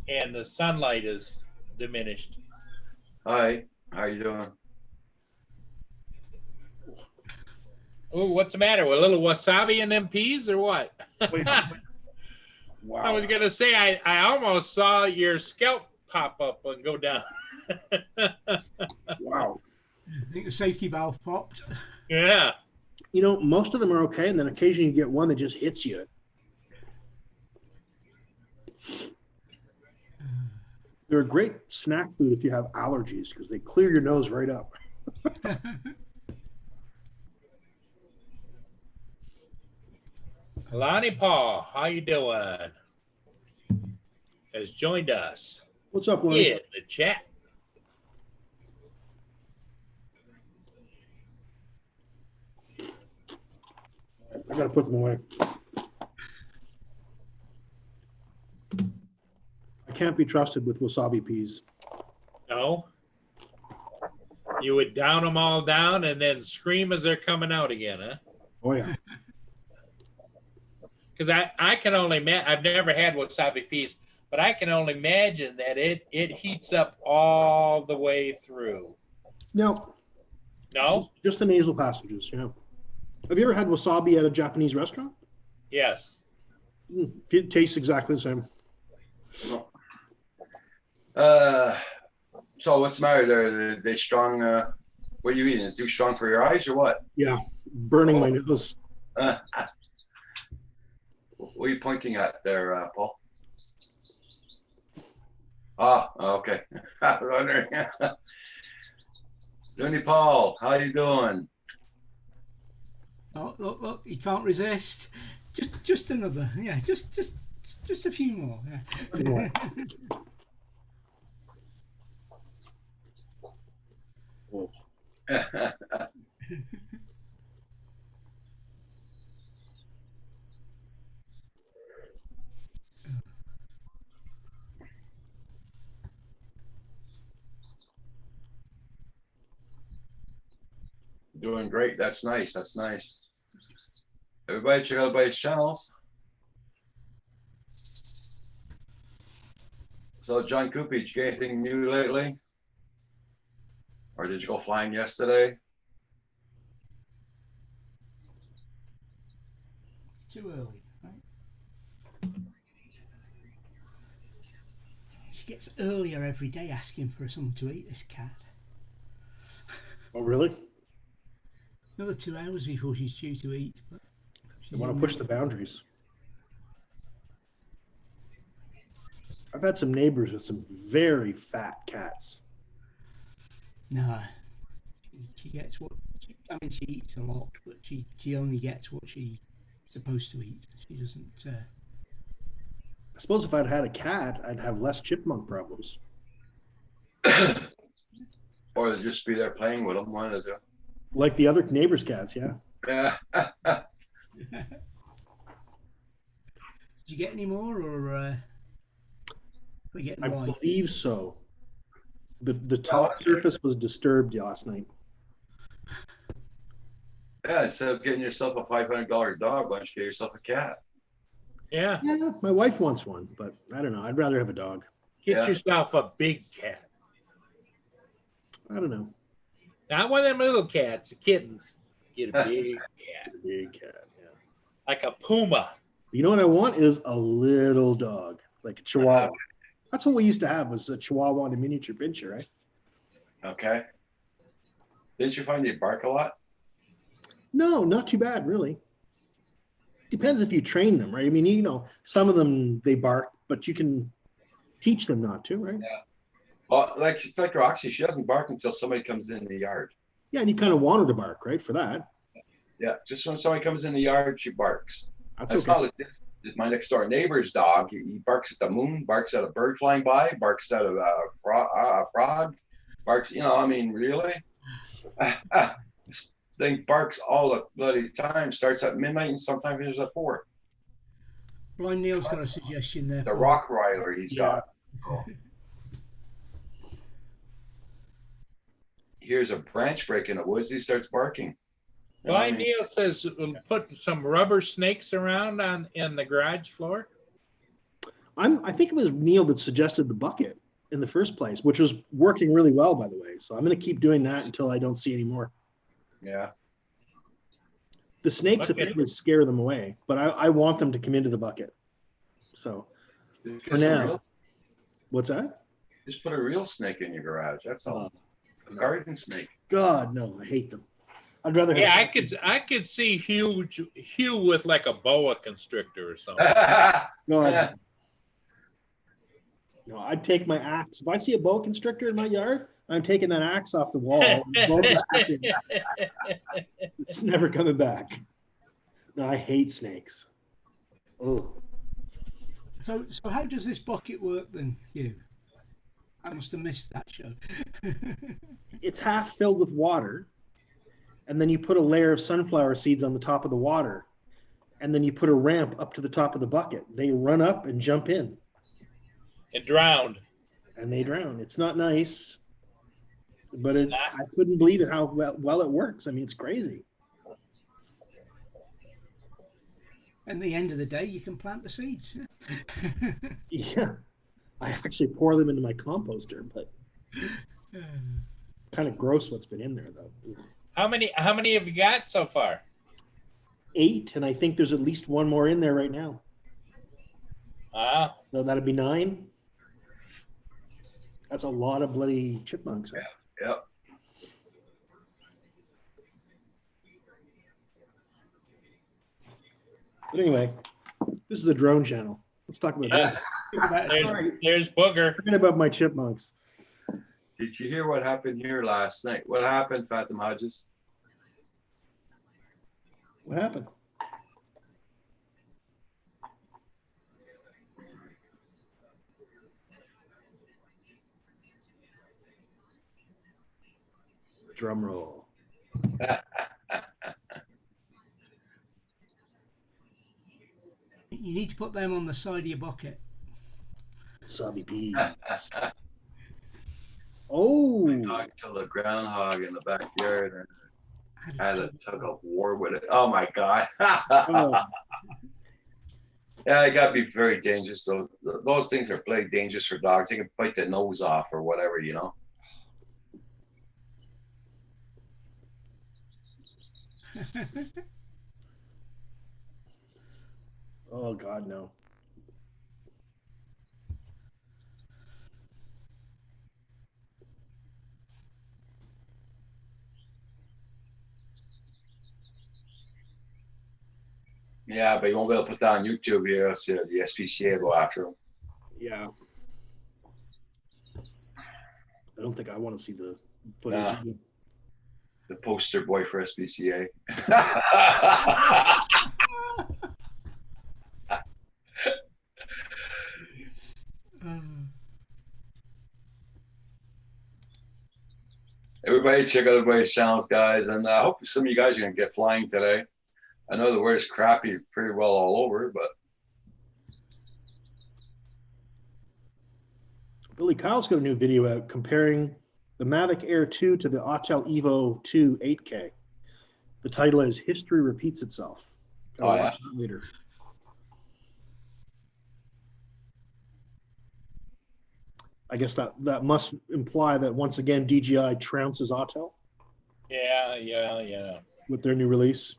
And the sunlight is diminished. Hi, how you doing? Oh, what's the matter? With a little wasabi in them peas or what? Wait, wow. I was going to say, I almost saw your scalp pop up and go down. Wow. I think the safety valve popped. Yeah. You know, most of them are okay, and then occasionally you get one that just hits you. They're a great snack food if you have allergies because they clear your nose right up. Lonnie Paul, how you doing? Has joined us What's up, Lonnie? in the chat. I gotta put them away. I can't be trusted with wasabi peas. No. You would down them all down and then scream as they're coming out again, huh? Oh yeah. Because I can only I've never had wasabi peas, but I can only imagine that it heats up all the way through. No, No? just the nasal passages. Yeah. Have you ever had wasabi at a Japanese restaurant? Yes. It tastes exactly the same. So what's the matter there? They strong, what are you eating? Too strong for your eyes or what? Yeah, burning my nose. What are you pointing at there, Paul? Ah, okay. Looney Paul, how you doing? Oh, look, you can't resist. Just another, yeah, just a few more. Yeah. Doing great. That's nice. That's nice. Everybody check out everybody's channels. So John Coopy, did you get anything new lately? Or did you go flying yesterday? Too early, right? She gets earlier every day asking for something to eat, this cat. Oh, really? Another 2 hours before she's due to eat. But I want to push the boundaries. I've had some neighbors with some very fat cats. No, she gets what. I mean, she eats a lot, but she only gets what she's supposed to eat. She doesn't. I suppose if I'd had a cat, I'd have less chipmunk problems. Or they'll just be there playing with them, one of the Like the other neighbors' cats, yeah. two. Did you get any more, or we getting I right? believe so. The top surface was disturbed last night. Yeah, instead of getting yourself a $500 dog, why don't you get yourself a cat? Yeah. Yeah, my wife wants one, but I don't know. I'd rather have a dog. Get Yeah. yourself a big cat. I don't know. Not one of them little cats, the kittens. Get a big cat. A big cat, yeah. Like a puma. You know what I want is a little dog, like a Chihuahua. That's what we used to have, was a Chihuahua and a miniature pinscher, right? Okay. Didn't you find they bark a lot? No, not too bad, really. Depends if you train them, right? I mean, you know, some of them, they bark, but you can teach them not to, right? Yeah. Well, like it's like Roxy, she doesn't bark until somebody comes in the yard. Yeah, and you kind of want her to bark, right, for that. Yeah, just when somebody comes in the yard, she barks. That's That's okay. not like this. My next door neighbor's dog. He barks at the moon, barks at a bird flying by, barks at a frog, barks. You know, I mean, really? This thing barks all the bloody time. Starts at midnight and sometimes finishes at 4. Blind Neil's got a suggestion there. The for you. Rottweiler he's Yeah. got. hears a branch break in the woods, he starts barking. You know what Why I mean? Neil says put some rubber snakes around in the garage floor. I think it was Neil that suggested the bucket in the first place, which was working really well, by the way. So I'm going to keep doing that until I don't see any more. Yeah. The snakes Bucket. apparently scare them away, but I want them to come into the bucket. So Just for get some now, real- what's that? just put a real snake in your garage. That's all. A garden snake. God, no, I hate them. I'd rather have. Yeah, I could see Hugh with like a boa constrictor or something. God. No, I'd take my axe. If I see a boa constrictor in my yard, I'm taking that axe off the wall. Boa constrictor, it's never coming back. No, I hate snakes. Oh, So how does this bucket work then, Hugh? I must have missed that show. it's half filled with water, and then you put a layer of sunflower seeds on the top of the water, and then you put a ramp up to the top of the bucket. They run up and jump in, And drowned. and they drown. It's not nice, but It's not. I couldn't believe it how well it works. I mean, it's crazy. At the end of the day, you can plant the seeds. Yeah, I actually pour them into my composter, but kind of gross what's been in there though. How many have you got so far? 8, and I think there's at least one more in there right now. Ah, So that'd be 9. That's a lot of bloody chipmunks. Yep. But anyway, this is a drone channel. Let's talk about yeah. that. There's Booger. Talking about my chipmunks. Did you hear what happened here last night? What happened, Fathom Hodges? What happened? Drum roll. You need to put them on the side of your bucket. Subby P. Oh, Talked to the groundhog in the backyard and had a tug Oh, of war with it. Oh my God. oh, Yeah, it got to be very dangerous. So those things are bloody dangerous for dogs. They can bite the nose off or whatever, you know. oh God, no. Yeah, but you won't be able to put that on YouTube here. So the SPCA go after them. Yeah. I don't think I want to see the footage. Nah. The poster boy for SPCA. Everybody check out everybody's channels, guys. And I hope some of you guys are going to get flying today. I know the weather's crappy pretty well all over, but Billy Kyle's got a new video out comparing the Mavic Air 2 to the Autel Evo 2 8K. The title is History Repeats Itself. Gotta Oh, yeah? watch that later. I guess that must imply that once again DJI trounces Autel Yeah. with their new release.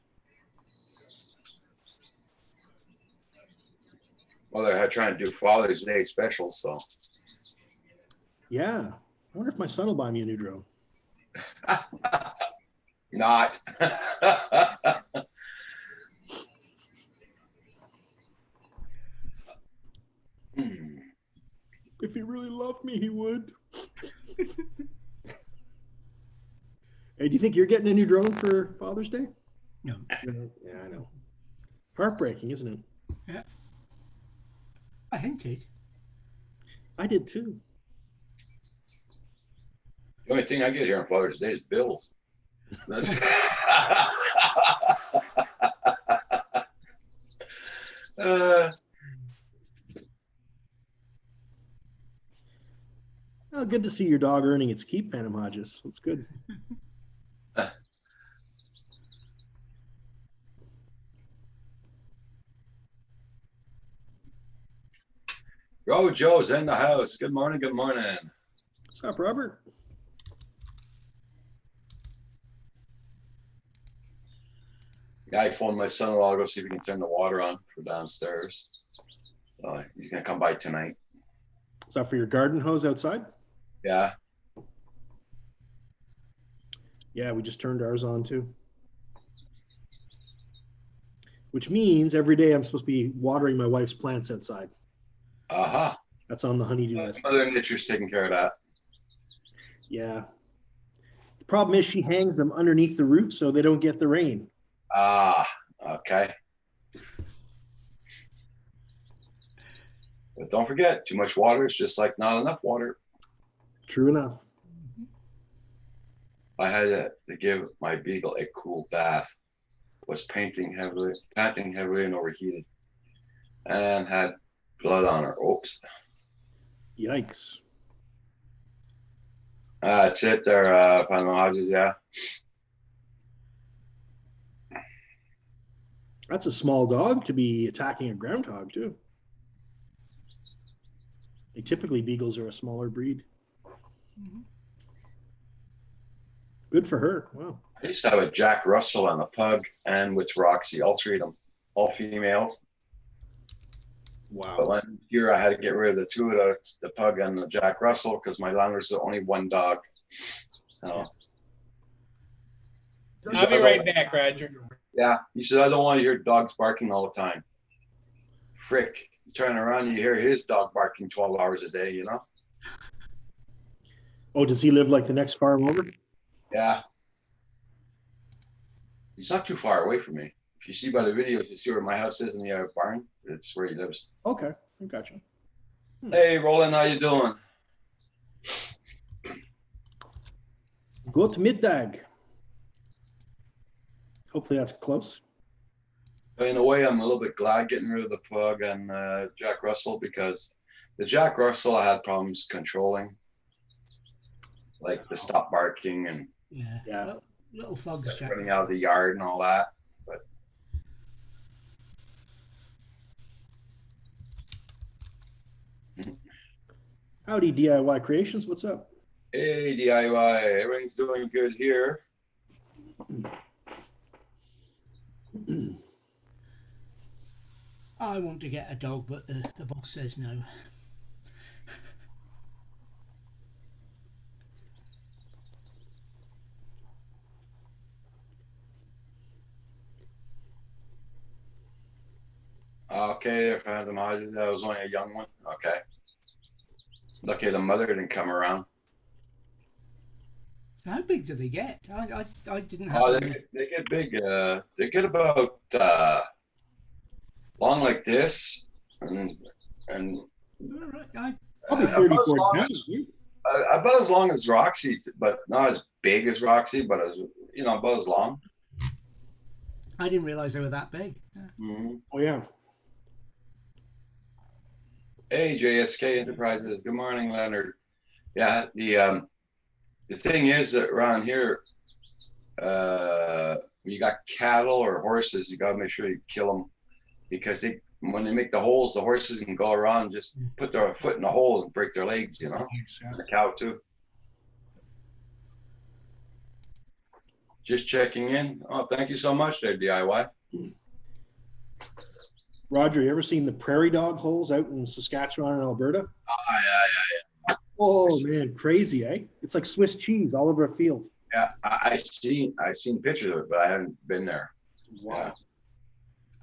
well, they're trying to do Father's Day special, so. Yeah. I wonder if my son will buy me a new drone. Not. Hmm. If he really loved me, he would. Hey, do you think you're getting a new drone for Father's Day? No. Yeah, I know. Heartbreaking, isn't it? I hinted. I did too. The only thing I get here on Father's Day is bills. That's Oh, good to see your dog earning its keep, Phantom Hodges. That's good. Oh, Joe's in the house. Good morning, good morning. What's up, Robert? Yeah, I phoned my son-in-law to go see if he can turn the water on for downstairs. He's gonna come by tonight. Is that for your garden hose outside? Yeah. Yeah, we just turned ours on too. Which means every day I'm supposed to be watering my wife's plants outside. Uh-huh. That's on the honeydew list. Mother Nature's taking care of that. Yeah. The problem is she hangs them underneath the roof so they don't get the rain. Ah, okay. But don't forget, too much water is just like not enough water. True enough. I had to give my beagle a cool bath. Was panting heavily and overheated, and had blood on her. Oops. Yikes. That's it there, Phantom Hodges, yeah. That's a small dog to be attacking a groundhog too. Typically beagles are a smaller breed. Mhm. Good for her. Wow. I used to have a Jack Russell and a pug, and with Roxy, all three of them, all females. But Wow. one year I had to get rid of the two of the pug and the Jack Russell because my landlord's the only one dog. So, I'll be right back, Roger. yeah, he said, I don't want to hear dogs barking all the time. Frick, you turn around, you hear his dog barking 12 hours a day, you know? Oh, does he live like the next farm over? Yeah. He's not too far away from me. If you see by the videos, you see where my house is in the barn. It's where he lives. Okay, I gotcha. Hey, Roland, how you doing? Gut Mittag. Hopefully that's close. In a way, I'm a little bit glad getting rid of the pug and Jack Russell, because the Jack Russell I had problems controlling, like the stop barking and Yeah. Yeah. Little thugs, Jack. running out of the yard and all that. But Howdy DIY Creations, what's up? hey, DIY, everything's doing good here. I want to get a dog, but the boss says no. Okay, I found him. That was only a young one. Okay. Lucky the mother didn't come around. So how big do they get? I didn't have. Oh, they get big. They get about long like this, and All right, Probably about 34 as long pounds. about as long as Roxy, but not as big as Roxy, but as about as long. I didn't realize they were that big. Yeah. Mm-hmm. Oh yeah. Hey, JSK Enterprises. Good morning, Leonard. Yeah, the thing is that around here, when you got cattle or horses, you got to make sure you kill them, because when they make the holes, the horses can go around and just put their foot in the hole and break their legs, you know. The cow too. Just checking in. Oh, thank you so much there, DIY. Roger, you ever seen the prairie dog holes out in Saskatchewan and Alberta? Oh, yeah. Oh man, crazy, eh? It's like Swiss cheese all over a field. Yeah, I seen pictures of it, but I haven't been there. Wow.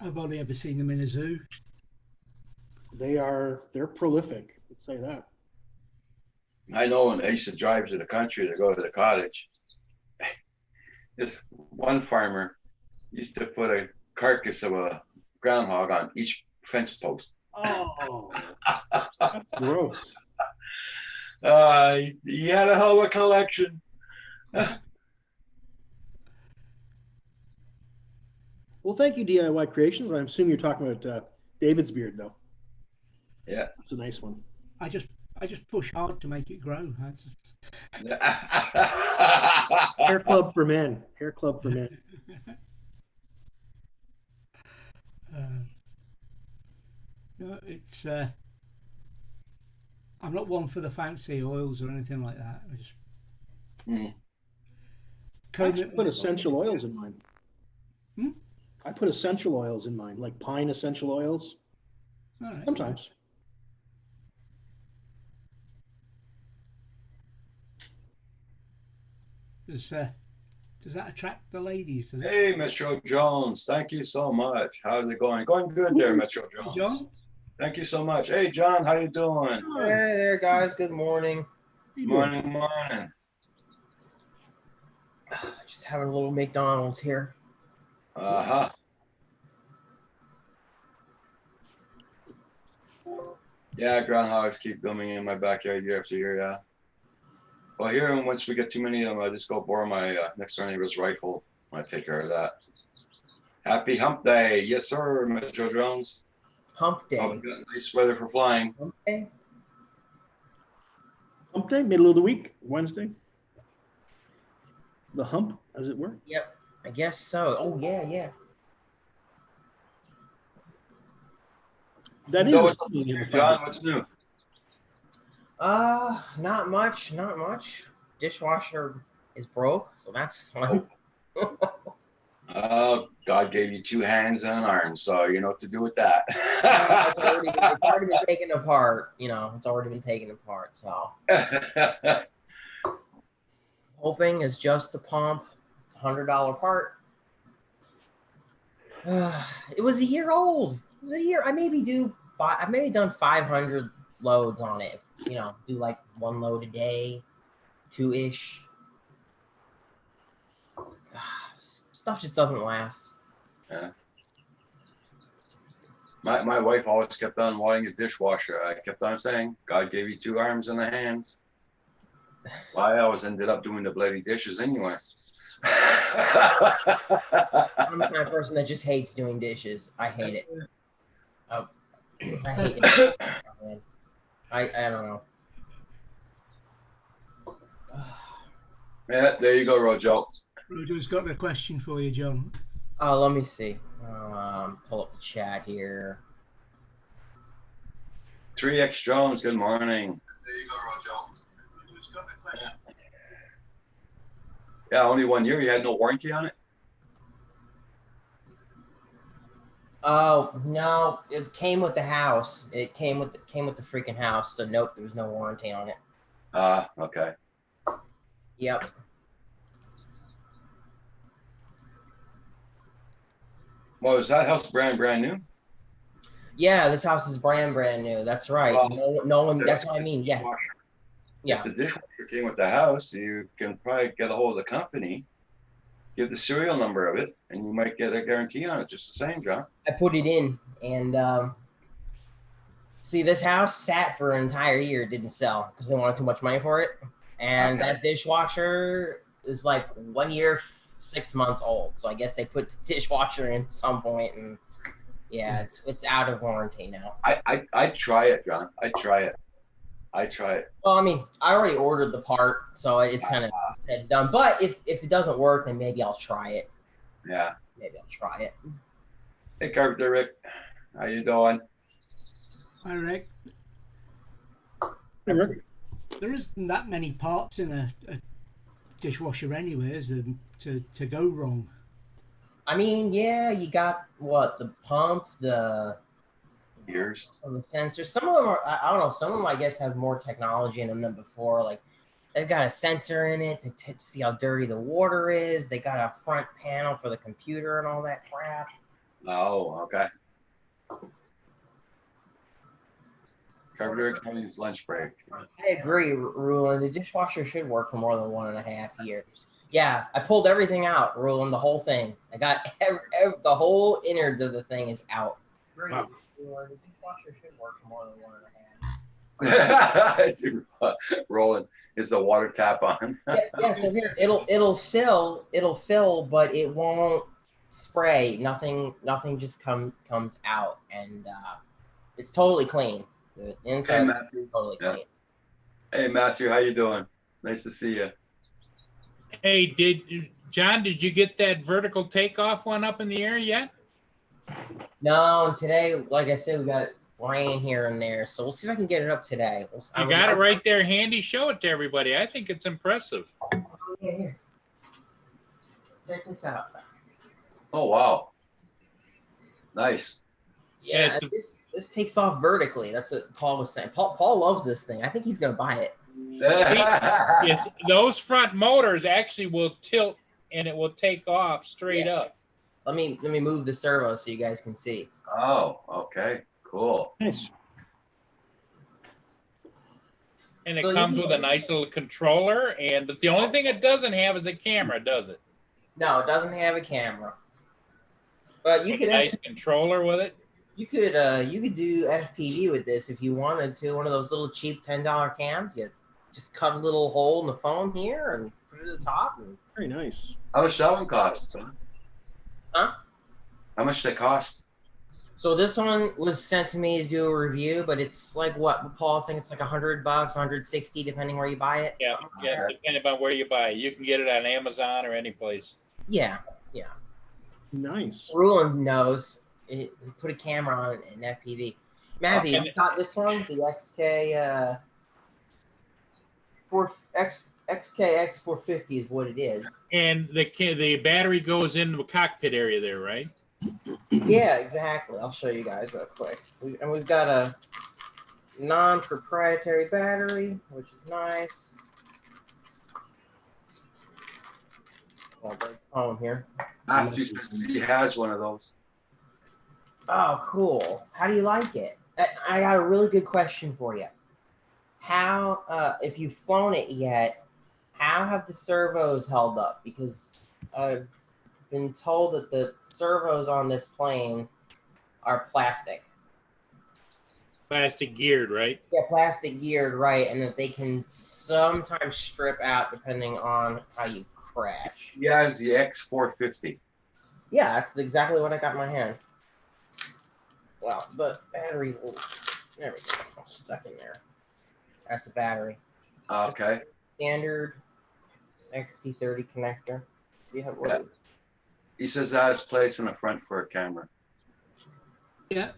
I've only ever seen them in a zoo. They're prolific. Let's say that. I know when I used to drive to the country to go to the cottage, this one farmer used to put a carcass of a groundhog on each fence post. Oh, that's gross. He had a hell of a collection. Well, thank you, DIY Creations. I assume you're talking about David's beard, though. Yeah. It's a nice one. I I just push hard to make it grow. Hair club for men. Hair club for men. No, it's. I'm not one for the fancy oils or anything like that. I just Mm. I actually put essential oils in mine. Hmm? I put essential oils in mine, like pine essential oils. All right. Sometimes. Does that attract the ladies? Does it? Hey, Metro Jones, thank you so much. How's it going? Going good there, Metro Jones. John? Thank you so much. Hey, John, how you doing? Hey there, guys. Good morning. Morning, morning. Just having a little McDonald's here. Uh-huh. Yeah, groundhogs keep coming in my backyard year after year, yeah. Well, here, and once we get too many of them, I just go borrow my next door neighbor's rifle. I take care of that. Happy hump day. Yes, sir, Metro Jones. Hump day. Oh, we got nice weather for flying. Hump day? Hump day, middle of the week, Wednesday. The hump, as it were. Yep. I guess so. Oh, yeah, yeah. That is. So a what's thing in the John, fabric. what's new? Not much, not much. Dishwasher is broke, so that's fun. Oh, God gave you 2 hands and an arm, so you know what to do with that. It's already been taken apart. You know, it's already been taken apart. So hoping it's just the pump. It's $100 part. It was a year old. It was a year. I maybe done 500 loads on it. You know, do like 1 load a day, 2-ish. Stuff just doesn't last. Yeah. My wife always kept on wanting a dishwasher. I kept on saying, God gave you 2 arms and a hands. Well, I always ended up doing the bloody dishes anyway. I'm the kind of person that just hates doing dishes. I hate it. Oh, I hate it. I don't know. Yeah, there you go, Rojo. Roger's got a question for you, John. Let me see. Pull up the chat here. 3X Jones, good morning. There you go, Rojo. Yeah, only 1 year. You had no warranty on it? Oh no, it came with the house. It came with the freaking house. So nope, there was no warranty on it. Okay. Yep. Well, is that house brand new? Yeah, this house is brand new. That's right. Well, no one. That's what I mean. Yeah. Yeah. If the dishwasher came with the house, you can probably get a hold of the company, give the serial number of it, and you might get a guarantee on it. Just the same, John. I put it in, and see, this house sat for an entire year. It didn't sell because they wanted too much money for it. And Okay. that dishwasher is like 1 year, 6 months old. So I guess they put the dishwasher in at some point, and yeah, it's out of warranty now. I try it, John. I try it. Well, I mean, I already ordered the part, so it's kind of said and done. But if it doesn't work, then maybe I'll try it. Yeah. Maybe I'll try it. Hey, Carpenter Rick, how you doing? Hi, Rick. Hey, Rick. There isn't that many parts in a dishwasher anyway, is there, to go wrong? I mean, yeah, you got what, the pump, some of the sensors. Some of them are, I don't know, some of them I guess have more technology in them than before. Like they've got a sensor in it to see how dirty the water is. They got a front panel for the computer and all that crap. Oh, okay. Carpenter Rick's having his lunch break. I agree, Rulin. The dishwasher should work for more than 1.5 years. Yeah, I pulled everything out, Rulin, the whole thing. I got the whole innards of the thing is out. Wow. Rulin, the dishwasher should work for more than 1.5. Rolling. Is the water tap on? Yeah, so here it'll fill, but it won't spray. Nothing just comes out, and it's totally clean. The inside Okay, Matthew. is totally Yeah. clean. Hey, Matthew, how you doing? Nice to see you. Hey, John, did you get that vertical takeoff one up in the air yet? No, today, like I said, we got rain here and there, so we'll see if I can get it up today. You got it right there handy. Show it to everybody. I think it's impressive. Yeah, here. Check this out. Oh, wow. Nice. Yeah, Yeah, this takes off vertically. That's what Paul was saying. Paul loves this thing. I think he's gonna buy it. Those front motors actually will tilt and it will take off straight up. Let me move the servo so you guys can see. Oh, okay. Cool. Nice. And it So comes you- with a nice little controller. And the only thing it doesn't have is a camera, does it? No, it doesn't have a camera. But you A could nice controller with it. you could do FPV with this if you wanted to. One of those little cheap $10 cams. You just cut a little hole in the phone here and put it at the top. And Very nice. How much that one cost? Huh? How much did it cost? so this one was sent to me to do a review, but it's like what Paul thinks it's like $100, 160, depending where you buy it. Yeah, Something like yeah, that. depending on where you buy it. You can get it on Amazon or any place. Yeah. Nice. Ruland knows. He put a camera on it in FPV. Matthew, you got this one, the XK XKX 450 is what it is. And the battery goes into the cockpit area there, right? Yeah, exactly. I'll show you guys real quick. We've got a non-proprietary battery, which is nice. I'll break the phone here. Matthew says he has one of those. Oh, cool. How do you like it? I got a really good question for you. How, if you've flown it yet, how have the servos held up? Because I've been told that the servos on this plane are plastic. Plastic geared, right? Yeah, plastic geared, right, and that they can sometimes strip out depending on how you crash. He has the X450. Yeah, that's exactly what I got in my hand. Well, the battery's there we go. Stuck in there. That's the battery. Okay. Standard XT30 connector. See how it works? He says that has place in the front for a camera. Yeah,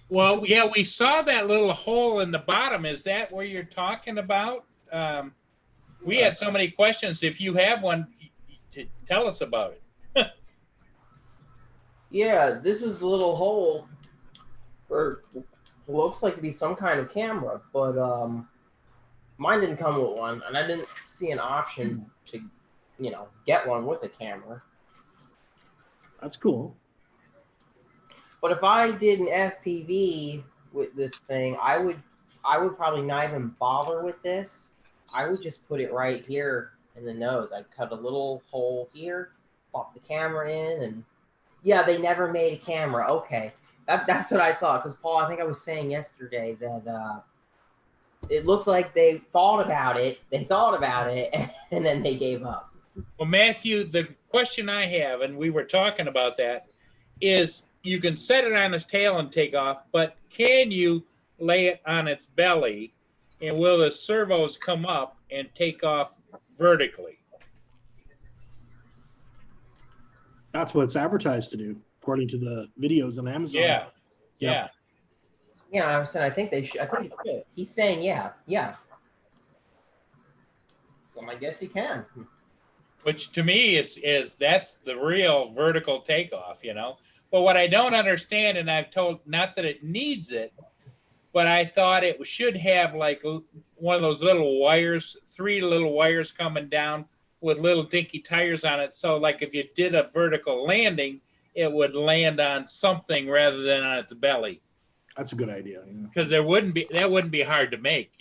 Well, yeah, we saw that little hole in the bottom. Is that where you're talking about? We had so many questions. If you have one, tell us about it. Yeah, this is the little hole for looks like to be some kind of camera, but mine didn't come with one, and I didn't see an option to, get one with a camera. That's cool. But if I did an FPV with this thing, I would probably not even bother with this. I would just put it right here in the nose. I'd cut a little hole here, pop the camera in, and yeah, they never made a camera. Okay, that's what I thought. Because Paul, I think I was saying yesterday that it looks like they thought about it. They thought about it, and then they gave up. Well, Matthew, the question I have, and we were talking about that, is you can set it on its tail and take off, but can you lay it on its belly, and will the servos come up and take off vertically? That's what it's advertised to do, according to the videos on Amazon. Yeah, Yeah. yeah. Yeah, I was saying I think they should. I think it should. He's saying yeah. So I guess he can. Which to me is that's the real vertical takeoff, But what I don't understand, and I've told, not that it needs it, but I thought it should have like one of those little wires, 3 little wires coming down with little dinky tires on it. So like if you did a vertical landing, it would land on something rather than on its belly. That's a good idea. Yeah. Because that wouldn't be hard to make,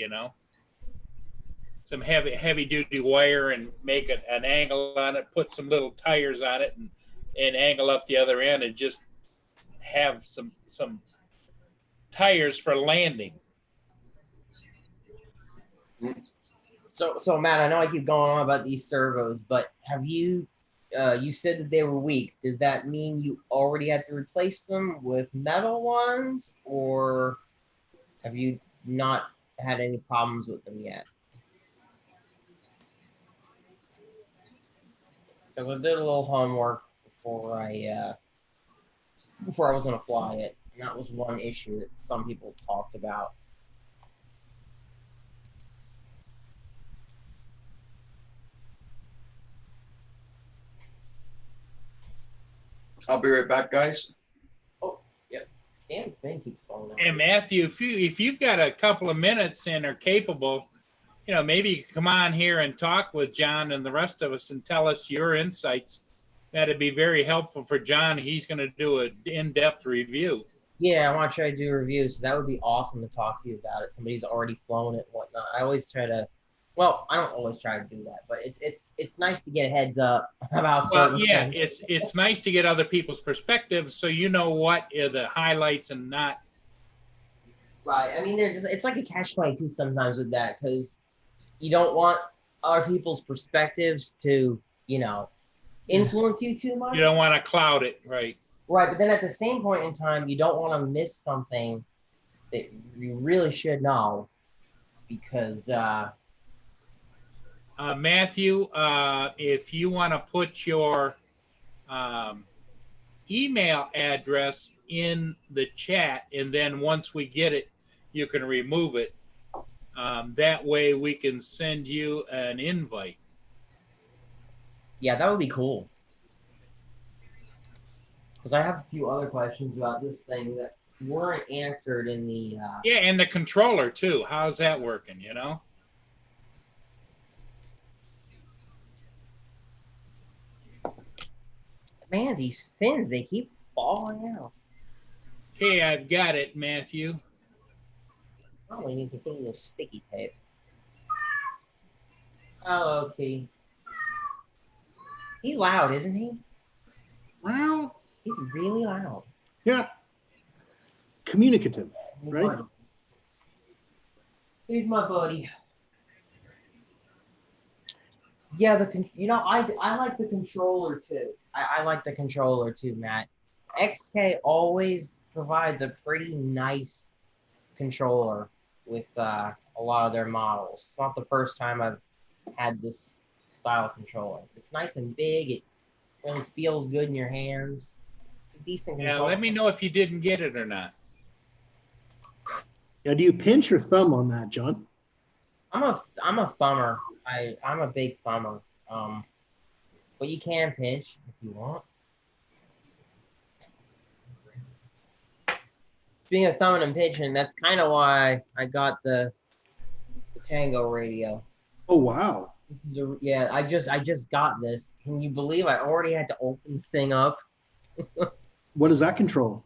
Some heavy duty wire and make an angle on it, put some little tires on it and angle up the other end and just have some tires for landing. So Matt, I know I keep going on about these servos, but have you? You said that they were weak. Does that mean you already had to replace them with metal ones, or have you not had any problems with them yet? Because I did a little homework before I was gonna fly it, and that was one issue that some people talked about. I'll be right back, guys. Damn thing keeps falling out. And Matthew, if you've got a couple of minutes and are capable, maybe you can come on here and talk with John and the rest of us and tell us your insights. That'd be very helpful for John. He's going to do an in-depth review. Yeah, I want to try to do reviews. So that would be awesome to talk to you about it. Somebody's already flown it and whatnot. I always try to. Well, I don't always try to do that, but it's nice to get a heads up about certain things. It's nice to get other people's perspectives so you know what are the highlights and not. Right. I mean, it's like a catch-22 sometimes with that, because you don't want other people's perspectives to, influence you too much. You don't want to cloud it, right? Right, but then at the same point in time, you don't want to miss something that you really should know, because Matthew, if you want to put your email address in the chat, and then once we get it, you can remove it. That way we can send you an invite. yeah, that would be cool. Because I have a few other questions about this thing that weren't answered in the. Yeah, and the controller too. How's that working? Man, these fins, they keep falling out. Okay, I've got it, Matthew. Oh, we need to put in this sticky tape. Oh, okay. He's loud, isn't he? Well, He's really loud. yeah. Communicative, right? He's my buddy. Yeah, I like the controller too. I like the controller too, Matt. XK always provides a pretty nice controller with a lot of their models. It's not the first time I've had this style controller. It's nice and big. It really feels good in your hands. It's a decent Yeah, controller. let me know if you didn't get it or not. Yeah, do you pinch your thumb on that, John? I'm a thumber. I'm a big thumber. But you can pinch if you want. Speaking of thumbing and pinching, that's kind of why I got the Tango radio. Oh, wow. Yeah, I just got this. Can you believe I already had to open the thing up? What does that control?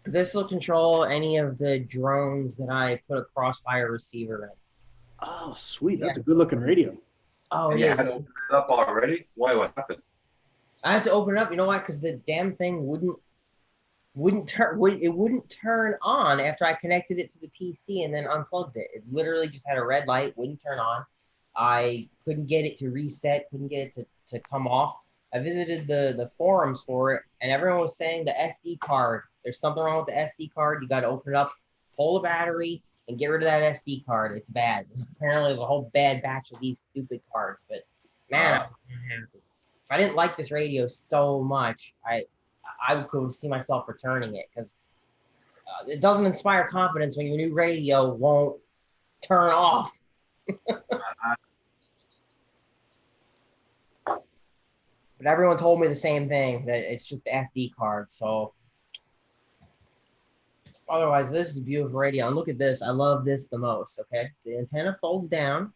This will control any of the drones that I put a Crossfire receiver in. Oh, sweet. That's a good looking radio. Oh, And you yeah. had to open it up already? Why? What happened? I had to open it up. You know why? Because the damn thing wouldn't turn on after I connected it to the PC and then unplugged it. It literally just had a red light, wouldn't turn on. I couldn't get it to reset, couldn't get it to come off. I visited the forums for it, and everyone was saying the SD card. There's something wrong with the SD card. You got to open it up, pull the battery, and get rid of that SD card. It's bad. Apparently, there's a whole bad batch of these stupid cards. But man, if I didn't like this radio so much, I could see myself returning it, because it doesn't inspire confidence when your new radio won't turn off. But everyone told me the same thing, that it's just the SD card. So otherwise, this is a beautiful radio. And look at this. I love this the most. Okay, the antenna folds down,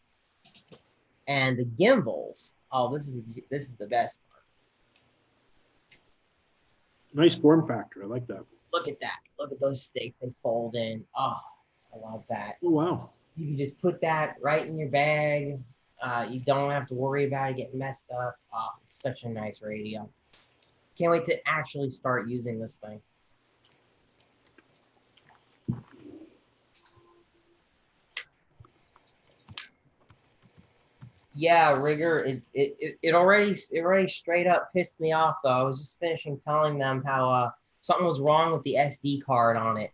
and the gimbals. Oh, this is the best part. Nice form factor. I like that. Look at that. Look at those sticks. They fold in. Oh, I love that. Oh, wow. You can just put that right in your bag. You don't have to worry about it getting messed up. Oh, it's such a nice radio. Can't wait to actually start using this thing. Yeah, Rigger, it already straight up pissed me off though. I was just finishing telling them how something was wrong with the SD card on it.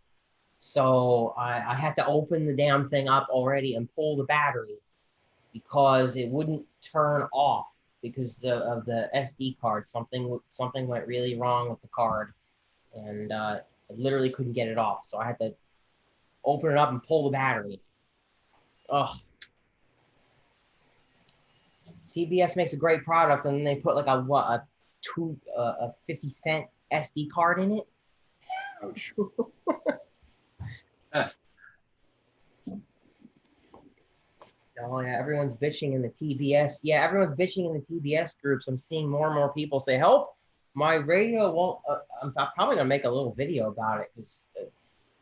So I had to open the damn thing up already and pull the battery because it wouldn't turn off. because of the SD card. Something went really wrong with the card, and I literally couldn't get it off. So I had to open it up and pull the battery. Ugh. TBS makes a great product, and then they put like a 50-cent SD card in it. Ouch. Oh yeah, everyone's bitching in the TBS. Yeah, everyone's bitching in the TBS groups. I'm seeing more and more people say, "Help! My radio won't." I'm probably gonna make a little video about it because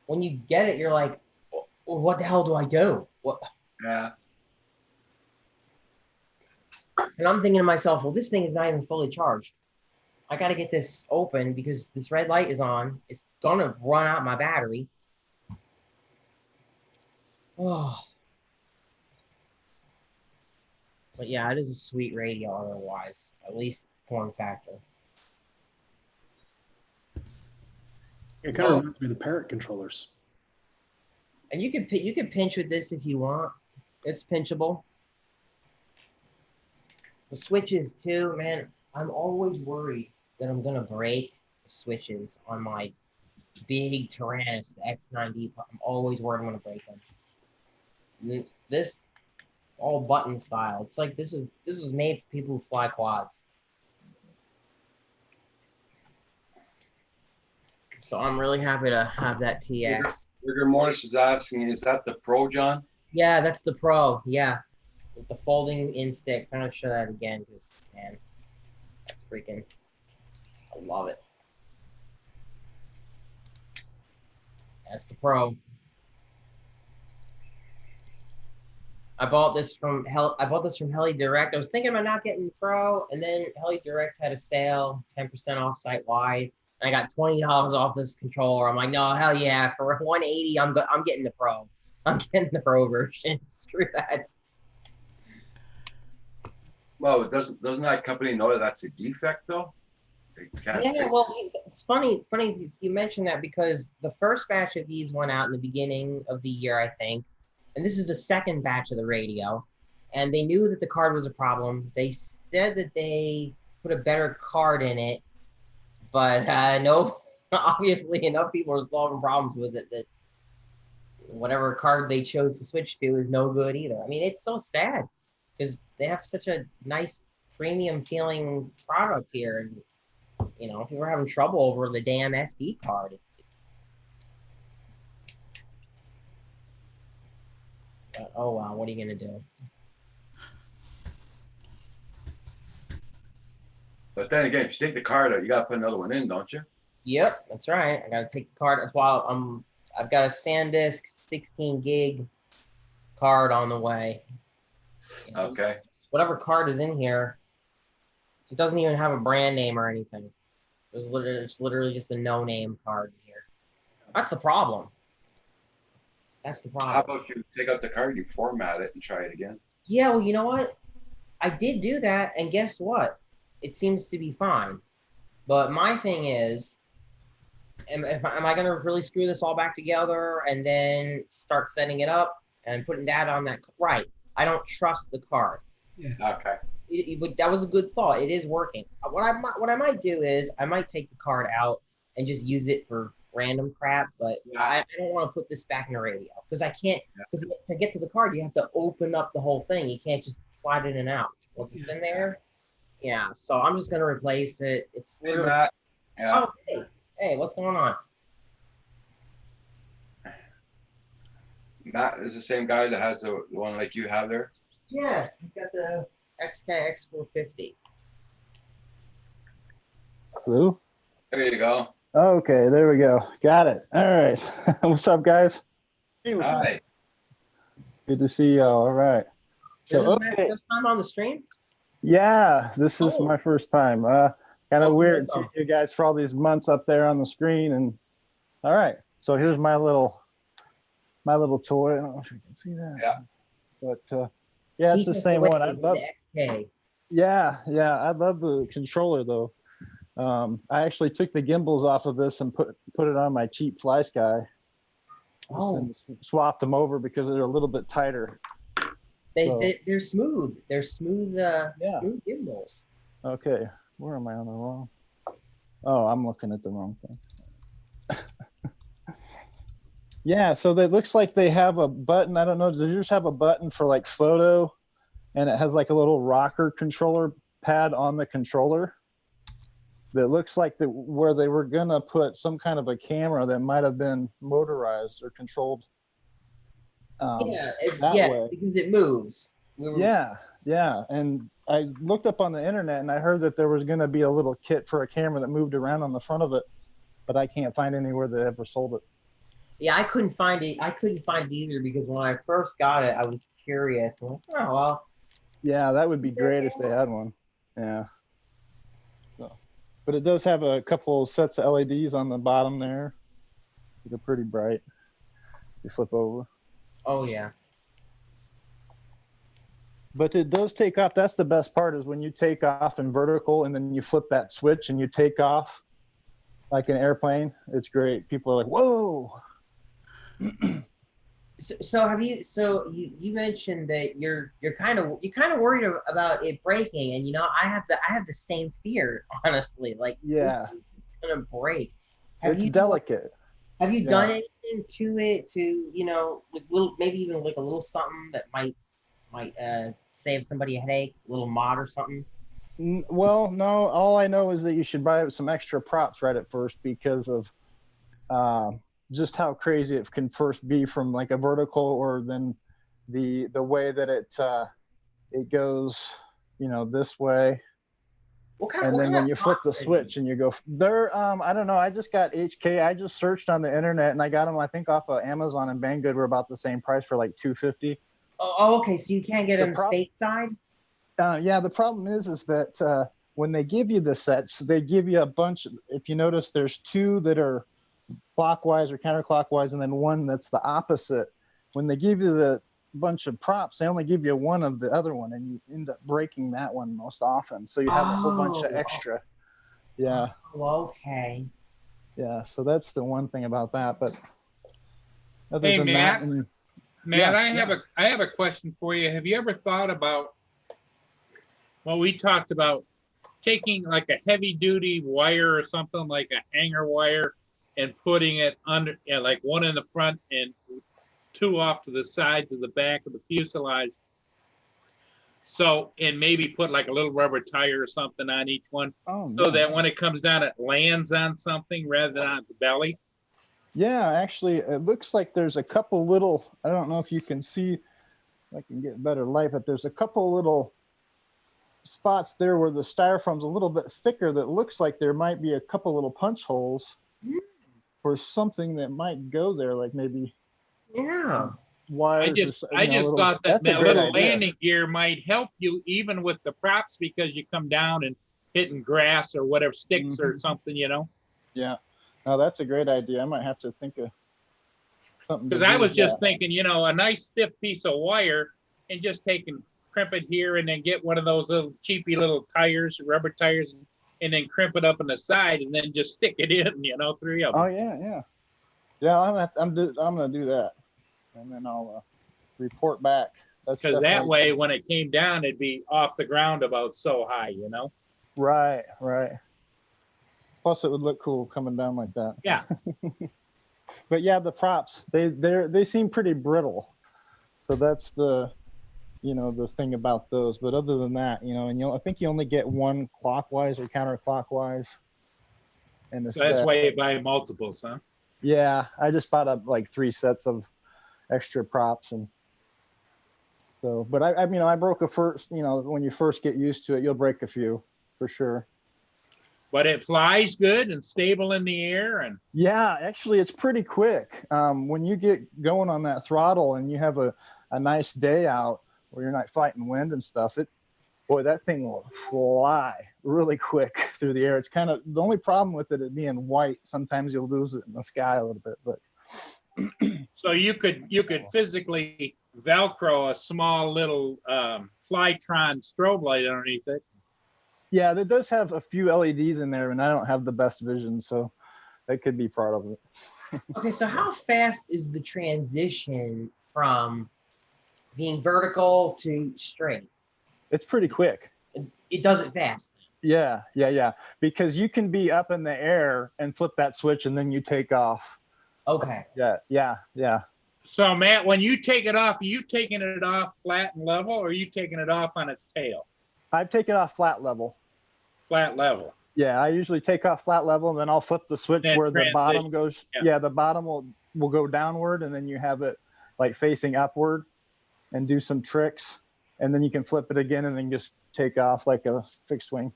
when you get it, you're like, well, "What the hell do I do?" What? Yeah. And I'm thinking to myself, "Well, this thing is not even fully charged. I got to get this open because this red light is on. It's gonna run out my battery." Oh. But yeah, it is a sweet radio otherwise, at least form factor. It kind of reminds me of the Parrot controllers. And you could pinch with this if you want. It's pinchable. The switches too, man. I'm always worried that I'm gonna break the switches on my big Tyrannus, the X9D. I'm always worried I'm gonna break them. This all button style. It's like this is made for people who fly quads. So I'm really happy to have that TX. Rigor Mortis is asking, is that the Pro, John? Yeah, that's the Pro. Yeah, with the folding in sticks. I'm gonna show that again because man, that's freaking. I love it. That's the Pro. I bought this from Heli Direct. I was thinking about not getting the Pro, and then Heli Direct had a sale, 10% off site wide. And I got $20 off this controller. I'm like, no, hell yeah! For $180, I'm getting the Pro. I'm getting the Pro version. Screw that. Well, doesn't that company know that that's a defect though? They can't Yeah, fix well, it's funny you mentioned that because the first batch of these went out in the beginning of the year, I think. And this is the second batch of the radio. And they knew that the card was a problem. They said that they put a better card in it. But no, obviously enough people are still having problems with it that whatever card they chose to switch to is no good either. I mean, it's so sad because they have such a nice premium feeling product here. And, you know, people are having trouble over the damn SD card. But, oh, wow, what are you going to do? But then again, if you take the card out, you gotta put another one in, don't you? Yep, that's right. I got to take the card. That's why I've got a SanDisk 16 gig card on the way. You know, Okay. whatever card is in here, it doesn't even have a brand name or anything. It's literally just a no-name card in here. That's the problem. That's the problem. How about you take out the card, you format it and try it again? Yeah, well, you know what? I did do that, and guess what? It seems to be fine. But my thing is, am I going to really screw this all back together and then start setting it up and putting data on that? Right. I don't trust the card. Yeah. Okay. But that was a good thought. It is working. What I might do is I might take the card out and just use it for random crap. But I don't want to put this back in the radio because I can't. Because to get to the card, you have to open up the whole thing. You can't just slide it in and out. Once it's in there, yeah. So I'm just gonna replace it. It's Hey, Matt. Yeah. oh hey, what's going on? Matt is the same guy that has the one like you have there. Yeah, I've got the XKX 450. Hello? There you go. Okay, there we go. Got it. All right. What's up, guys? Hey, what's up? Hi. Good to see y'all. All right. This So, is Matt's okay. first time on the stream. Yeah, this is Oh. my first time. Kind of Welcome, weird welcome. seeing you guys for all these months up there on the screen. And all right. So here's my little toy. I don't know if you can see that. Yeah. But yeah, it's the same one. I love. The XK. Yeah, I love the controller though. I actually took the gimbals off of this and put it on my cheap FlySky. Oh. And swapped them over because they're a little bit tighter. So- They're smooth. They're smooth. Yeah. Smooth gimbals. Okay, where am I on the wrong? Oh, I'm looking at the wrong thing. Yeah, so it looks like they have a button. I don't know. Does yours have a button for like photo, and it has like a little rocker controller pad on the controller? That looks like where they were gonna put some kind of a camera that might have been motorized or controlled. That way. Because it moves. Yeah, and I looked up on the internet and I heard that there was going to be a little kit for a camera that moved around on the front of it, but I can't find anywhere that ever sold it. Yeah, I couldn't find it. I couldn't find it either because when I first got it, I was curious. I'm like, oh well. Yeah, that would be great if they had one. Yeah. So, but it does have a couple sets of LEDs on the bottom there. They're pretty bright. You flip over. Oh yeah. But it does take off. That's the best part, is when you take off in vertical and then you flip that switch and you take off like an airplane. It's great. People are like, whoa. So have you? So you mentioned that you're kind of worried about it breaking, and I have the same fear, honestly. Like, Yeah, this thing's gonna break. it's delicate. Have you done anything to it like maybe even like a little something that might save somebody a headache, a little mod or something? Well, no, all I know is that you should buy some extra props right at first because of just how crazy it can first be from like a vertical, or then the way that it goes, this way. And then when you flip the switch and you go there, I don't know. I just got HK. I just searched on the internet and I got them, I think, off of Amazon and Banggood were about the same price for like $250. Oh, okay. So you can't get them stateside? Yeah, the problem is that when they give you the sets, they give you a bunch. If you notice, there's two that are clockwise or counterclockwise, and then one that's the opposite. When they give you the bunch of props, they only give you one of the other one, and you end up breaking that one most often. So you have a whole bunch of extra. Yeah. Oh, okay. Yeah. So that's the one thing about that. But other Hey, than Matt. that, Matt, I have a question for you. Have you ever thought about, well, we talked about taking like a heavy duty wire or something like a hanger wire and putting it under, like one in the front and two off to the sides of the back of the fuselage. So, and maybe put like a little rubber tire or something on each one, so that when it comes down, it lands on something rather than on its belly. Yeah, actually, it looks like there's a couple little, I don't know if you can see, if I can get better light, but there's a couple little spots there where the styrofoam's a little bit thicker that looks like there might be a couple little punch holes for something that might go there, like maybe wires. I just thought that little landing gear might help you even with the props, because you come down and hitting grass or whatever, sticks or something, Yeah. Oh, that's a great idea. I might have to think of something. Because I was just thinking, a nice stiff piece of wire and just crimp it here and then get one of those little cheapy little tires, rubber tires, and then crimp it up on the side and then just stick it in, 3 of them. Oh yeah. Yeah, I'm gonna do that, and then I'll report back. Because that way, when it came down, it'd be off the ground about so high, Right. Plus, it would look cool coming down like that. Yeah. But yeah, the props they seem pretty brittle, so that's the the thing about those. But other than that, and I think you only get one clockwise or counterclockwise. And so that's why you buy multiples, huh? Yeah, I just bought up like 3 sets of extra props, and so. But I broke a first. When you first get used to it, you'll break a few for sure. But it flies good and stable in the air, and yeah, actually, it's pretty quick. When you get going on that throttle and you have a nice day out where you're not fighting wind and stuff, that thing will fly really quick through the air. It's kind of the only problem with it being white. Sometimes you'll lose it in the sky a little bit, but so you could physically Velcro a small little Flytron strobe light underneath it. Yeah, it does have a few LEDs in there, and I don't have the best vision, so that could be part of it. Okay, so how fast is the transition from being vertical to straight. It's pretty quick. It does it fast. Yeah. Because you can be up in the air and flip that switch and then you take off. Okay. Yeah. So Matt, when you take it off, are you taking it off flat and level, or are you taking it off on its tail? I've taken off flat level. Flat level. Yeah, I usually take off flat level and then I'll flip the switch Then where the bottom transition, goes. yeah. Yeah, the bottom will go downward and then you have it like facing upward and do some tricks. And then you can flip it again and then just take off like a fixed wing.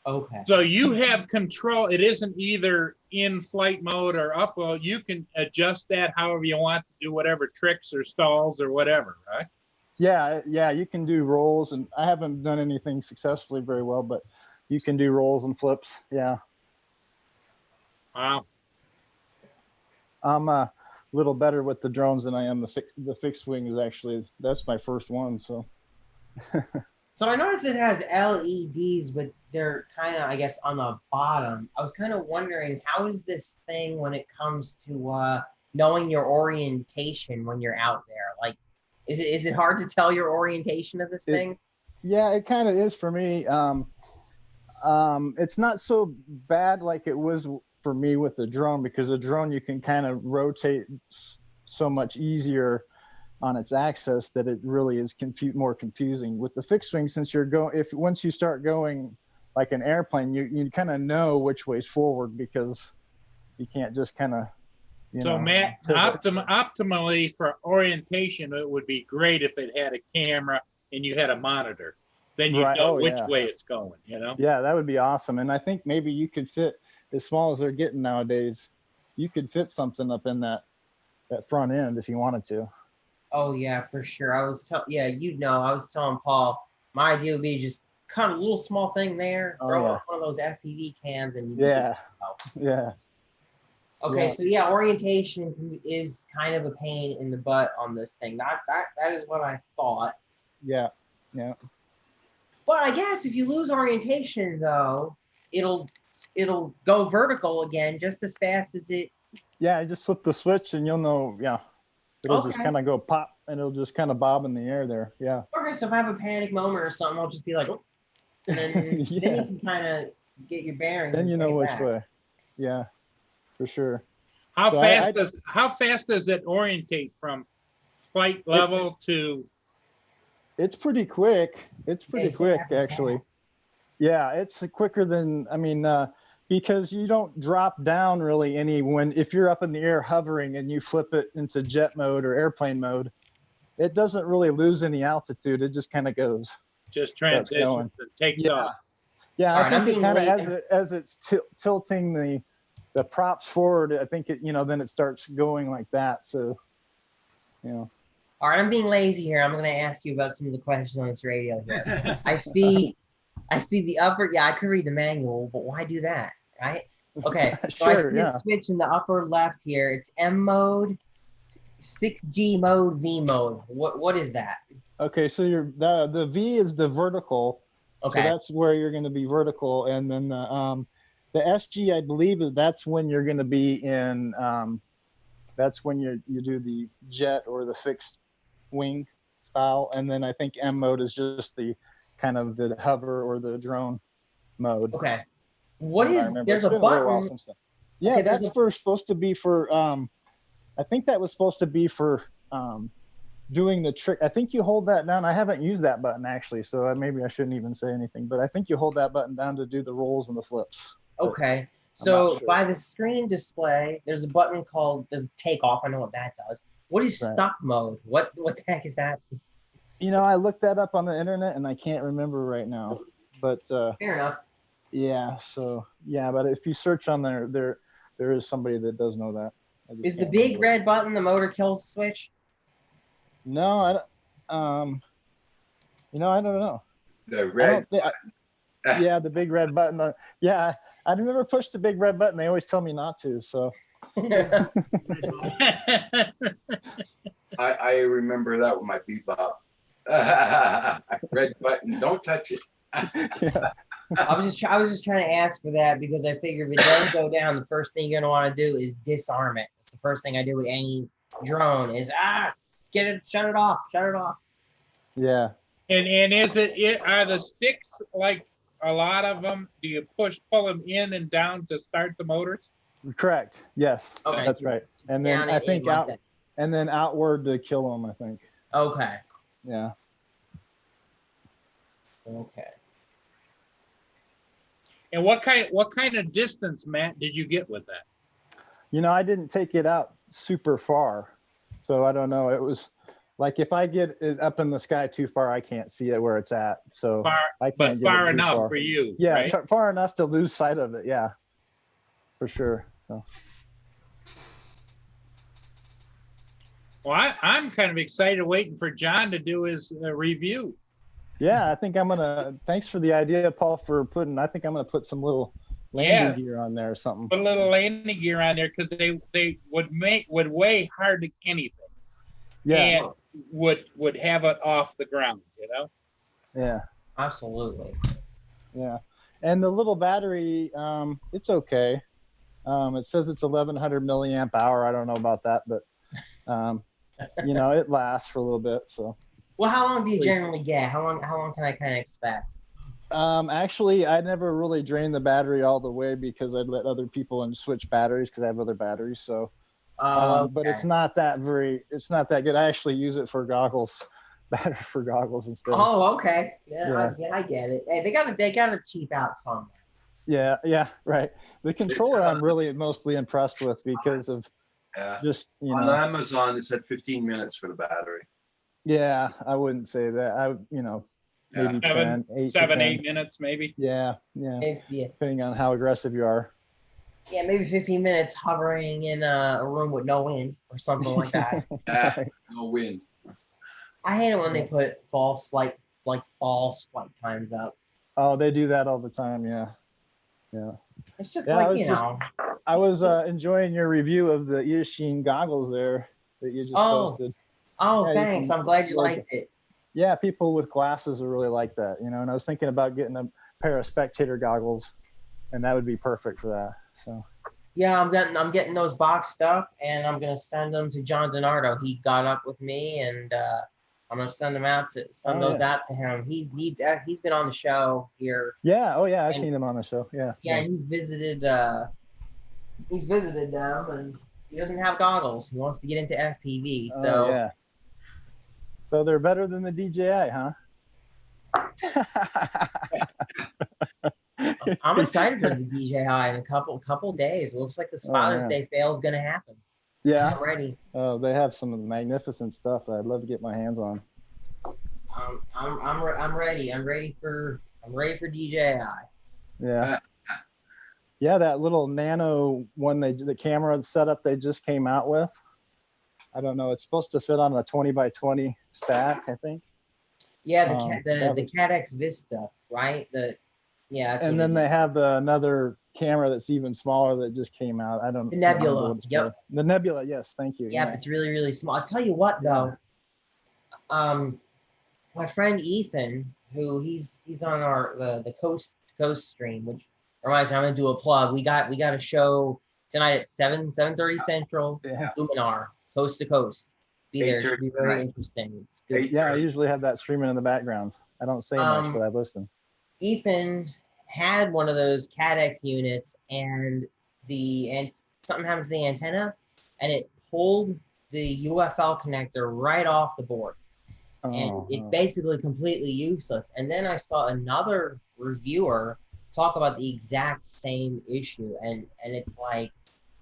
Okay. So you have control. It isn't either in flight mode or up mode. You can adjust that however you want to do whatever tricks or stalls or whatever, right? Yeah, you can do rolls, and I haven't done anything successfully very well, but you can do rolls and flips. Yeah. Wow. I'm a little better with the drones than I am the fixed wing is actually, that's my first one. So. So I noticed it has LEDs, but they're kind of, I guess, on the bottom. I was kind of wondering, how is this thing when it comes to knowing your orientation when you're out there? Like, is it hard to tell your orientation of this thing? Yeah, it kind of is for me. It's not so bad like it was for me with the drone, because the drone you can kind of rotate so much easier on its axis that it really is more confusing. With the fixed wing, since you're going, once you start going like an airplane, you kind of know which way's forward, because you can't just kind of, So Matt, optimally for orientation, it would be great if it had a camera and you had a monitor. Then you know which way it's going, you know? Yeah, that would be awesome. And I think maybe you could fit, as small as they're getting nowadays, you could fit something up in that front end if you wanted to. Oh yeah, for sure. I was telling Paul, my idea would be just cut a little small thing there, throw one of those FPV cans, and yeah. Okay, so yeah, orientation is kind of a pain in the butt on this thing. That is what I thought. Yeah. But I guess if you lose orientation, though, it'll go vertical again just as fast as it. Yeah, just flip the switch and you'll know. Yeah, it'll just kind of go pop and it'll just kind of bob in the air there. Yeah. Okay, so if I have a panic moment or something, I'll just be like, oh, and then, then you can kind of get your bearings. Then you know which way. Yeah, for sure. How fast does it orientate from flight level to? It's pretty quick. It's pretty quick, actually. Yeah, it's quicker than, because you don't drop down really if you're up in the air hovering and you flip it into jet mode or airplane mode, it doesn't really lose any altitude. It just kind of goes. Just transitions and takes off. Yeah, I think it kind of, as it's tilting the props forward, I think then it starts going like that. So, All right, I'm being lazy here. I'm going to ask you about some of the questions on this radio here. I see the upper. Yeah, I could read the manual, but why do that, right? Okay, so I see the switch in the upper left here. It's M mode, 6G mode, V mode. What is that? Okay, so the V is the vertical. Okay, so that's where you're going to be vertical, and then the SG, I believe, that's when you're going to be in. That's when you do the jet or the fixed wing style, and then I think M mode is just the kind of the hover or the drone mode. Okay, there's a button. Yeah, okay, that's supposed to be for I think that was supposed to be for doing the trick. I think you hold that down. I haven't used that button actually, so maybe I shouldn't even say anything, but I think you hold that button down to do the rolls and the flips. Okay, so by the screen display, there's a button called the takeoff. I know what that does. What is stock mode? What the heck is that? I looked that up on the internet and I can't remember right now. But fair enough. Yeah. So yeah, but if you search on there is somebody that does know that. Is the big red button the motor kill switch? No, I don't. I don't know. The red. Yeah, the big red button. Yeah, I never pushed the big red button. They always tell me not to. So. I remember that with my bebop. Red button, don't touch it. Yeah. I was just trying to ask for that because I figured if it does go down, the first thing you're gonna want to do is disarm it. It's the first thing I do with any drone is get it, shut it off. Yeah. And are the sticks like a lot of them? Do you pull them in and down to start the motors? Correct. Yes. Okay, That's so right. And then down I and think in like out that. and then outward to kill them, I think. Okay. Yeah. Okay. And what kind of distance, Matt, did you get with that? You know, I didn't take it out super far. So I don't know. It was like if I get it up in the sky too far, I can't see it where it's at. So Far, I can't but get it far too enough far. for you, Yeah, right? far enough to lose sight of it. Yeah, for sure. So Well, I'm kind of excited waiting for John to do his review. yeah, I think I'm gonna. Thanks for the idea, Paul, for putting. I think I'm gonna put some little landing gear on there or something. Put a little landing gear on there because they would weigh hardly anything. Yeah, And would have it off the ground, you know? yeah, Absolutely. yeah. And the little battery, it's okay. It says it's 1100 milliamp hour. I don't know about that, but you know, it lasts for a little bit. So. Well, how long do you generally get? How long can I kind of expect? Actually, I never really drained the battery all the way because I'd let other people and switch batteries because I have other batteries. So, but it's not that good. I actually use it for goggles, battery for goggles instead. Oh, okay. Yeah, I get it. Hey, they gotta cheap out some. Yeah, right. The controller I'm really mostly impressed with because of just, you On know. Amazon, it said 15 minutes for the battery. Yeah, I wouldn't say that. Maybe 10, 8 to 10. 8 minutes, maybe. Yeah. Depending on how aggressive you are. Yeah, maybe 15 minutes hovering in a room with no wind or something like that. No wind. I hate it when they put false flight times up. Oh, they do that all the time. Yeah. It's just I was enjoying your review of the Eachine goggles there that you just posted. Oh, Yeah, thanks. I'm glad you liked it. Yeah, people with glasses are really like that, you know. And I was thinking about getting a pair of spectator goggles, and that would be perfect for that. So. Yeah, I'm getting those boxed up, and I'm gonna send them to John DiNardo. He got up with me, and I'm gonna send those out to him. He's been on the show here. Yeah. Oh yeah, I've seen him on the show. Yeah. Yeah, and he's visited them, and he doesn't have goggles. He wants to get into FPV. So yeah. So they're better than the DJI, huh? I'm excited for the DJI in a couple days. It looks like the Father's Day sale is gonna happen. Yeah. I'm ready. Oh, they have some magnificent stuff that I'd love to get my hands on. I'm ready. I'm ready for DJI. Yeah. Yeah, that little nano one the camera setup they just came out with. I don't know. It's supposed to fit on a 20 by 20 stack, I think. Yeah, the CADX Vista, right? And then they have another camera that's even smaller that just came out. I don't. The Nebula. Yep. The Nebula. Yes, thank you. Yeah, it's really, really small. I'll tell you what though. My friend Ethan, who he's on the Coast stream, which reminds me, I'm gonna do a plug. We got a show tonight at 7:30 Central. Yeah. Luminar, Coast to Coast. Be there. It'll be very interesting. It's good. Yeah, I usually have that streaming in the background. I don't say much, but I listen. Ethan had one of those CADX units, and something happened to the antenna, and it pulled the UFL connector right off the board. And it's basically completely useless. And then I saw another reviewer talk about the exact same issue, and it's like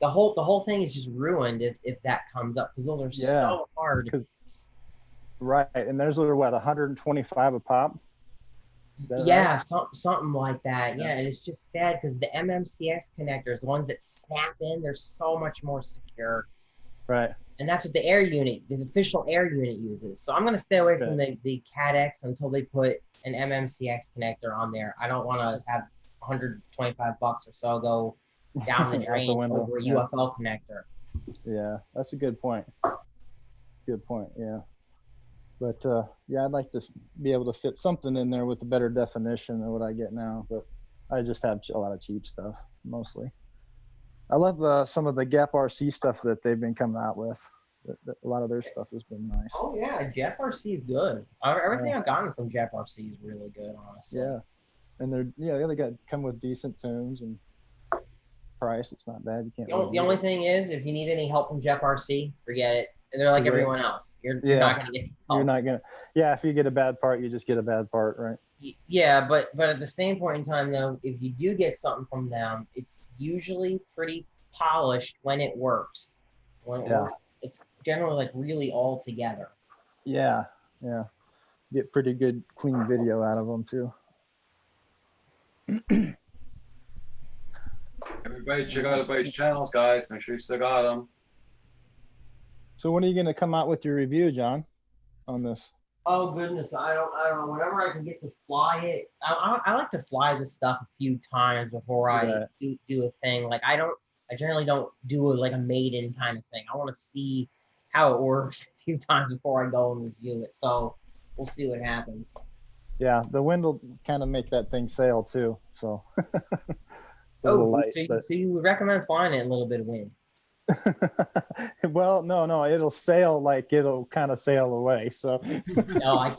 the whole thing is just ruined if that comes up, because those are so hard. Right, and those are what, 125 a pop? Yeah, right? something like that. Yeah, and it's just sad because the MMCX connectors, the ones that snap in, they're so much more secure. Right. And that's what the official air unit uses. So I'm going to stay away from the CADX until they put an MMCX connector on there. I don't want to have $125 or so go down the drain over a UFL connector. Yeah, that's a good point. Good point. Yeah. But I'd like to be able to fit something in there with a better definition than what I get now. But I just have a lot of cheap stuff mostly. I love some of the Gap RC stuff that they've been coming out with. A lot of their stuff has been nice. Oh yeah, Jeff RC is good. Everything I've gotten from Jeff RC is really good, honestly. Yeah, and they come with decent tunes and price. It's not bad. You can't. The only thing is, if you need any help from Jeff RC, forget it. They're like everyone else. You're not gonna get help. You're not gonna. Yeah, if you get a bad part, you just get a bad part, right? Yeah, but at the same point in time, though, if you do get something from them, it's usually pretty polished when it works. When it works, it's generally like really all together. Yeah. Get pretty good, clean video out of them too. Everybody check out everybody's channels, guys. Make sure you still got them. So when are you going to come out with your review, John, on this? Oh goodness, I don't know. Whenever I can get to fly it, I like to fly this stuff a few times before I do a thing. Like I generally don't do a maiden kind of thing. I want to see how it works a few times before I go and review it. So we'll see what happens. Yeah, the wind will kind of make that thing sail too. So. So you would recommend flying it in a little bit of wind? Well, no, it'll sail like it'll kind of sail away. So. No, I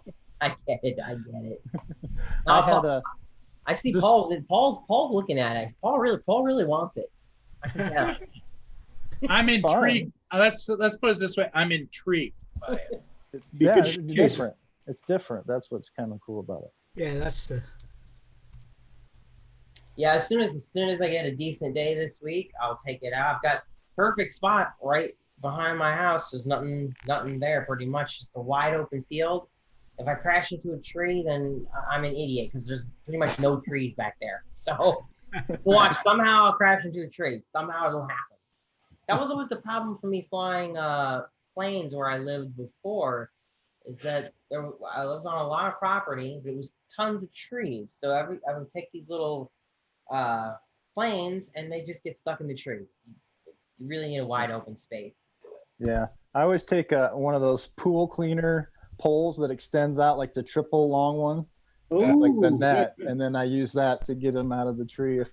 get it. I get it. I see Paul. Paul's looking at it. Paul really wants it. I can tell. I'm intrigued. Let's put it this way. I'm intrigued by it. It's different. It's different. That's what's kind of cool about it. Yeah, that's the. Yeah, as soon as I get a decent day this week, I'll take it out. I've got perfect spot right behind my house. There's nothing there pretty much, just a wide open field. If I crash into a tree, then I'm an idiot because there's pretty much no trees back there. So watch, somehow I'll crash into a tree. Somehow it'll happen. That was always the problem for me flying planes where I lived before, is that I lived on a lot of property. There was tons of trees. So I would take these little planes and they just get stuck in the tree. You really need a wide open space. Yeah, I always take one of those pool cleaner poles that extends out like the triple long one, like the net, and then I use that to get them out of the tree.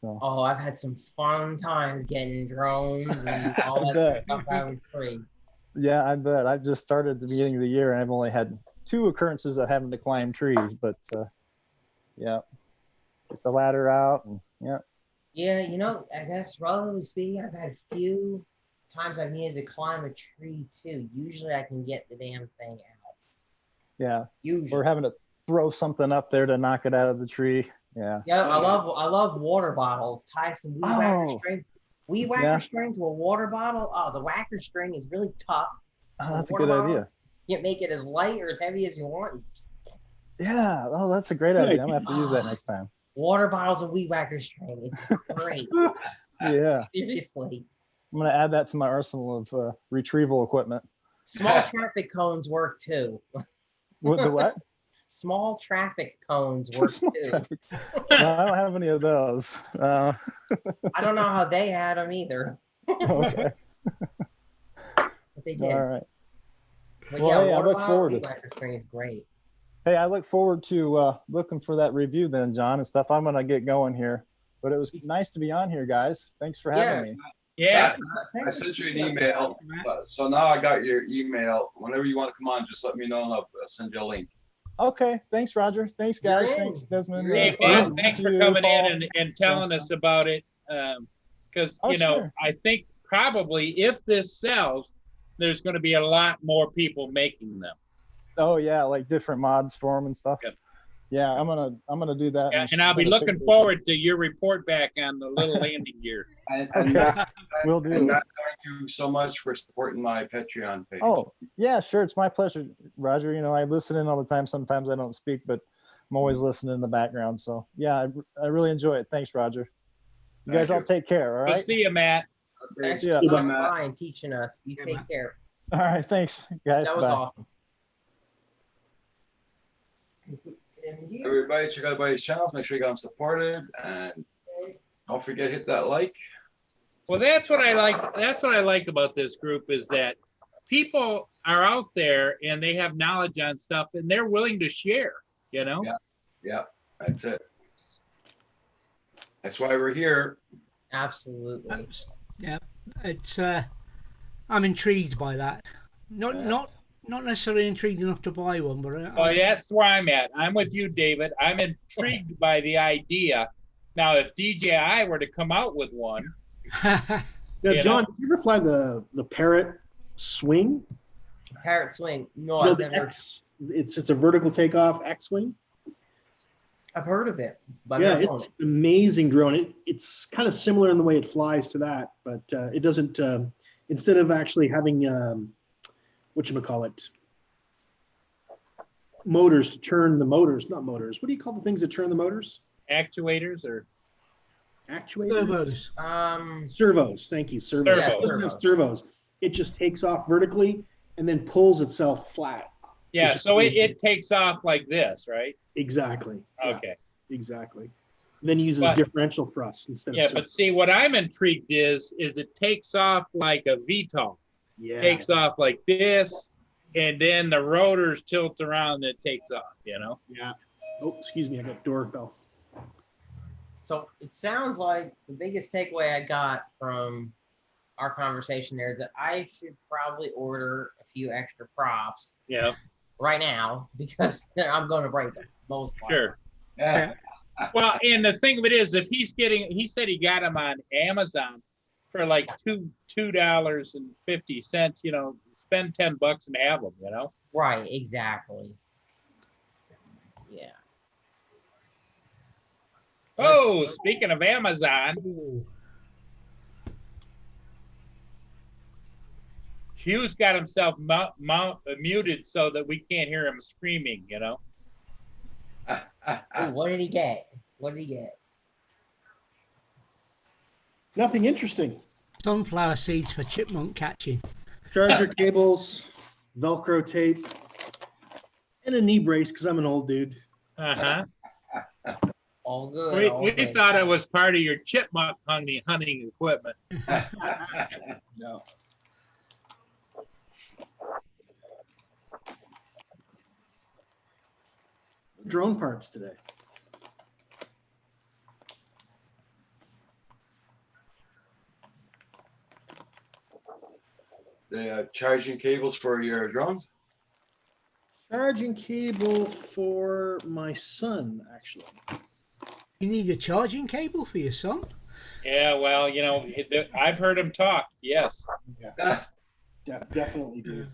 Oh, I've had some fun times getting drones and all that stuff out of the tree. Yeah, I bet. I've just started at the beginning of the year and I've only had 2 occurrences of having to climb trees, but yeah. Get the ladder out and Yeah, I guess relatively speaking, I've had a few times I've needed to climb a tree too. Usually I can get the damn thing out. Yeah. Usually. Or having to throw something up there to knock it out of the tree. Yeah. Yeah, I love water bottles. Tie some weed whacker string to a water bottle. Oh, the whacker string is really tough. Oh, that's a good idea. You make it as light or as heavy as you want. Yeah. Oh, that's a great idea. I'm gonna have to use that next time. Water bottles and weed whacker string. It's great. Yeah. Seriously. I'm gonna add that to my arsenal of retrieval equipment. Small traffic cones work too. The what? Small traffic cones work too. No, I don't have any of those. I don't know how they had them either. Okay. But they did. All right. But Well, yeah, I look forward to it. Whacker string is great. Hey, I look forward to looking for that review then, John, and stuff. I'm gonna get going here. But it was nice to be on here, guys. Thanks for having me. Yeah. I sent you an email, so now I got your email. Whenever you want to come on, just let me know and I'll send you a link. Okay. Thanks, Roger. Thanks, guys. Great. Thanks, Desmond. Hey, man, thanks for coming in and telling us about it. Because, sure. I think probably if this sells, there's going to be a lot more people making them. Oh yeah, like different mods for them and stuff. Yep. Yeah, I'm gonna do that. Yeah, and I'll be looking forward to your report back on the little landing gear. And Matt, Will do. and Matt, thank you so much for supporting my Patreon page. Oh yeah, sure. It's my pleasure, Roger. I listen in all the time. Sometimes I don't speak, but I'm always listening in the background. So yeah, I really enjoy it. Thanks, Roger. You guys all take care. All We'll right. see you, Matt. Thanks Yeah. for coming by and teaching us. You take care. All right. Thanks, guys. That was Bye. awesome. Everybody, check out everybody's channels. Make sure you got them supported, and don't forget hit that like. Well, that's what I like. That's what I like about this group is that people are out there and they have knowledge on stuff and they're willing to share. Yeah, that's it. That's why we're here. Absolutely. Yeah, it's I'm intrigued by that. Not necessarily intrigued enough to buy one, but Well, that's where I'm at. I'm with you, David. I'm intrigued by the idea. Now, if DJI were to come out with one, Now, You John, know. did you ever fly the Parrot Swing? Parrot swing. No, You know, I've the never. it's a vertical takeoff X-wing. I've heard of it, but Yeah, I've never it's an amazing drone. It's kind of similar in the way it flies to that, but it doesn't. Instead of actually having whatchamacallit, motors to turn the motors, not motors. What do you call the things that turn the motors? actuators or Actuators? turbos. Servos. Thank you. Servos. Servos. It doesn't have servos. It just takes off vertically and then pulls itself flat. yeah, It's so really- it takes off like this, right? Exactly. Yeah, Okay. exactly. Then uses But- differential thrust instead Yeah, of but see, what I'm intrigued is it takes off like a VTOL. yeah. Takes off like this, and then the rotors tilt around and it takes off, you know? Yeah. Oh, excuse me. I got doorbell. So it sounds like the biggest takeaway I got from our conversation there is that I should probably order a few extra props Yeah, right now because I'm going to break them most likely. sure. Yeah. Well, and the thing of it is, if he said he got them on Amazon for like $2.50, you know, spend $10 and have them, you know? Right, exactly. Yeah. Oh, speaking of Amazon, Ooh. Hugh's got himself muted so that we can't hear him screaming, you know? Oh, what did he get? What did he get? Nothing interesting. Sunflower seeds for chipmunk catching. Charger cables, Velcro tape, and a knee brace because I'm an old dude. Uh-huh. All good. We all good. thought it was part of your chipmunk hunting equipment. No. Drone parts today. The charging cables for your drones? Charging cable for my son, actually. You need a charging cable for your son? Yeah, well, you know, I've heard him talk. Yes. Definitely do.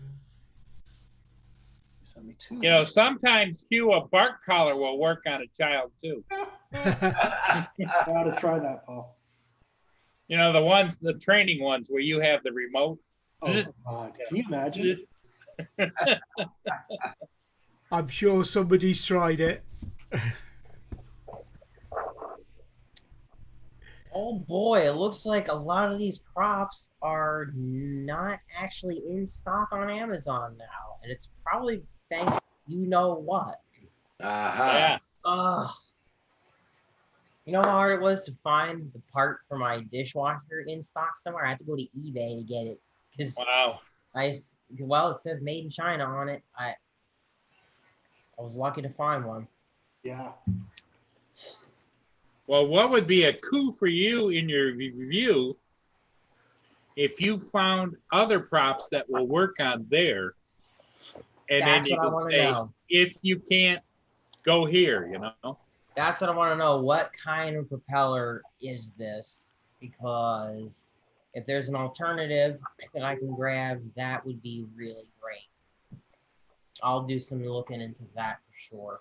Send me two. You know, sometimes Hugh, a bark collar will work on a child too. I ought to try that, Paul. You know, the training ones where you have the remote. Oh God, can you imagine? I'm sure somebody's tried it. Oh boy, it looks like a lot of these props are not actually in stock on Amazon now. And it's probably thanks to you know what. Yeah. Ugh. You know how hard it was to find the part for my dishwasher in stock somewhere? I had to go to eBay to get it. Because Wow. well, it says made in China on it. I was lucky to find one. Yeah. Well, what would be a coup for you in your review if you found other props that will work on there, and then That's you what I can want to say, know. if you can't go here, you know? That's what I want to know. What kind of propeller is this? Because if there's an alternative that I can grab, that would be really great. I'll do some looking into that for sure.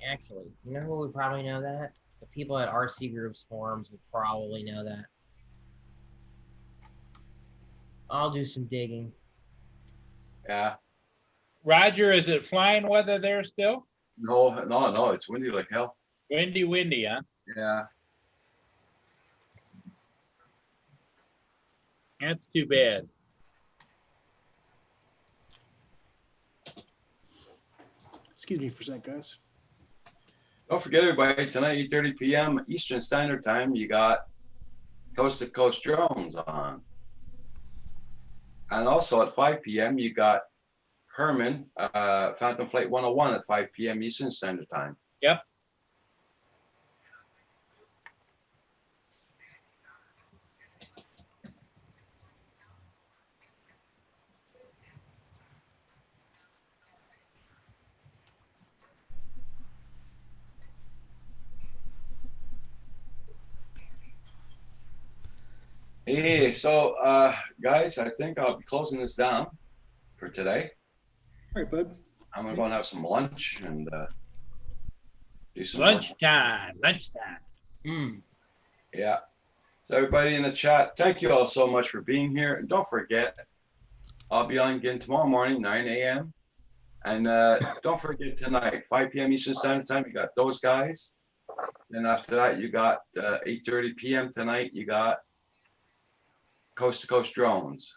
Actually, you know who would probably know that? The people at RC Groups forums would probably know that. I'll do some digging. Yeah. Roger, is it flying weather there still? No, it's windy like hell. Windy, huh? Yeah. That's too bad. Excuse me for a sec, guys. Don't forget, everybody, tonight, 8:30 p.m. Eastern Standard Time, you got Coast to Coast Drones on. And also at 5 p.m., you got Herman, Phantom Flight 101 at 5 p.m. Eastern Standard Time. Yep. Hey, so guys, I think I'll be closing this down for today. All right, bud. I'm gonna go and have some lunch and do some Lunchtime. Mm. Yeah. So everybody in the chat, thank you all so much for being here. And don't forget, I'll be on again tomorrow morning, 9 a.m. And don't forget tonight, 5 p.m. Eastern Standard Time, you got those guys. Then after that, you got 8:30 p.m. tonight, you got Coast to Coast Drones.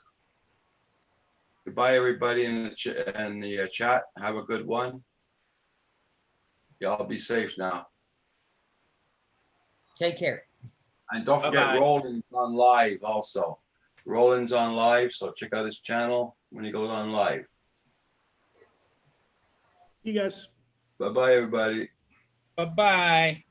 Goodbye, everybody in the chat. Have a good one. Y'all be safe now. Take care. And don't forget, Bye-bye. Roland's on live also. Roland's on live, so check out his channel when he goes on live. You guys. Bye-bye, everybody. Bye-bye.